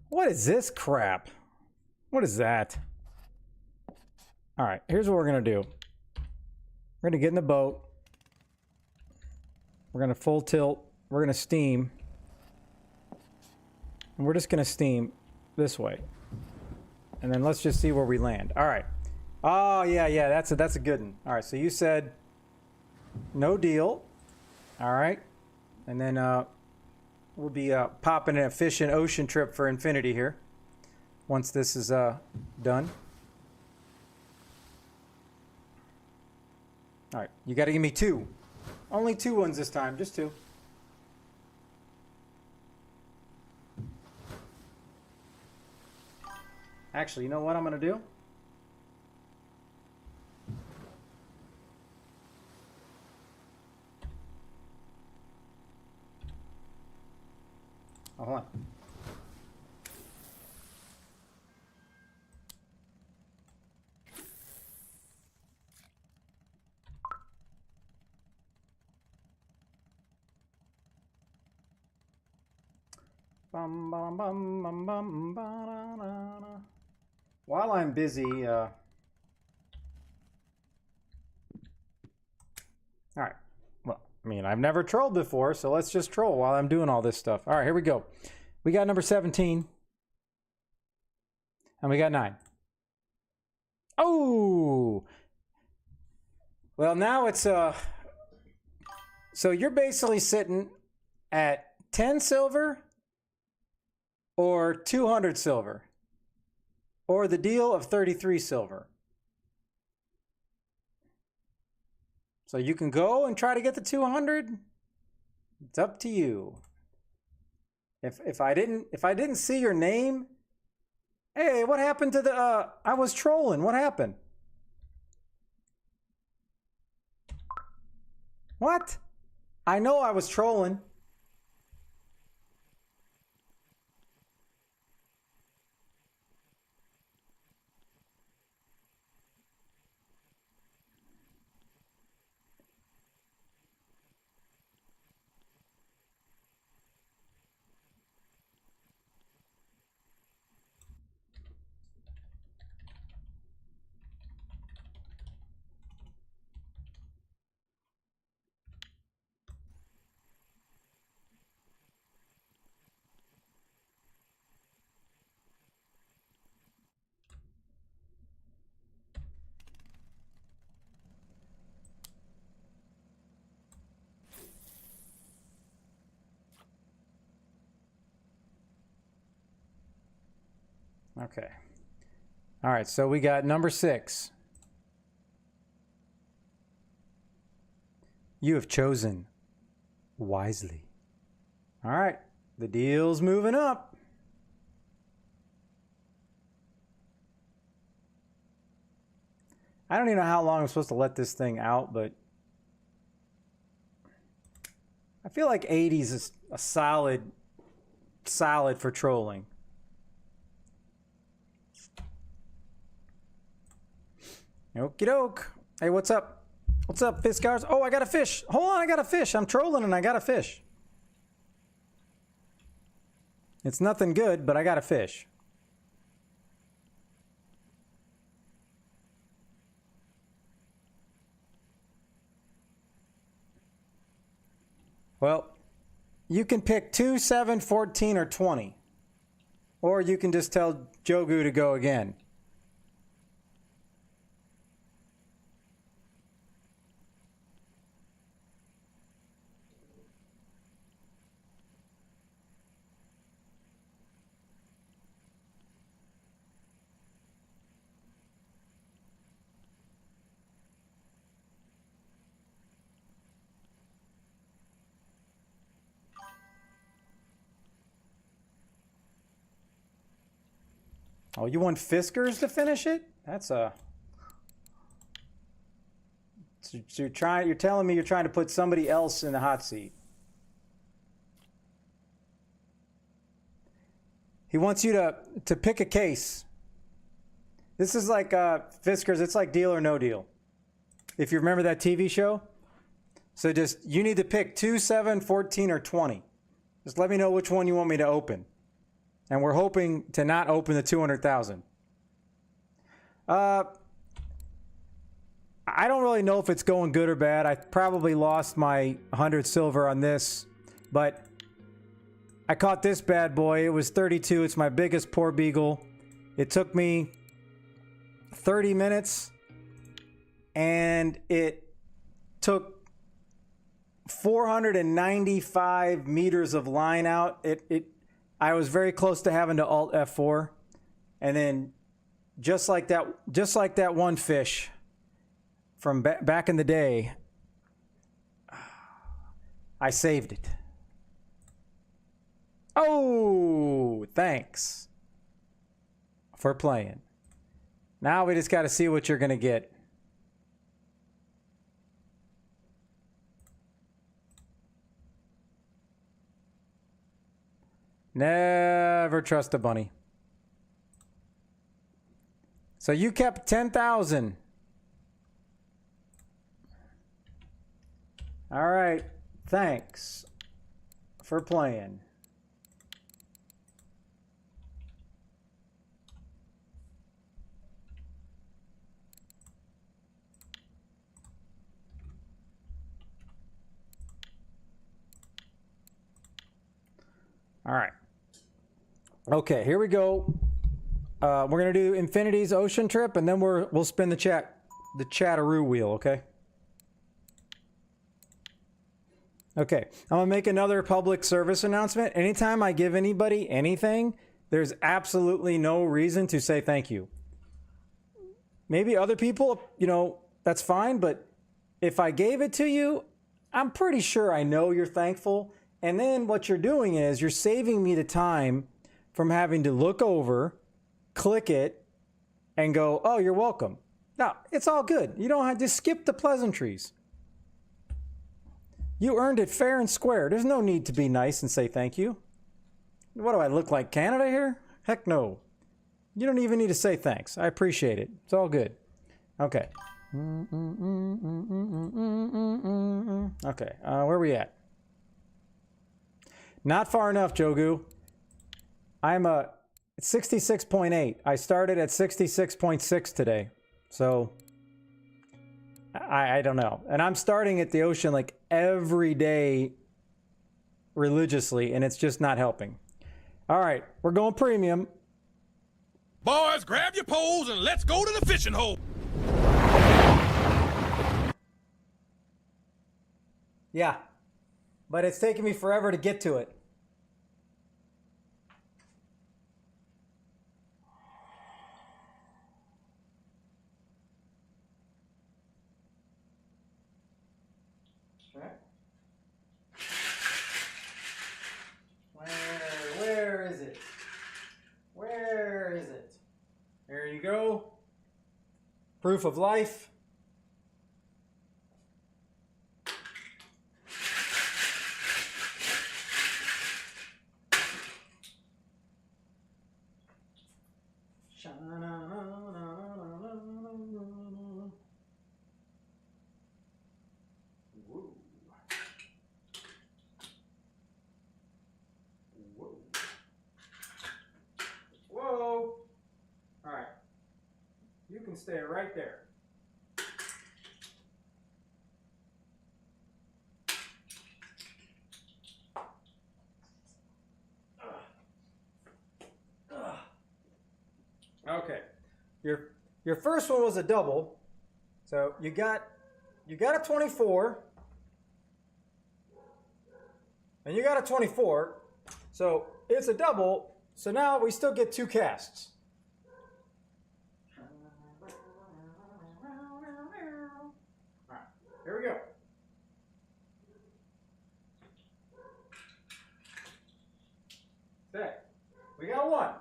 S1: What is this crap? What is that? All right, here's what we're going to do. We're going to get in the boat. We're going to full tilt. We're going to steam. And we're just going to steam this way. And then let's just see where we land. All right. Oh, yeah, that's a good one. All right, so you said no deal. All right. And then we'll be popping a fish and ocean trip for infinity here once this is done. All right, you got to give me 2. Only 2 ones this time, just 2. Actually, you know what I'm going to do? Oh, hold on. Bum, bum, bum, bum, bum, ba-da-da-da. While I'm busy, all right. Well, I mean, I've never trolled before, so let's just troll while I'm doing all this stuff. All right, here we go. We got number 17. And we got 9. Oh! Well, now it's so you're basically sitting at 10 silver or 200 silver or the deal of 33 silver. So you can go and try to get the 200. It's up to you. If I didn't see your name, hey, what happened to the I was trolling. What happened? What? I know I was trolling. Okay. All right, so we got number 6. You have chosen wisely. All right, the deal's moving up. I don't even know how long I'm supposed to let this thing out, but I feel like 80s is a solid for trolling. Okie doke. Hey, what's up? What's up, Fiskars? Oh, I got a fish. Hold on, I got a fish. I'm trolling and I got a fish. It's nothing good, but I got a fish. Well, you can pick 2, 7, 14, or 20. Or you can just tell Jogu to go again. Oh, you want Fiskars to finish it? That's a... So you're telling me you're trying to put somebody else in the hot seat. He wants you to pick a case. This is like Fiskars, it's like Deal or No Deal. If you remember that TV show. So just, you need to pick 2, 7, 14, or 20. Just let me know which one you want me to open. And we're hoping to not open the 200,000. I don't really know if it's going good or bad. I probably lost my 100 silver on this, but I caught this bad boy. It was 32. It's my biggest poor beagle. It took me 30 minutes, and it took 495 meters of line out. I was very close to having to Alt F4, and then just like that one fish from back in the day, I saved it. Oh, thanks for playing. Now we just got to see what you're going to get. Never trust a bunny. So you kept 10,000. All right. Thanks for playing. All right. Okay, here we go. We're gonna do Infinity's ocean trip, and then we'll spin the chatteroo wheel. Okay. Okay, I'm gonna make another public service announcement. Anytime I give anybody anything, there's absolutely no reason to say thank you. Maybe other people, that's fine, but if I gave it to you, I'm pretty sure I know you're thankful. And then what you're doing is you're saving me the time from having to look over, click it, and go, oh, you're welcome. No, it's all good. You don't have to skip the pleasantries. You earned it fair and square. There's no need to be nice and say thank you. What do I look like, Canada here? Heck no. You don't even need to say thanks. I appreciate it. It's all good. Okay. Okay, where are we at? Not far enough, Jogu. I'm at 66.8. I started at 66.6 today. So, I don't know. And I'm starting at the ocean like every day religiously, and it's just not helping. All right, we're going premium.
S3: Boys, grab your poles and let's go to the fishing hole.
S1: Yeah, but it's taking me forever to get to it. Where is it? Where is it? There you go. Proof of life. Whoa. All right. You can stay right there. Okay. Your first one was a double. So you got a 24. And you got a 24. So it's a double. So now we still get 2 casts. All right, here we go. Okay, we got 1.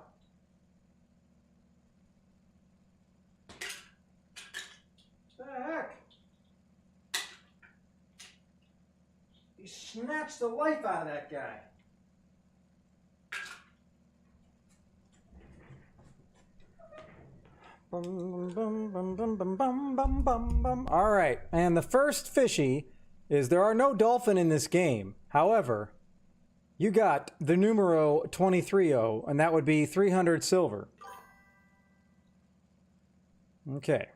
S1: What the heck? He snatched the life out of that guy. All right, and the first fishy is there are no dolphin in this game. However, you got the numero 230, and that would be 300 silver. Okay.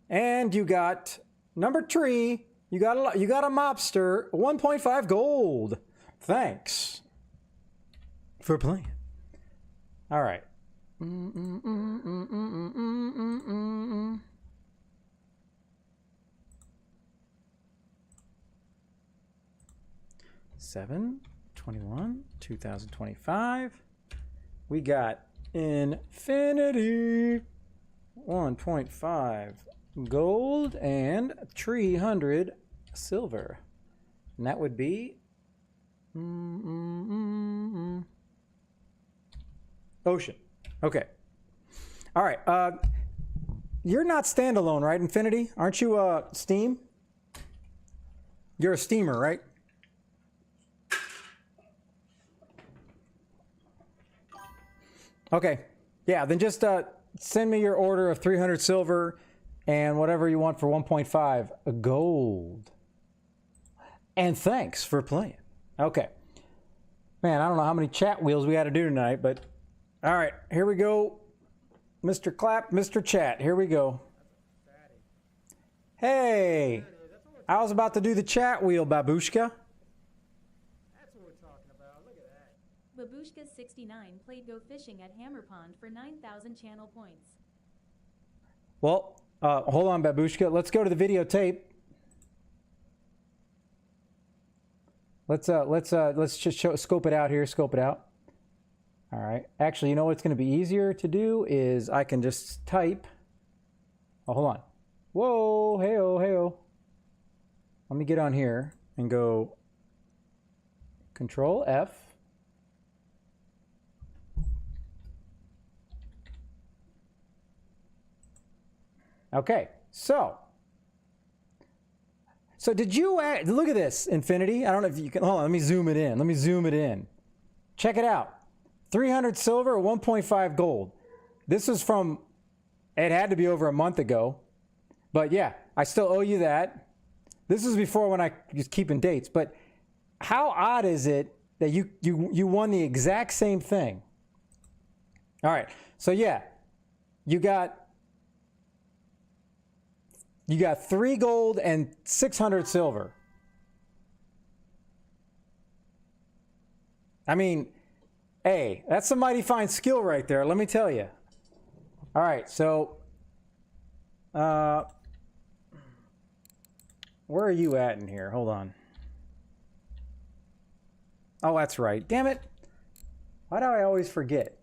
S1: And you got number 3. You got a mobster, 1.5 gold. Thanks for playing. All right. 7/21, 2025. We got Infinity, 1.5 gold and 300 silver, and that would be ocean. Okay. All right. You're not standalone, right, Infinity? Aren't you Steam? You're a steamer, right? Okay. Yeah, then just send me your order of 300 silver and whatever you want for 1.5 gold. And thanks for playing. Okay. Man, I don't know how many chat wheels we got to do tonight, but all right, here we go. Mr. Clap, Mr. Chat, here we go. Hey, I was about to do the chat wheel, Babushka. talking about. Look at that.
S4: Babushka69 played Go Fishing at Hammer Pond for 9,000 channel points.
S1: Well, hold on, Babushka. Let's go to the videotape. Let's just scope it out here. Scope it out. All right. Actually, you know what's going to be easier to do is I can just type. Oh, hold on. Whoa, hey-oh, hey-oh. Let me get on here and go Control F. Okay, so did you look at this, Infinity? I don't know if you can. Hold on, let me zoom it in. Let me zoom it in. Check it out. 300 silver, 1.5 gold. This is from, it had to be over a month ago. But yeah, I still owe you that. This is before when I was keeping dates. But how odd is it that you won the exact same thing? All right, so yeah, you got 3 gold and 600 silver. I mean, hey, that's some mighty fine skill right there, let me tell you. All right, so where are you at in here? Hold on. Oh, that's right. Damn it. Why do I always forget?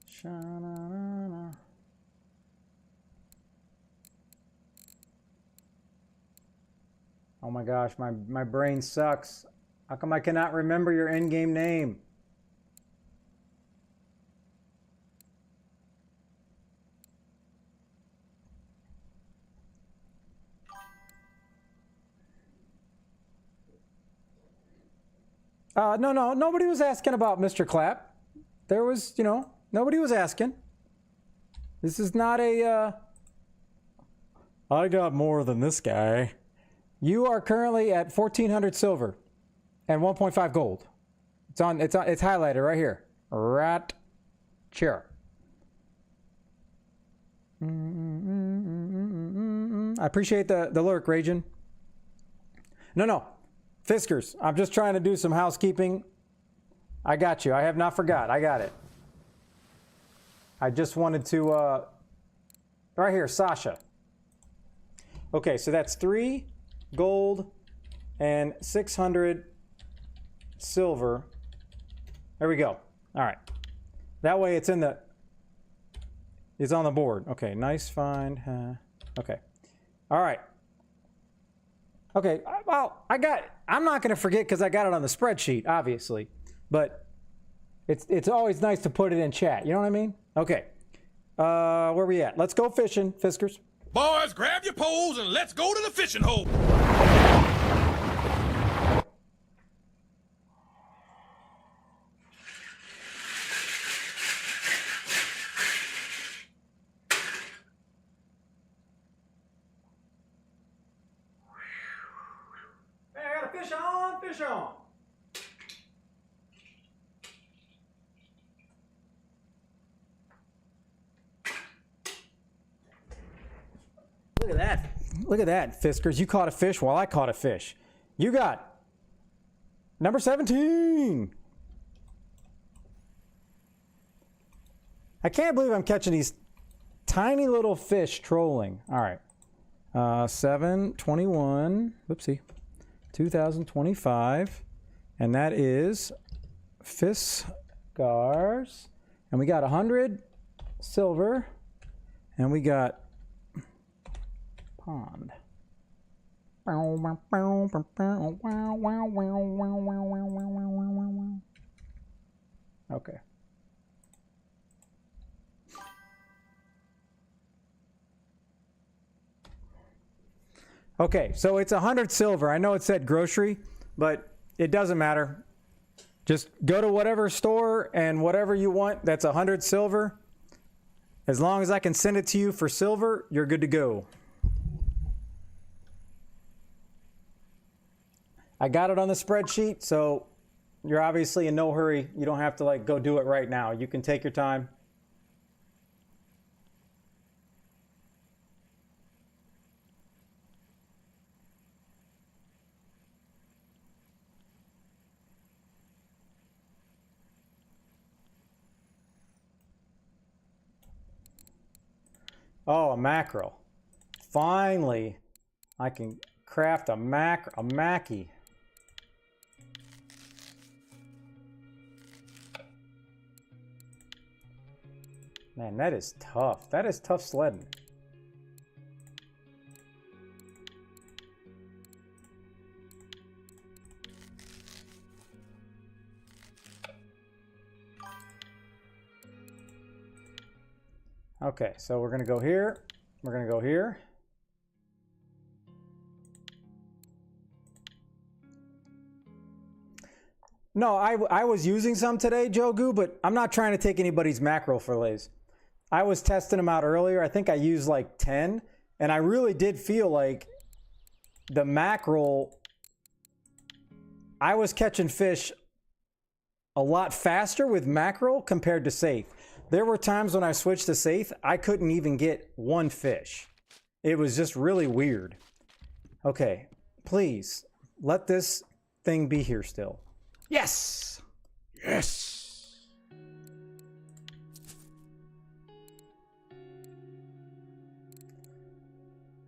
S1: Sha-na-na-na. Oh my gosh, my brain sucks. How come I cannot remember your in-game name? No, nobody was asking about Mr. Clapp. There was, nobody was asking. This is not a, I got more than this guy. You are currently at 1,400 silver and 1.5 gold. It's highlighted right here. Right here. I appreciate the lurk, Ragin. No. Fiskars, I'm just trying to do some housekeeping. I got you. I have not forgot. I got it. I just wanted to, right here, Sasha. Okay, so that's 3 gold and 600 silver. There we go. All right. That way it's on the board. Okay, nice find. Okay. All right. Okay, well, I'm not going to forget because I got it on the spreadsheet, obviously. But it's always nice to put it in chat. You know what I mean? Okay. Where we at? Let's go fishing, Fiskars.
S3: Boys, grab your poles and let's go to the fishing hole.
S1: Hey, I got a fish on, fish on. Look at that. Look at that, Fiskars. You caught a fish while I caught a fish. You got number 17. I can't believe I'm catching these tiny little fish trolling. All right. 7/21. Whoopsie. 2025. And that is Fiskars. And we got 100 silver. And we got pond. Okay. Okay, so it's 100 silver. I know it said grocery, but it doesn't matter. Just go to whatever store and whatever you want, that's 100 silver. As long as I can send it to you for silver, you're good to go. I got it on the spreadsheet, so You're obviously in no hurry. You don't have to like go do it right now. You can take your time. Oh, a mackerel. Finally, I can craft a mackie. Man, that is tough. That is tough sledding. Okay, so we're gonna go here. We're gonna go here. No, I was using some today, Jogu, but I'm not trying to take anybody's mackerel fillets. I was testing them out earlier. I think I used like 10, and I really did feel like the mackerel, I was catching fish a lot faster with mackerel compared to safe. There were times when I switched to safe, I couldn't even get one fish. It was just really weird. Okay, please, let this thing be here still. Yes!
S3: Yes.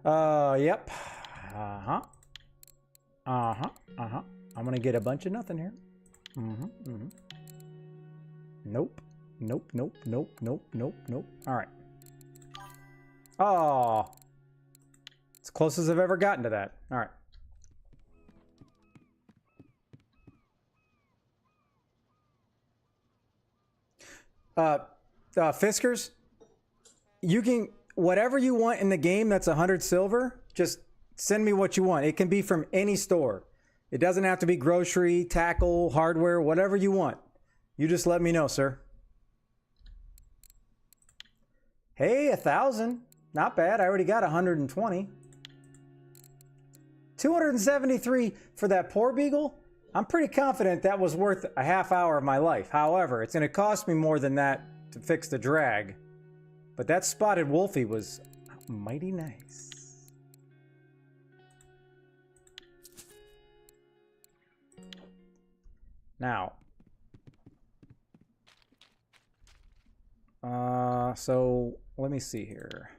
S1: Yep. I'm gonna get a bunch of nothing here. Nope. Nope. All right. Oh, it's close as I've ever gotten to that. All right. Fiskars, you can, whatever you want in the game that's 100 silver, just send me what you want. It can be from any store. It doesn't have to be grocery, tackle, hardware, whatever you want. You just let me know, sir. Hey, 1,000. Not bad. I already got 120. 273 for that poor beagle. I'm pretty confident that was worth a half hour of my life. However, it's going to cost me more than that to fix the drag. But that spotted wolfie was mighty nice. Now, so let me see here.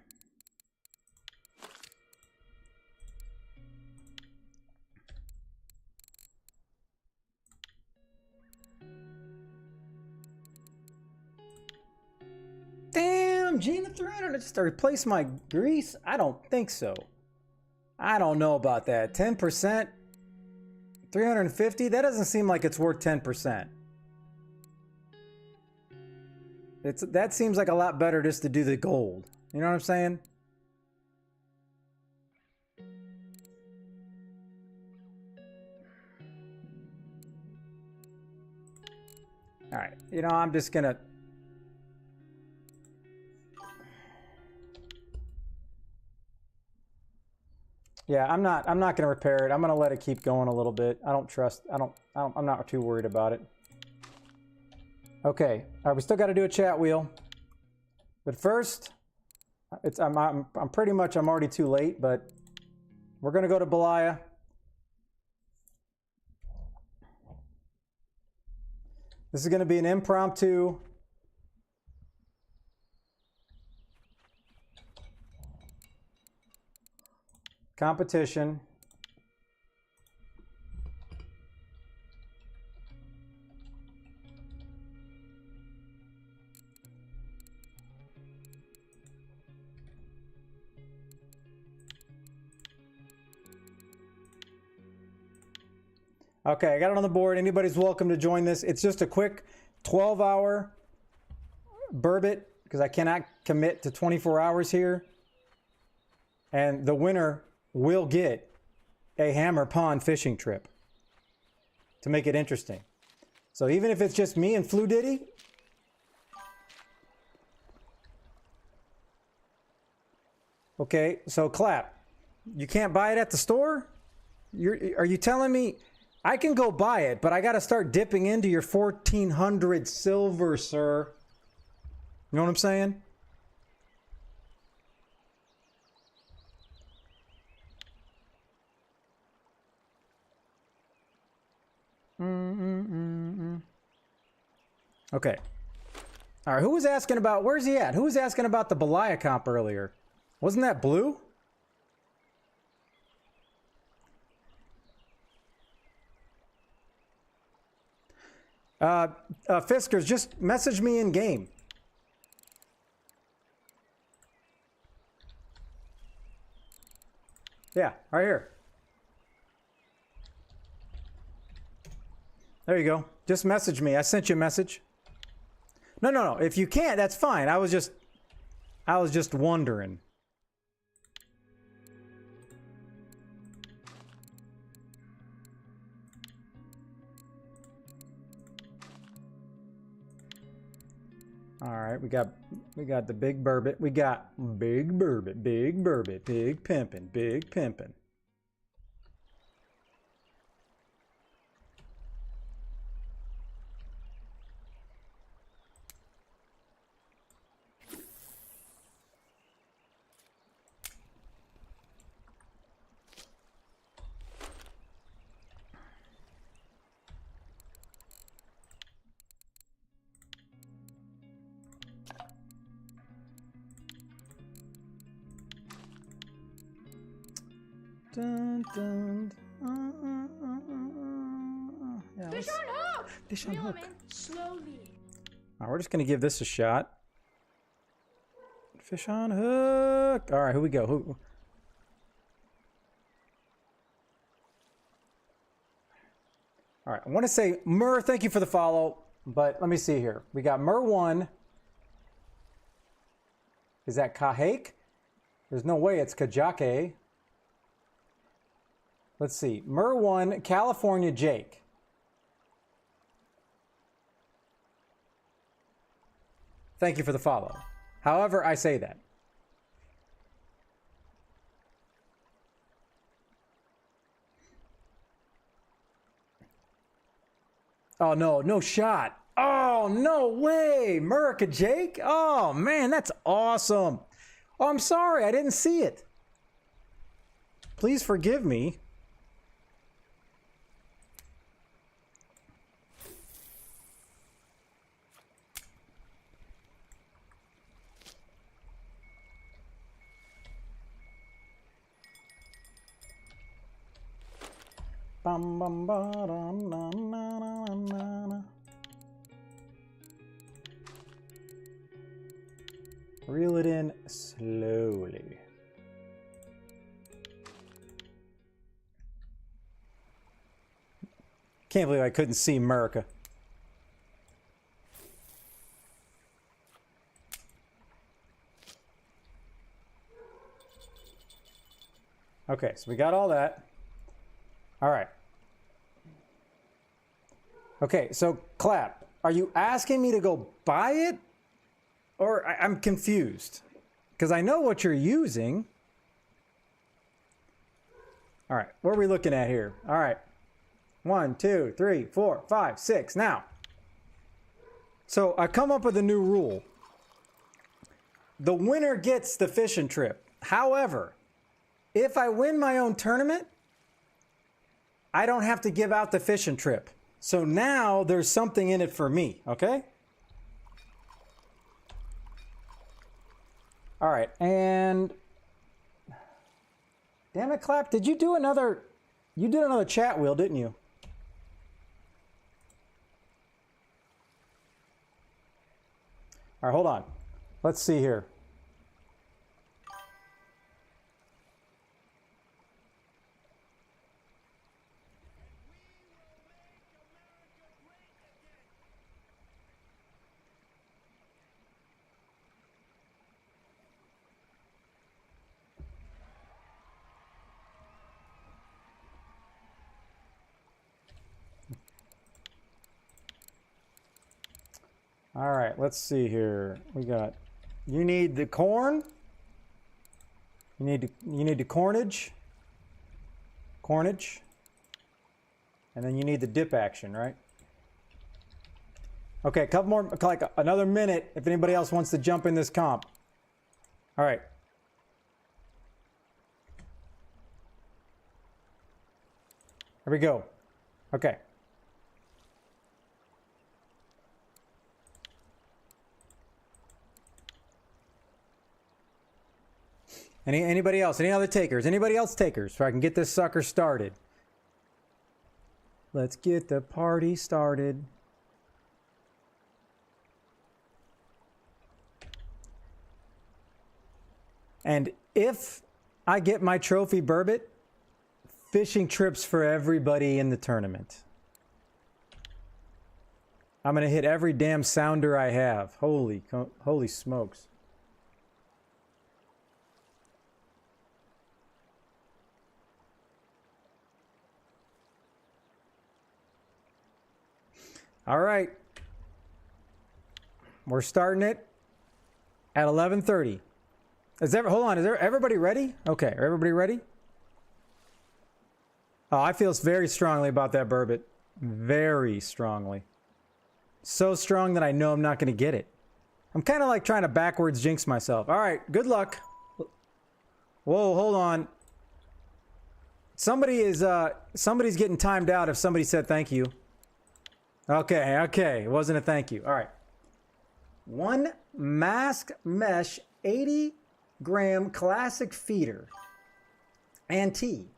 S1: Damn, Gina 300 just to replace my grease? I don't think so. I don't know about that. 10%? 350? That doesn't seem like it's worth 10%. That seems like a lot better just to do the gold. You know what I'm saying? All right. You know, I'm just gonna. Yeah, I'm not gonna repair it. I'm gonna let it keep going a little bit. I'm not too worried about it. Okay, all right, we still got to do a chat wheel, but first, I'm already too late, but we're gonna go to Belaya. This is gonna be an impromptu. Competition. Okay, I got it on the board. Anybody's welcome to join this. It's just a quick 12-hour burbot because I cannot commit to 24 hours here. And the winner will get a Hammer Pond fishing trip to make it interesting. So even if it's just me and Flu Diddy, okay, so clap. You can't buy it at the store? Are you telling me I can go buy it, but I got to start dipping into your 1,400 silver, sir. You know what I'm saying? Okay. All right, who was asking about, where's he at? Who was asking about the Belia comp earlier? Wasn't that Blue? Fiskers, just message me in game. Yeah, right here. There you go. Just message me. I sent you a message. No. If you can't, that's fine. I was just wondering. All right, we got the big burbot. We got big burbot, big pimpin', big pimpin'. Dun, dun, yeah,
S6: Fish on hook!
S1: fish on
S6: Reel
S1: hook.
S6: 'em in slowly.
S1: All right, we're just gonna give this a shot. Fish on hook. All right, here we go. All right, I want to say Mur, thank you for the follow, but let me see here. We got Mur1. Is that Kahake? There's no way it's Kajake. Let's see. Mur1, California Jake. Thank you for the follow. However, I say that. Oh, no shot. Oh, no way. Murica Jake? Oh, man, that's awesome. Oh, I'm sorry. I didn't see it. Please forgive me. Bum, bum, ba, dum, na, na, na, na, na. Reel it in slowly. Can't believe I couldn't see America. Okay, so we got all that. All right. Okay, so Clap, are you asking me to go buy it? Or I'm confused. Because I know what you're using. All right, what are we looking at here? All right. 1, 2, 3, 4, 5, 6. Now, so I come up with a new rule. The winner gets the fishing trip. However, if I win my own tournament, I don't have to give out the fishing trip. So now there's something in it for me, okay? All right, and damn it, Clap, did you do another, you did another chat wheel, didn't you? All right, hold on. Let's see here. All right, let's see here. We got, you need the corn. You need the cornage. Cornage. And then you need the dip action, right? Okay, a couple more, like another minute if anybody else wants to jump in this comp. All right. Here we go. Okay. Anybody else? Any other takers? Anybody else takers? So I can get this sucker started. Let's get the party started. And if I get my trophy burbot, fishing trips for everybody in the tournament. I'm going to hit every damn sounder I have. Holy smokes. All right. We're starting it at 11:30. Hold on, is everybody ready? Okay, are everybody ready? Oh, I feel very strongly about that burbot. Very strongly. So strong that I know I'm not going to get it. I'm kind of like trying to backwards jinx myself. All right, good luck. Whoa, hold on. Somebody's getting timed out if somebody said thank you. Okay, it wasn't a thank you. All right. One mask mesh 80-gram classic feeder and tea.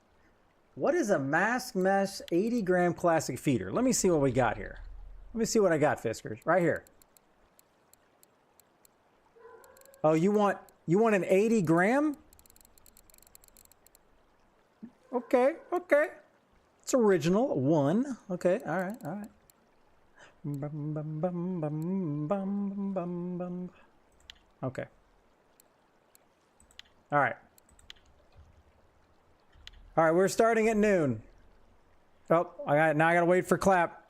S1: What is a mask mesh 80-gram classic feeder? Let me see what we got here. Let me see what I got, Fiskars. Right here. Oh, you want an 80-gram? Okay. It's original. One. Okay, all right. Okay. All right, we're starting at noon. Oh, now I gotta wait for clap.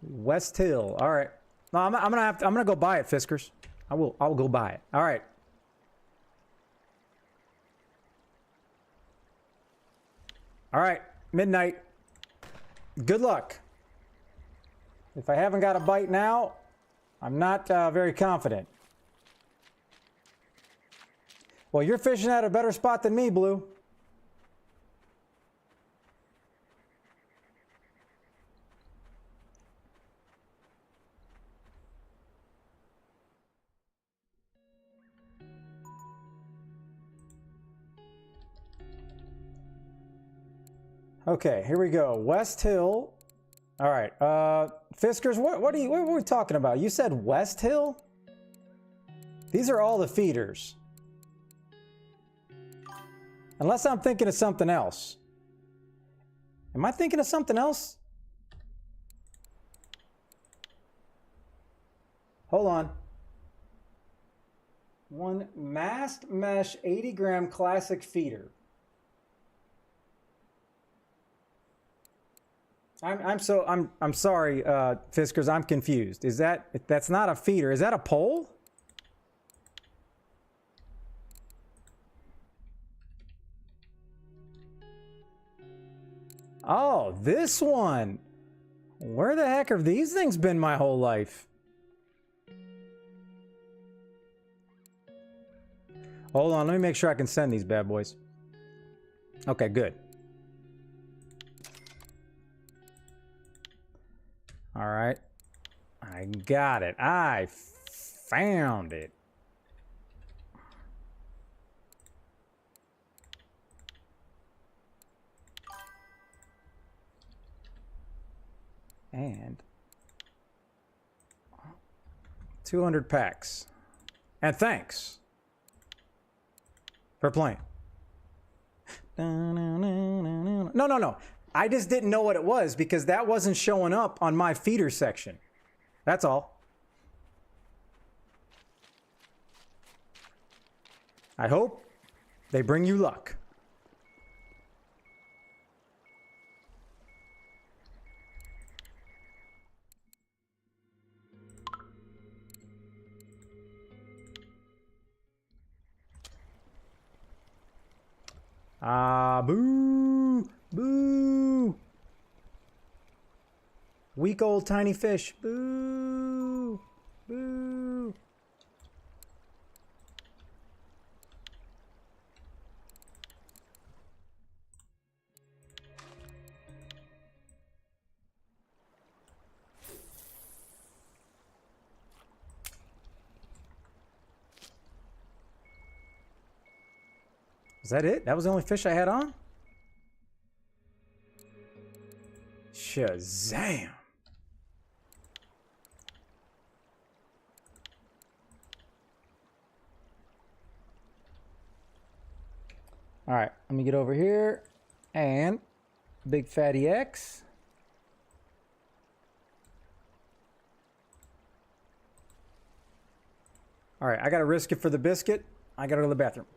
S1: West Hill. All right. No, I'm gonna go buy it, Fiskars. I'll go buy it. All right. All right, midnight. Good luck. If I haven't got a bite now, I'm not very confident. Well, you're fishing at a better spot than me, Blue. Okay, here we go. West Hill. All right. Fiskars, what were we talking about? You said West Hill? These are all the feeders. Unless I'm thinking of something else. Am I thinking of something else? Hold on. One masked mesh 80-gram classic feeder. I'm sorry, Fiskars, I'm confused. That's not a feeder. Is that a pole? Oh, this one. Where the heck have these things been my whole life? Hold on, let me make sure I can send these bad boys. Okay, good. All right. I got it. I found it. And 200 packs. And thanks for playing. No. I just didn't know what it was because that wasn't showing up on my feeder section. That's all. I hope they bring you luck. Ah, boo! Boo! Weak old tiny fish. Boo! Boo! Is that it? That was the only fish I had on? Shazam! All right, let me get over here and big fatty X. All right, I gotta risk it for the biscuit. I gotta go to the bathroom.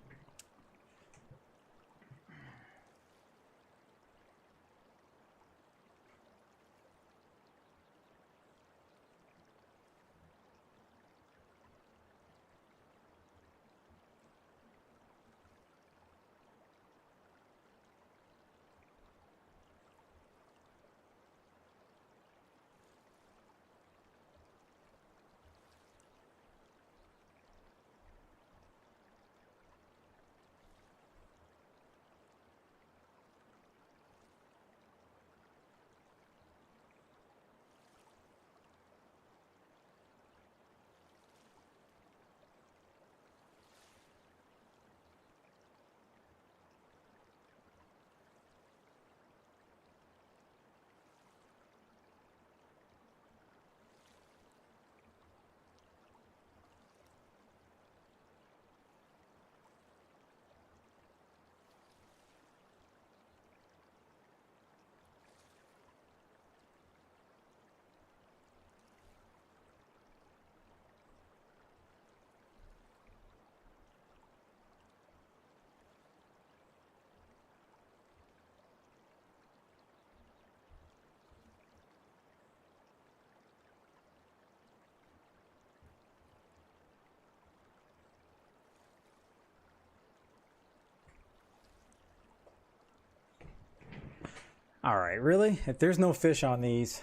S1: All right, really? If there's no fish on these,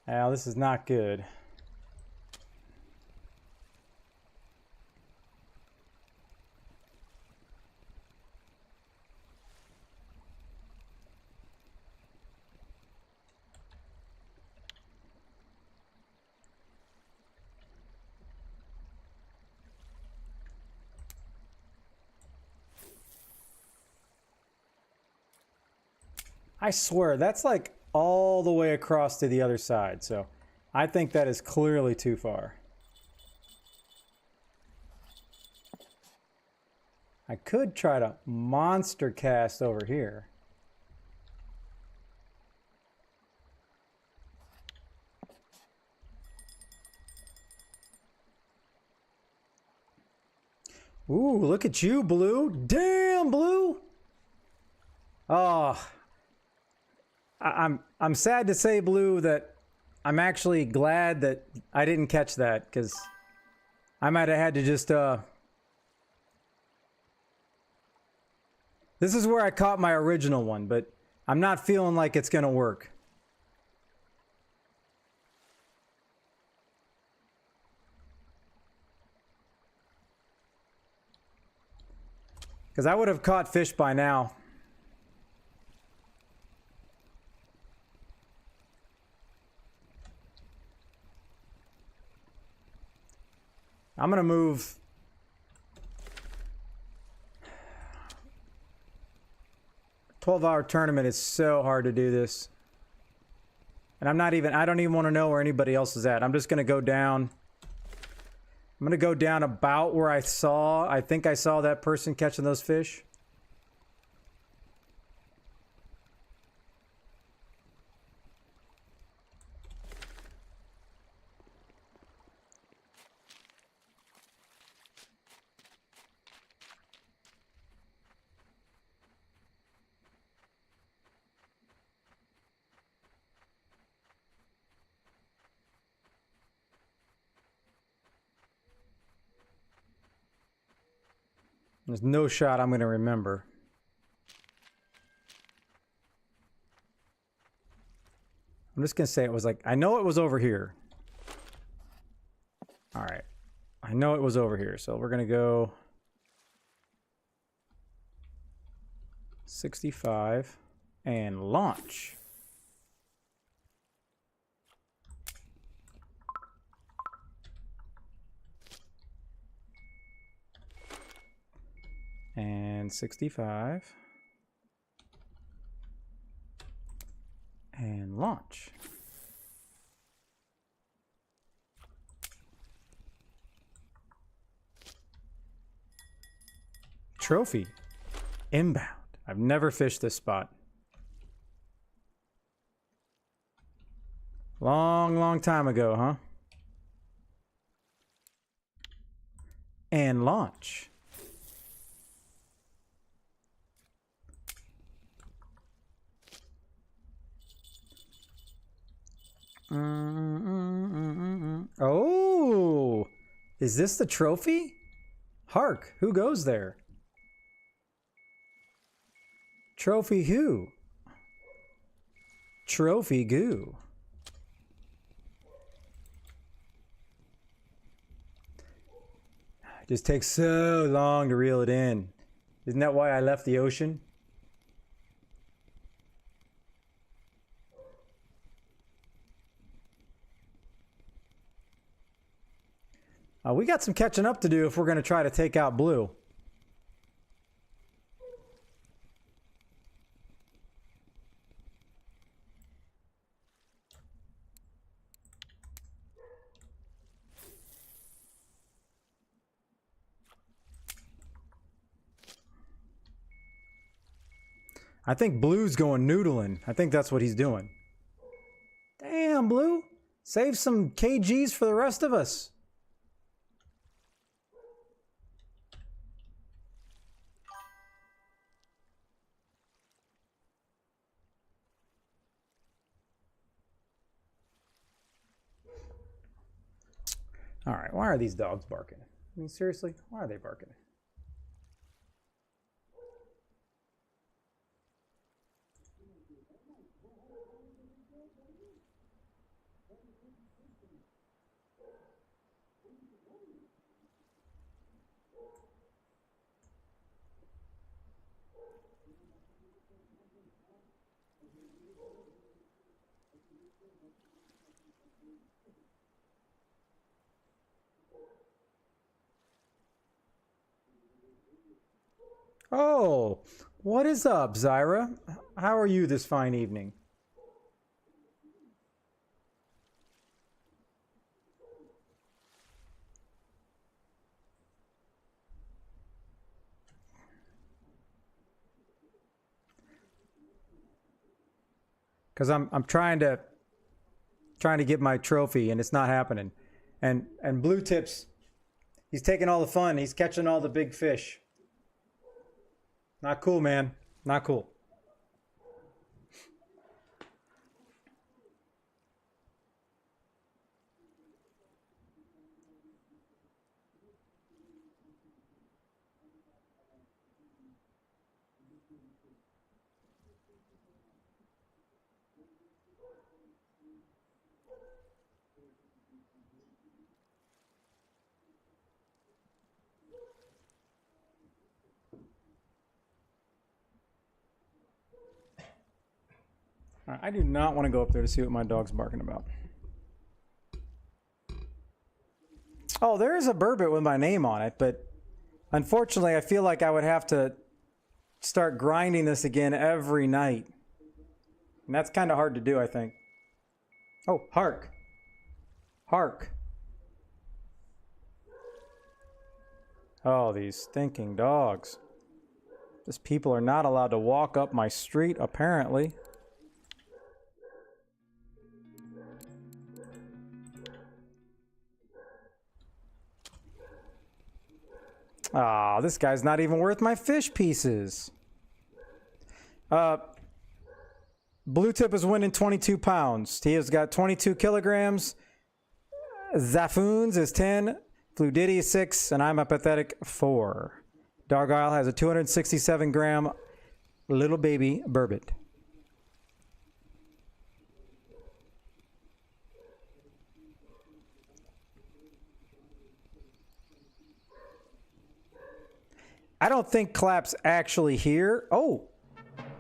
S1: now this is not good. I swear, that's like all the way across to the other side, so I think that is clearly too far. I could try to monster cast over here. Ooh, look at you, Blue. Damn, Blue. Oh, I'm sad to say, Blue, that I'm actually glad that I didn't catch that, because I might have had to just this is where I caught my original one, but I'm not feeling like it's gonna work. Because I would have caught fish by now. I'm gonna move. $12-hour tournament is so hard to do this. And I don't even want to know where anybody else is at. I'm just gonna go down. I'm gonna go down about where I think I saw that person catching those fish. There's no shot I'm going to remember. I'm just going to say it was like, I know it was over here. All right. I know it was over here. So we're going to go 65 and launch. And 65 and launch. Trophy inbound. I've never fished this spot. Long time ago, huh? And launch. Oh, is this the trophy? Hark, who goes there? Trophy who? Trophy goo. It just takes so long to reel it in. Isn't that why I left the ocean? We got some catching up to do if we're going to try to take out blue. I think blue's going noodling. I think that's what he's doing. Damn, blue. Save some kgs for the rest of us. All right, why are these dogs barking? I mean, seriously, why are they barking? Oh, what is up, Zyra? How are you this fine evening? Because I'm trying to get my trophy and it's not happening. And Blue Tips, he's taking all the fun. He's catching all the big fish. Not cool, man. Not cool. I do not want to go up there to see what my dog's barking about. Oh, there is a burbot with my name on it, but unfortunately I feel like I would have to start grinding this again every night. And that's kind of hard to do, I think. Oh, hark. Hark. Oh, these stinking dogs. Just people are not allowed to walk up my street, apparently. Ah, this guy's not even worth my fish pieces. Blue Tip is winning 22 pounds. He has got 22 kilograms. Zafoons is 10. Fludiddy is 6. And I'm a pathetic 4. Dargyle has a 267 gram little baby burbot. I don't think Clap's actually here. Oh!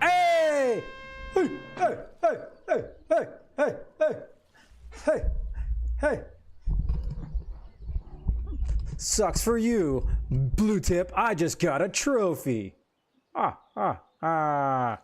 S1: Hey! Hey! Hey! Hey! Hey! Hey! Hey! Hey! Hey! Hey! Sucks for you, Blue Tip. I just got a trophy. Ah.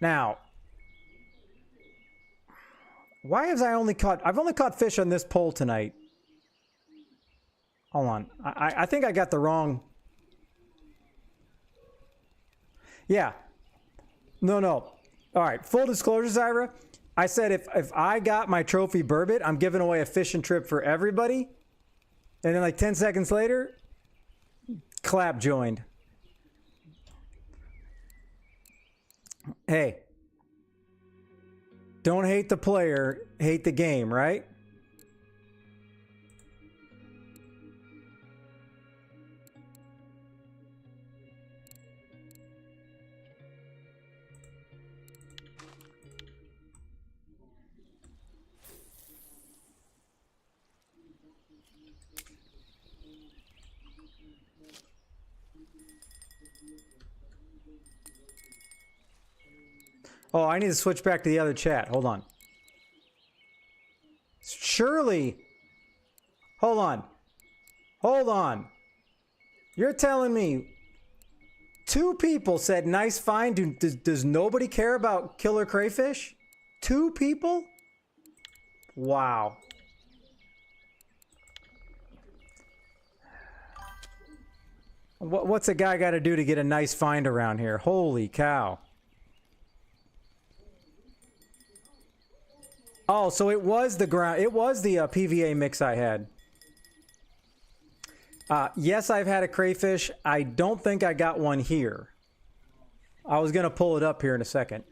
S1: Now, why have I only caught... I've only caught fish on this pole tonight. Hold on. I think I got the wrong... Yeah. No. All right. Full disclosure, Zyra. I said if I got my trophy burbot, I'm giving away a fishing trip for everybody. And then like 10 seconds later, Clap joined. Hey. Don't hate the player, hate the game, right? Oh, I need to switch back to the other chat. Hold on. Surely. Hold on. You're telling me 2 people said nice find. Does nobody care about killer crayfish? 2 people? Wow. What's a guy got to do to get a nice find around here? Holy cow. Oh, so it was the ground. It was the PVA mix I had. Yes, I've had a crayfish. I don't think I got one here. I was going to pull it up here in a second.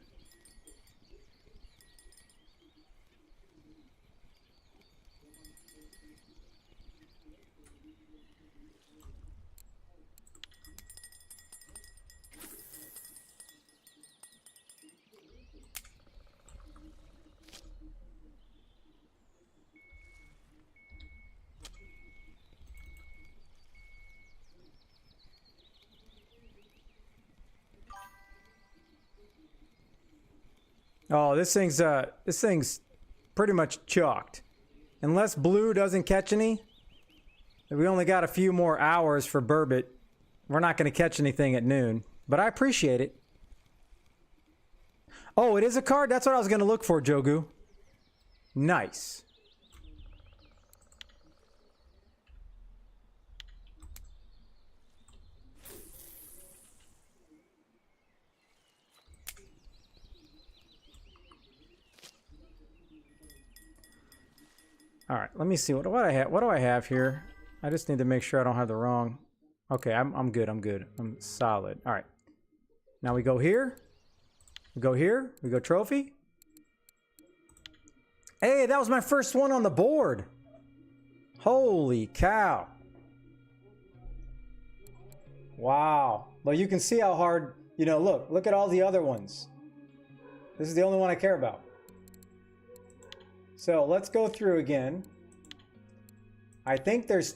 S1: Oh, this thing's pretty much chalked. Unless Blue doesn't catch any, we only got a few more hours for burbot. We're not going to catch anything at noon, but I appreciate it. Oh, it is a card? That's what I was going to look for, Jogu. Nice. All right, let me see what I have. What do I have here? I just need to make sure I don't have the wrong. Okay, I'm good. I'm solid. All right. Now we go here. We go here. We go trophy. Hey, that was my first one on the board. Holy cow. Wow. Well, you can see how hard, you know, look at all the other ones. This is the only one I care about. So let's go through again. I think there's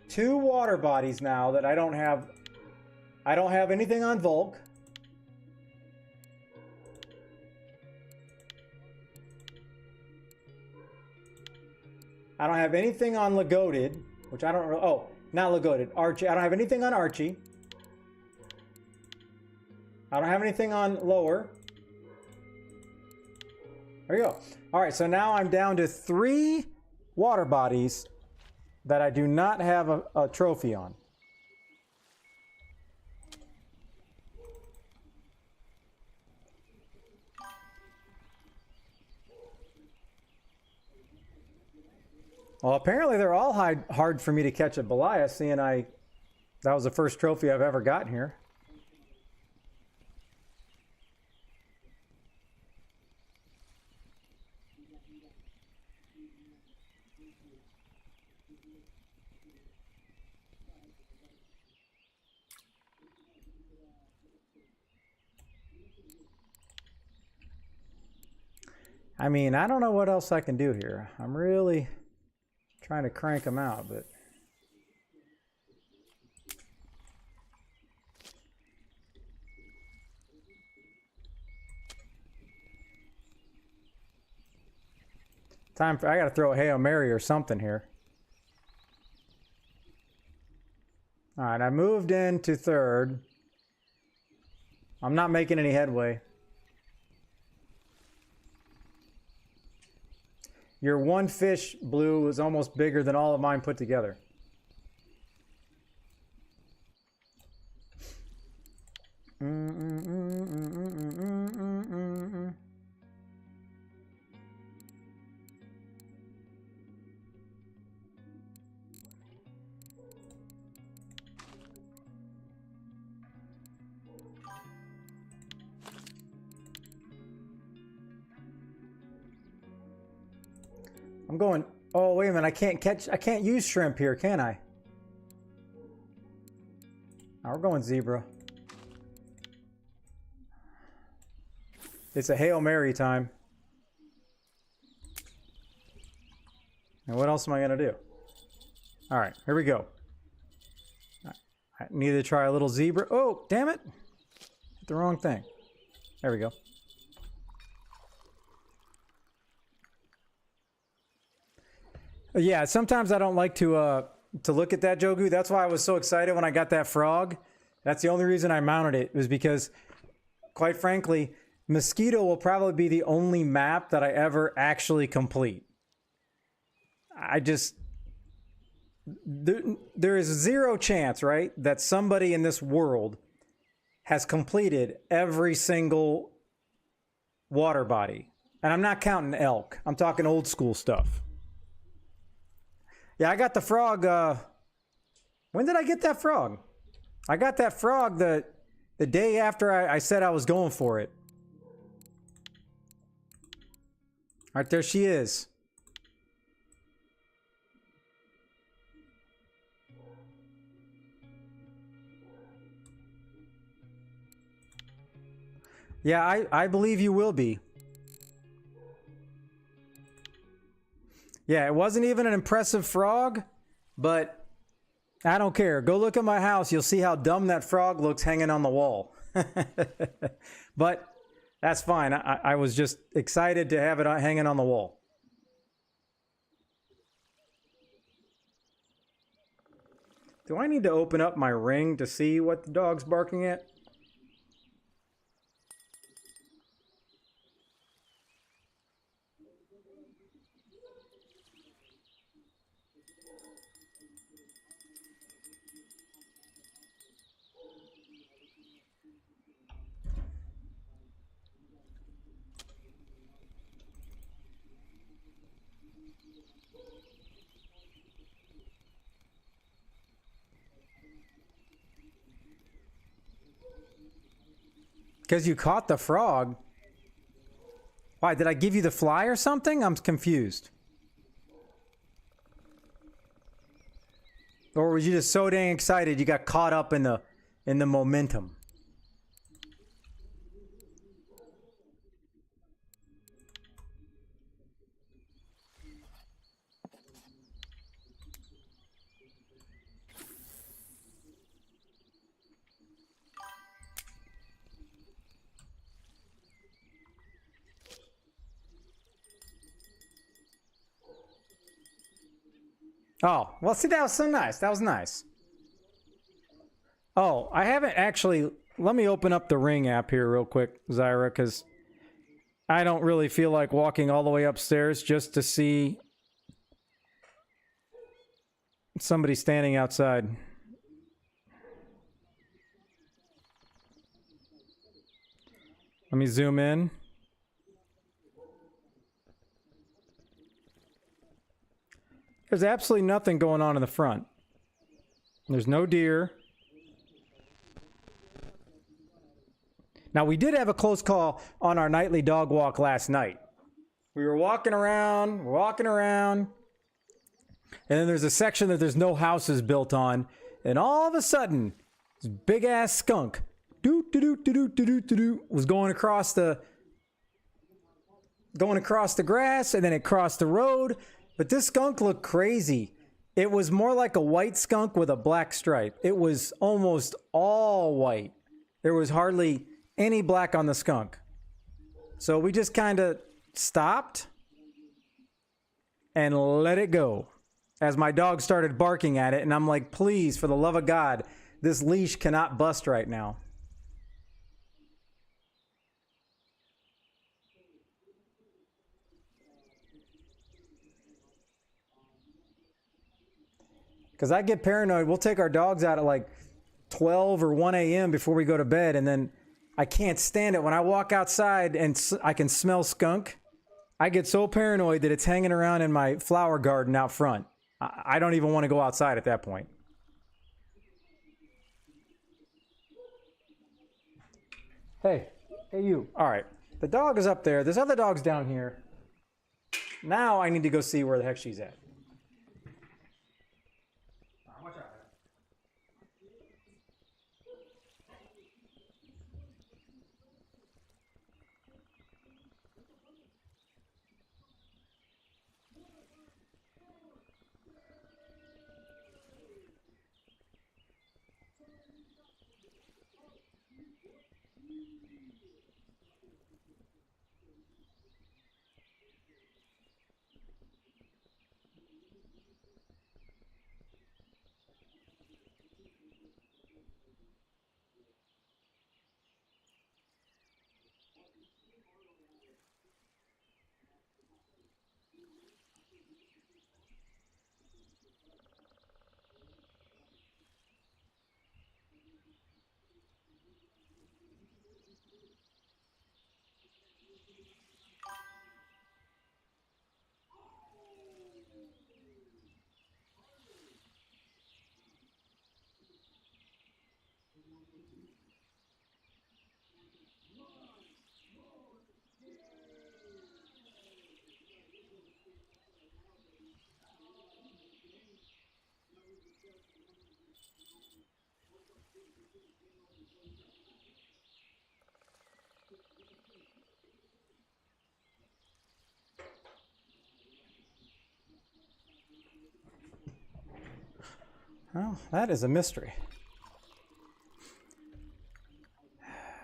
S1: 2 water bodies now that I don't have. I don't have anything on Volk. I don't have anything on Lagoated, which I don't. Oh, not Lagoated. Archie. I don't have anything on Archie. I don't have anything on Lower. There you go. All right, so now I'm down to 3 water bodies that I do not have a trophy on. Well, apparently they're all hard for me to catch at Belaya, seeing that was the first trophy I've ever gotten here. I mean, I don't know what else I can do here. I'm really trying to crank them out, but... I gotta throw a Hail Mary or something here. Alright, I moved into third. I'm not making any headway. Your one fish, Blue, was almost bigger than all of mine put together. I'm going, oh, wait a minute, I can't use shrimp here, can I? Now we're going zebra. It's a Hail Mary time. And what else am I going to do? All right, here we go. I need to try a little zebra. Oh, damn it. Hit the wrong thing. There we go. Yeah, sometimes I don't like to look at that, Jogu. That's why I was so excited when I got that frog. That's the only reason I mounted it, was because, quite frankly, Mosquito will probably be the only map that I ever actually complete. There is zero chance, right, that somebody in this world has completed every single water body. And I'm not counting elk. I'm talking old school stuff. Yeah, I got the frog. When did I get that frog? I got that frog the day after I said I was going for it. All right, there she is. Yeah, I believe you will be. Yeah, it wasn't even an impressive frog, but I don't care. Go look at my house. You'll see how dumb that frog looks hanging on the wall. But that's fine. I was just excited to have it hanging on the wall. Do I need to open up my ring to see what the dog's barking at? Because you caught the frog. Why, did I give you the fly or something? I'm confused. Or were you just so dang excited you got caught up in the momentum? Oh, well, see, that was so nice. That was nice. Oh, I haven't actually... Let me open up the Ring app here real quick, Zyra, because I don't really feel like walking all the way upstairs just to see somebody standing outside. Let me zoom in. There's absolutely nothing going on in the front. There's no deer. Now, we did have a close call on our nightly dog walk last night. We were walking around, and then there's a section that there's no houses built on, and all of a sudden, this big-ass skunk was going across the grass, and then it crossed the road. But this skunk looked crazy. It was more like a white skunk with a black stripe. It was almost all white. There was hardly any black on the skunk. So we just kind of stopped and let it go as my dog started barking at it. And I'm like, please, for the love of God, this leash cannot bust right now. Because I get paranoid. We'll take our dogs out at like 12 or 1 a.m. before we go to bed, and then I can't stand it. When I walk outside and I can smell skunk, I get so paranoid that it's hanging around in my flower garden out front. I don't even want to go outside at that point. Hey you. All right. The dog is up there. This other dog's down here. Now I need to go see where the heck she's at. Well, that is a mystery.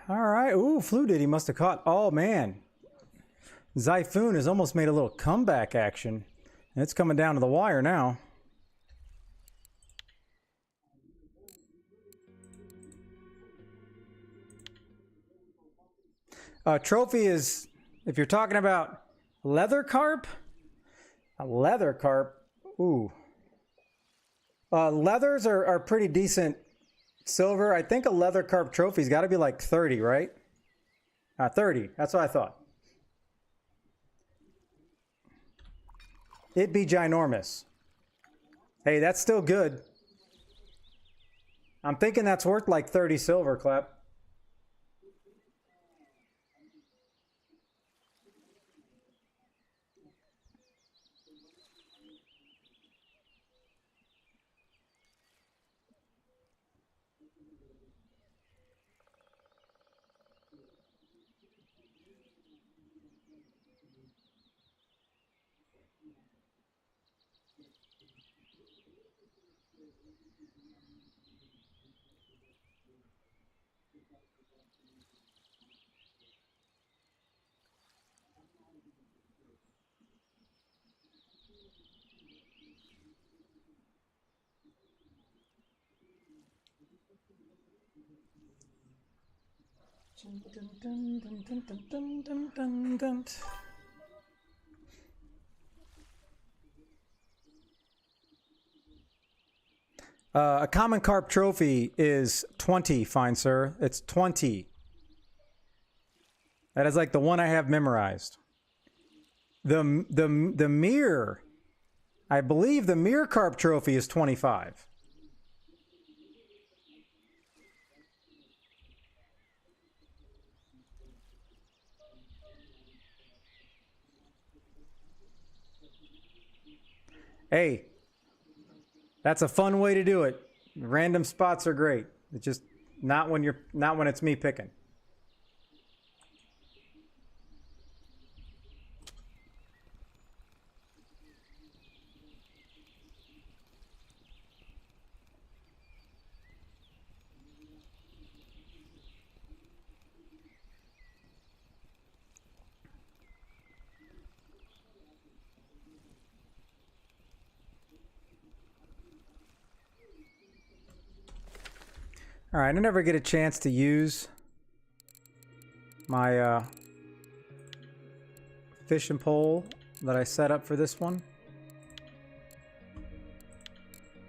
S1: All right. Ooh, Flu Diddy must have caught. Oh, man. Zyphoon has almost made a little comeback action. It's coming down to the wire now. Trophy is, if you're talking about leather carp, a leather carp, ooh. Leathers are pretty decent silver. I think a leather carp trophy's got to be like 30, right? 30. That's what I thought. It'd be ginormous. Hey, that's still good. I'm thinking that's worth like 30 silver, Clap. A common carp trophy is 20, fine sir. It's 20. That is like the one I have memorized. The mirror I believe the Mirror Carp trophy is 25. Hey, that's a fun way to do it. Random spots are great. It's just not when it's me picking. All right, I never get a chance to use my fishing pole that I set up for this one.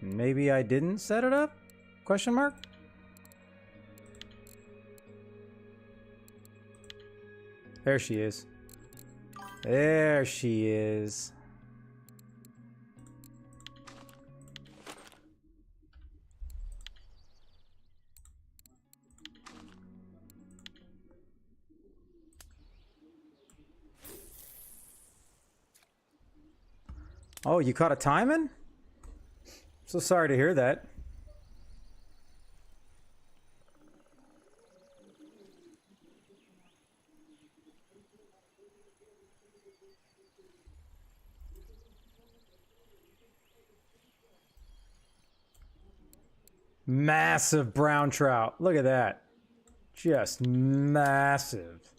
S1: Maybe I didn't set it up? Question mark? There she is. There she is. Oh, you caught a timing? So sorry to hear that. Massive brown trout. Look at that. Just massive.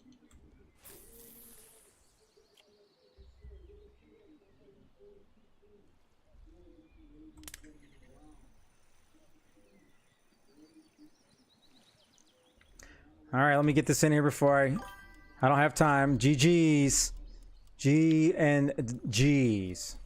S1: All right, let me get this in here before I don't have time. GG's. G and G's.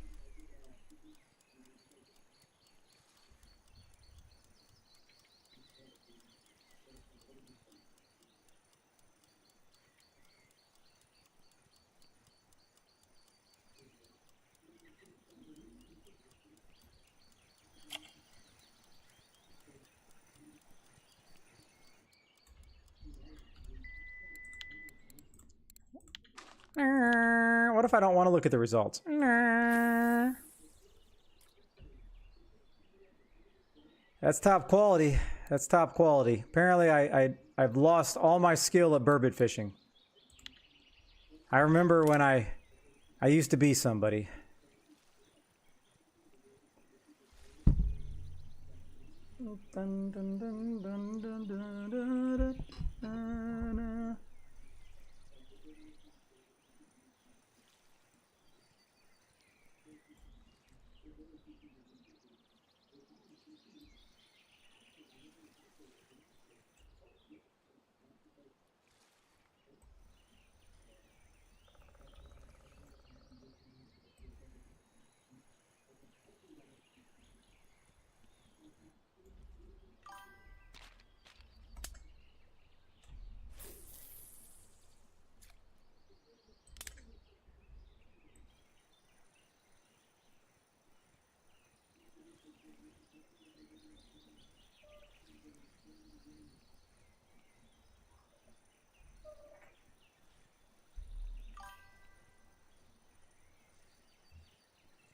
S1: What if I don't want to look at the results? That's top quality. That's top quality. Apparently, I've lost all my skill at burbot fishing. I remember when I used to be somebody. Dun, dun, dun, dun, dun, dun, dun, dun, dun.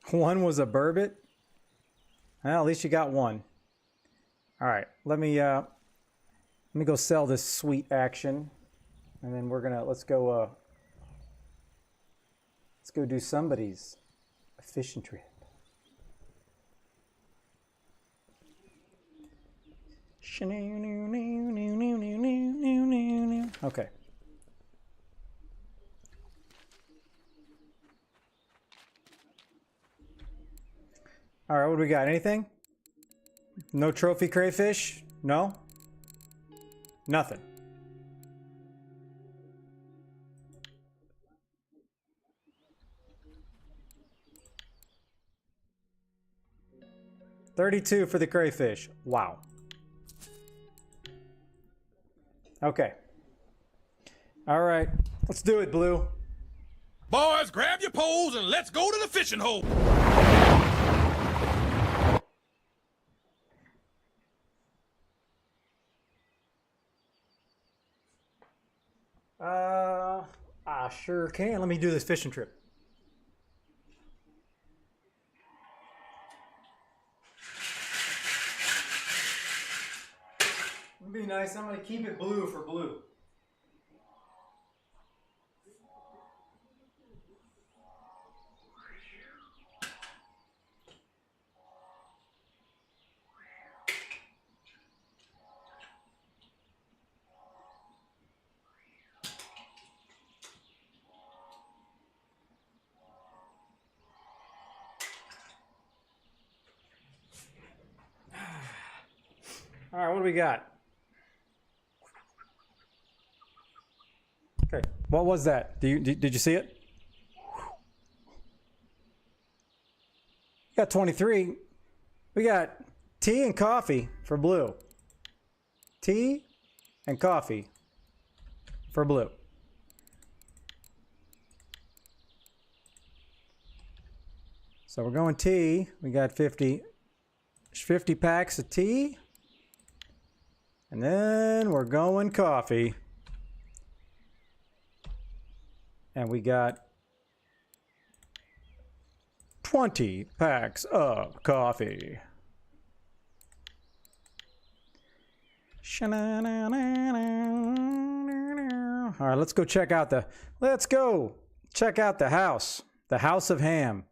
S1: One was a burbot. Well, at least you got one. All right, let me go sell this sweet action, and then let's go do somebody's fishing trip. Okay. All right, what do we got? Anything? No trophy crayfish? No? Nothing. $32 for the crayfish. Wow. Okay. All right, let's do it, Blue.
S3: Boys, grab your poles and let's go to the fishing hole.
S1: I sure can. Let me do this fishing trip. It'd be nice. I'm gonna keep it blue for blue. All right, what do we got? Okay, what was that? Did you see it? Got 23. We got tea and coffee for blue. Tea and coffee for blue. So we're going tea. We got 50 packs of tea. And then we're going coffee. And we got 20 packs of coffee. All right, let's go check out the house. The House of Ham.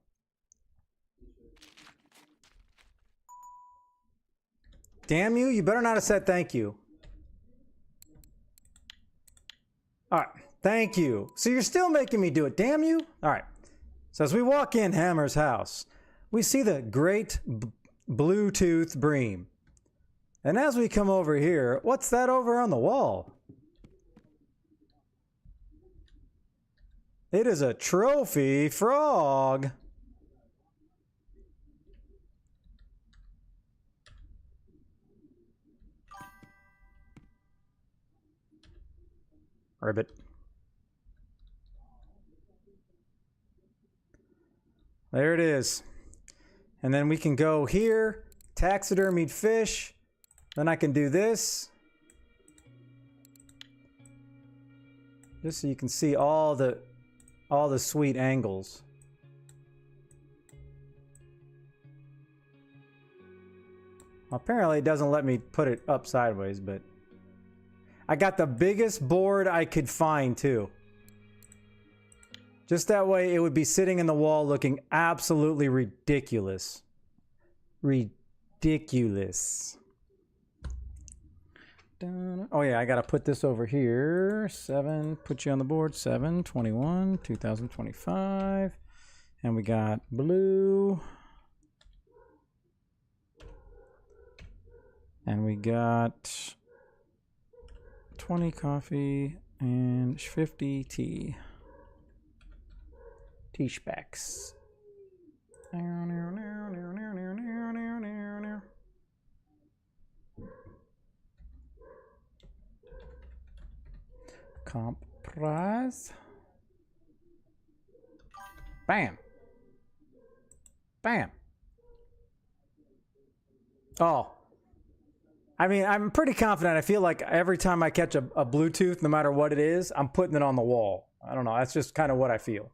S1: Damn you, you better not have said thank you. All right, thank you. So you're still making me do it, damn you. All right, so as we walk in Hammer's house, we see the great Bluetooth Bream. And as we come over here, what's that over on the wall? It is a trophy frog. Ribbit. There it is. And then we can go here, taxidermied fish. Then I can do this. Just so you can see all the sweet angles. Well, apparently it doesn't let me put it up sideways, but I got the biggest board I could find too. Just that way it would be sitting in the wall looking absolutely ridiculous. Ridiculous. Oh yeah, I gotta put this over here. 7, put you on the board. 7/21, 2025. And we got blue. And we got 20 coffee and 50 tea. Tea specs. Comp prize. Bam. Bam. Oh. I mean, I'm pretty confident. I feel like every time I catch a Bluetooth, no matter what it is, I'm putting it on the wall. I don't know. That's just kind of what I feel.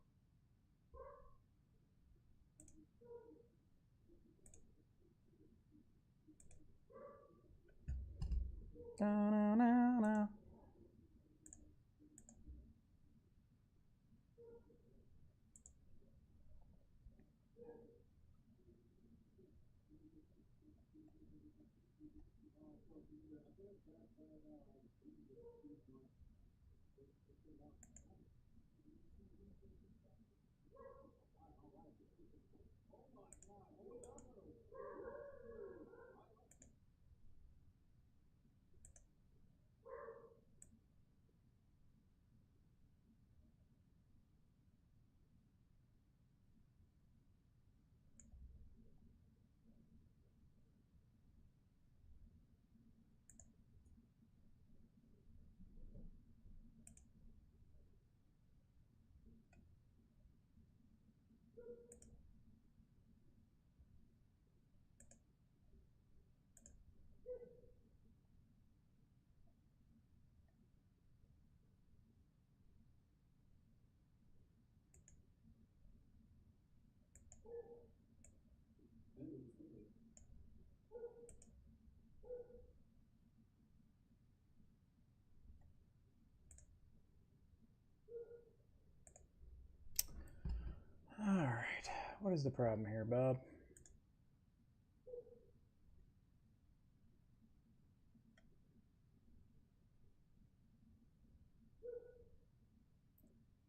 S1: What is the problem here, Bob?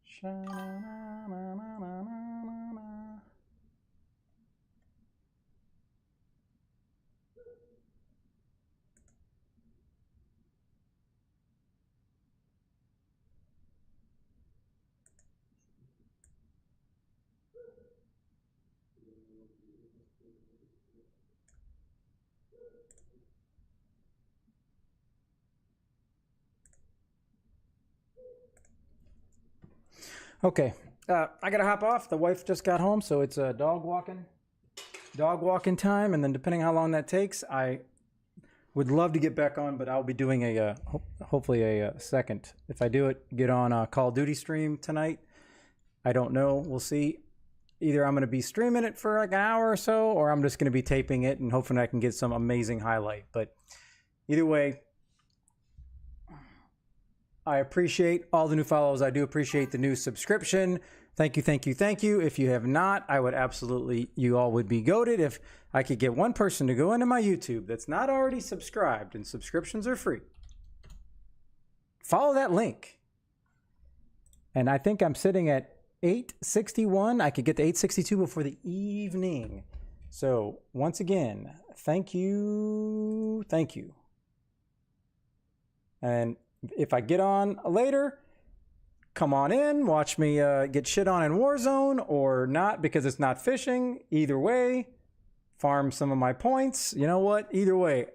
S1: Sha-na-na-na-na-na-na-na. Okay, I gotta hop off. The wife just got home, so it's dog walking time, and then depending how long that takes, I would love to get back on, but I'll be doing a hopefully a second. If I do it, get on a Call of Duty stream tonight. I don't know. We'll see. Either I'm going to be streaming it for like an hour or so, or I'm just going to be taping it and hoping I can get some amazing highlight. But either way, I appreciate all the new follows. I do appreciate the new subscription. Thank you, thank you, thank you. If you have not, I would absolutely, you all would be goated if I could get one person to go into my YouTube that's not already subscribed, and subscriptions are free. Follow that link. And I think I'm sitting at 861. I could get to 862 before the evening. So once again, thank you. Thank you. And if I get on later, come on in, watch me get shit on in Warzone, or not because it's not fishing. Either way, farm some of my points. You know what? Either way,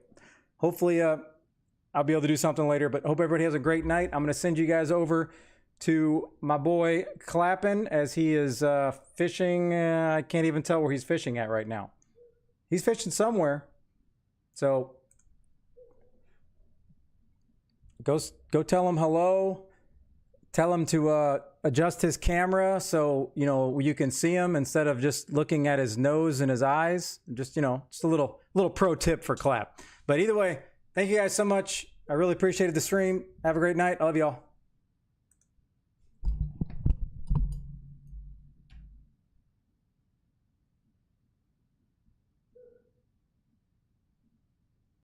S1: hopefully I'll be able to do something later, but hope everybody has a great night. I'm going to send you guys over to my boy Clappin as he is fishing. I can't even tell where he's fishing at right now. He's fishing somewhere. So go tell him hello. Tell him to adjust his camera so, you know, you can see him instead of just looking at his nose and his eyes. Just, you know, just a little pro tip for Clap. But either way, thank you guys so much. I really appreciated the stream. Have a great night. I love y'all.